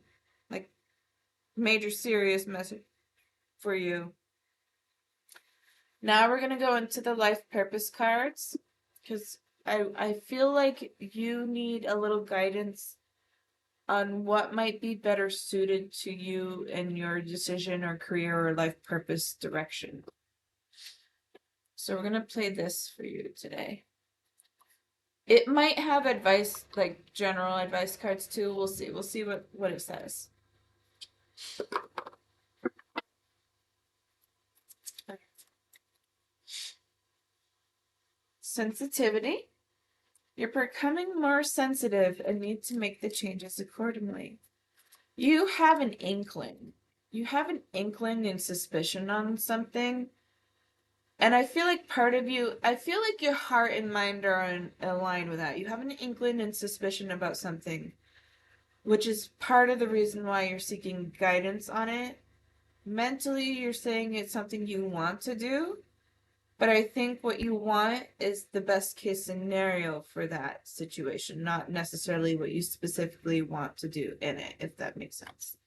like major serious message for you. Now we're gonna go into the life purpose cards because I feel like you need a little guidance on what might be better suited to you and your decision or career or life purpose direction. So we're gonna play this for you today. It might have advice, like general advice cards too. We'll see. We'll see what it says. Sensitivity. You're becoming more sensitive and need to make the changes accordingly. You have an inkling. You have an inkling and suspicion on something. And I feel like part of you, I feel like your heart and mind are aligned with that. You have an inkling and suspicion about something, which is part of the reason why you're seeking guidance on it. Mentally, you're saying it's something you want to do, but I think what you want is the best case scenario for that situation, not necessarily what you specifically want to do in it, if that makes sense.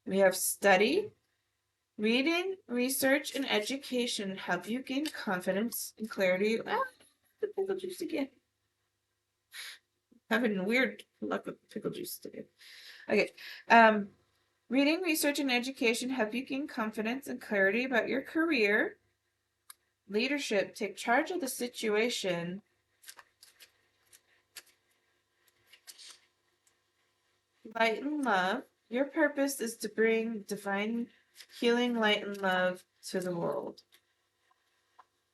We have study. Reading, research, and education help you gain confidence and clarity. Ah, the pickle juice again. Having weird luck with pickle juice today. Okay. Reading, research, and education help you gain confidence and clarity about your career. Leadership, take charge of the situation. Light and love. Your purpose is to bring divine healing, light, and love to the world.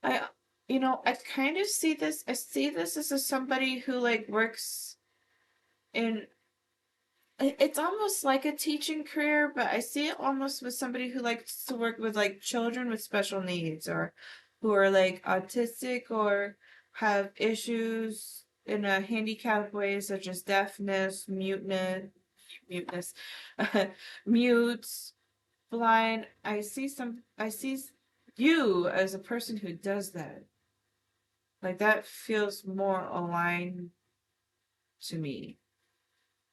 I I kind of see this. I see this as somebody who like works in. It's almost like a teaching career, but I see it almost with somebody who likes to work with like children with special needs or who are like autistic or have issues in a handicapped way, such as deafness, muteness, mutes, blind. I see you as a person who does that. Like that feels more aligned to me.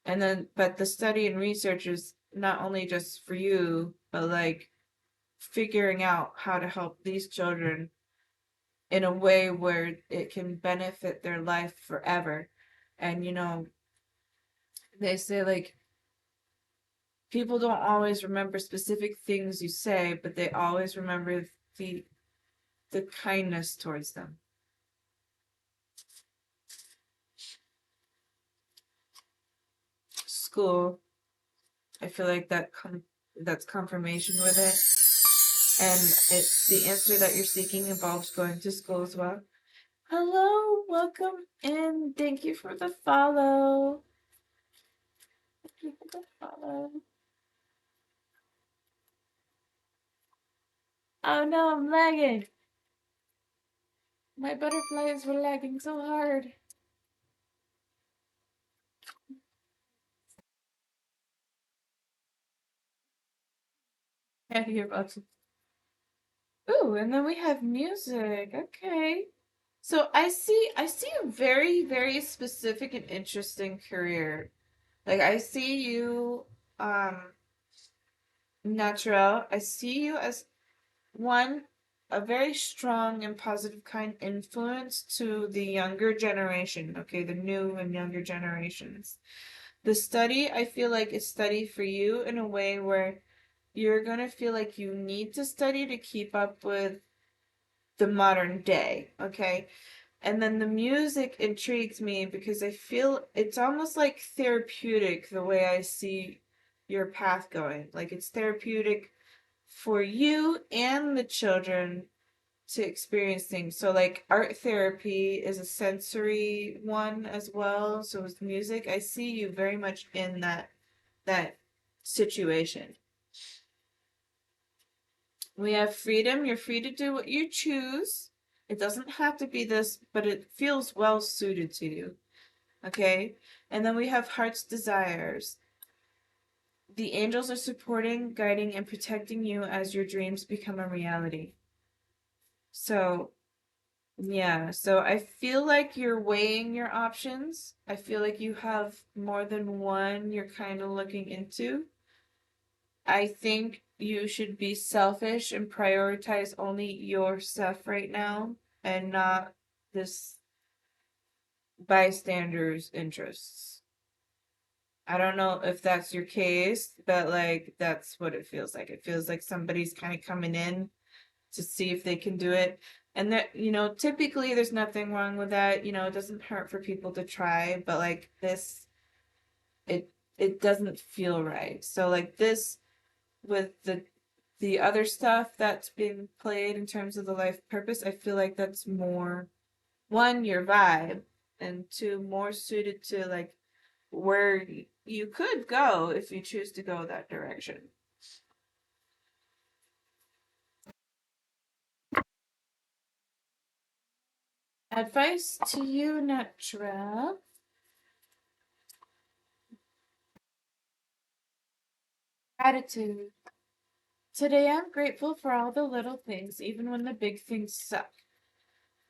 And then, but the study and research is not only just for you, but like figuring out how to help these children in a way where it can benefit their life forever. And they say like people don't always remember specific things you say, but they always remember the the kindness towards them. School, I feel like that's confirmation with it. And it's the answer that you're seeking involves going to school as well. Hello, welcome in. Thank you for the follow. Thank you for the follow. Oh no, I'm lagging. My butterflies were lagging so hard. Yeah, you're about to. Ooh, and then we have music. Okay. So I see a very, very specific and interesting career. Like I see you natural. I see you as one, a very strong and positive kind influence to the younger generation, okay, the new and younger generations. The study, I feel like, is study for you in a way where you're gonna feel like you need to study to keep up with the modern day, okay? And then the music intrigues me because I feel it's almost like therapeutic the way I see your path going. Like it's therapeutic for you and the children to experience things. So like art therapy is a sensory one as well. So with music, I see you very much in that situation. We have freedom. You're free to do what you choose. It doesn't have to be this, but it feels well suited to you. Okay? And then we have heart's desires. The angels are supporting, guiding, and protecting you as your dreams become a reality. So, yeah, so I feel like you're weighing your options. I feel like you have more than one you're kind of looking into. I think you should be selfish and prioritize only your stuff right now and not this bystander's interests. I don't know if that's your case, but like that's what it feels like. It feels like somebody's kind of coming in to see if they can do it. And that, typically there's nothing wrong with that. It doesn't hurt for people to try, but like this, it it doesn't feel right. So like this with the other stuff that's being played in terms of the life purpose, I feel like that's more one, your vibe, and two, more suited to like where you could go if you choose to go that direction. Advice to you, Natural. Gratitude. Today I'm grateful for all the little things, even when the big things suck.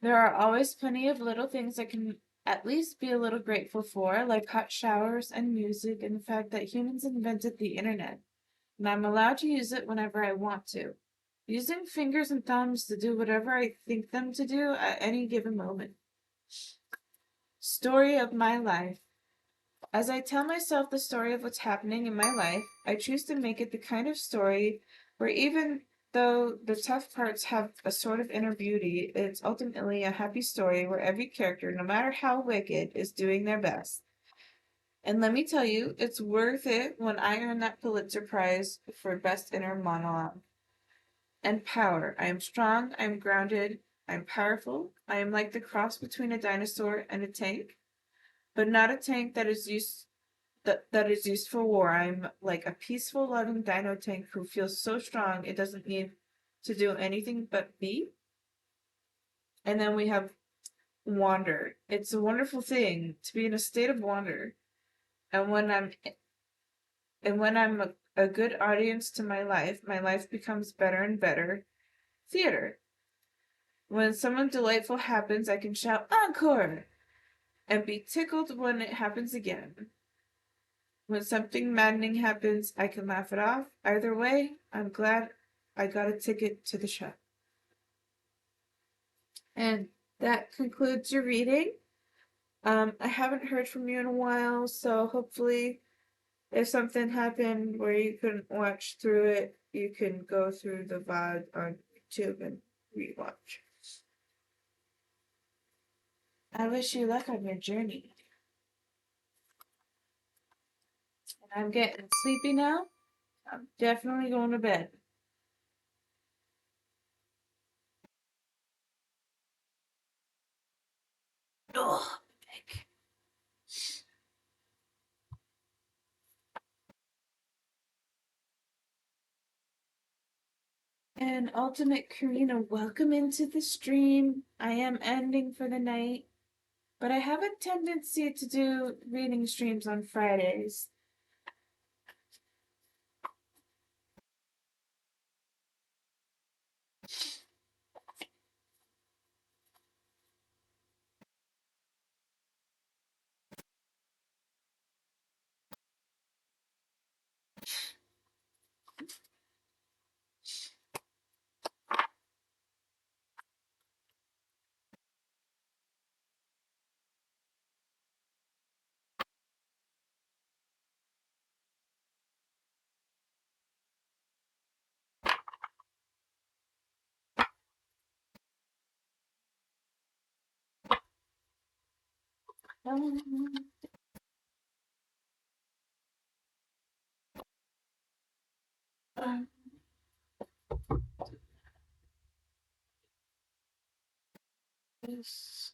There are always plenty of little things I can at least be a little grateful for, like hot showers and music and the fact that humans invented the internet, and I'm allowed to use it whenever I want to. Using fingers and thumbs to do whatever I think them to do at any given moment. Story of my life. As I tell myself the story of what's happening in my life, I choose to make it the kind of story where even though the tough parts have a sort of inner beauty, it's ultimately a happy story where every character, no matter how wicked, is doing their best. And let me tell you, it's worth it when I earn that Pulitzer Prize for Best Inner Monologue. And power. I am strong, I am grounded, I am powerful. I am like the cross between a dinosaur and a tank, but not a tank that is used for war. I'm like a peaceful, loving dino tank who feels so strong it doesn't need to do anything but be. And then we have wander. It's a wonderful thing to be in a state of wonder. And when I'm a good audience to my life becomes better and better. Theater. When something delightful happens, I can shout encore and be tickled when it happens again. When something maddening happens, I can laugh it off. Either way, I'm glad I got a ticket to the show. And that concludes your reading. I haven't heard from you in a while, so hopefully, if something happened where you couldn't watch through it, you can go through the VOD on YouTube and rewatch. I wish you luck on your journey. And I'm getting sleepy now. I'm definitely going to bed. Ugh. And Ultimate Karina, welcome into the stream. I am ending for the night, but I have a tendency to do reading streams on Fridays. Um, um, This.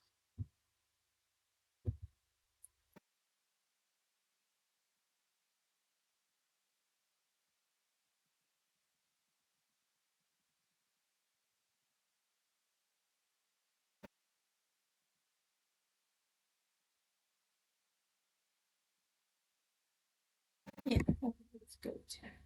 Yeah, let's go to.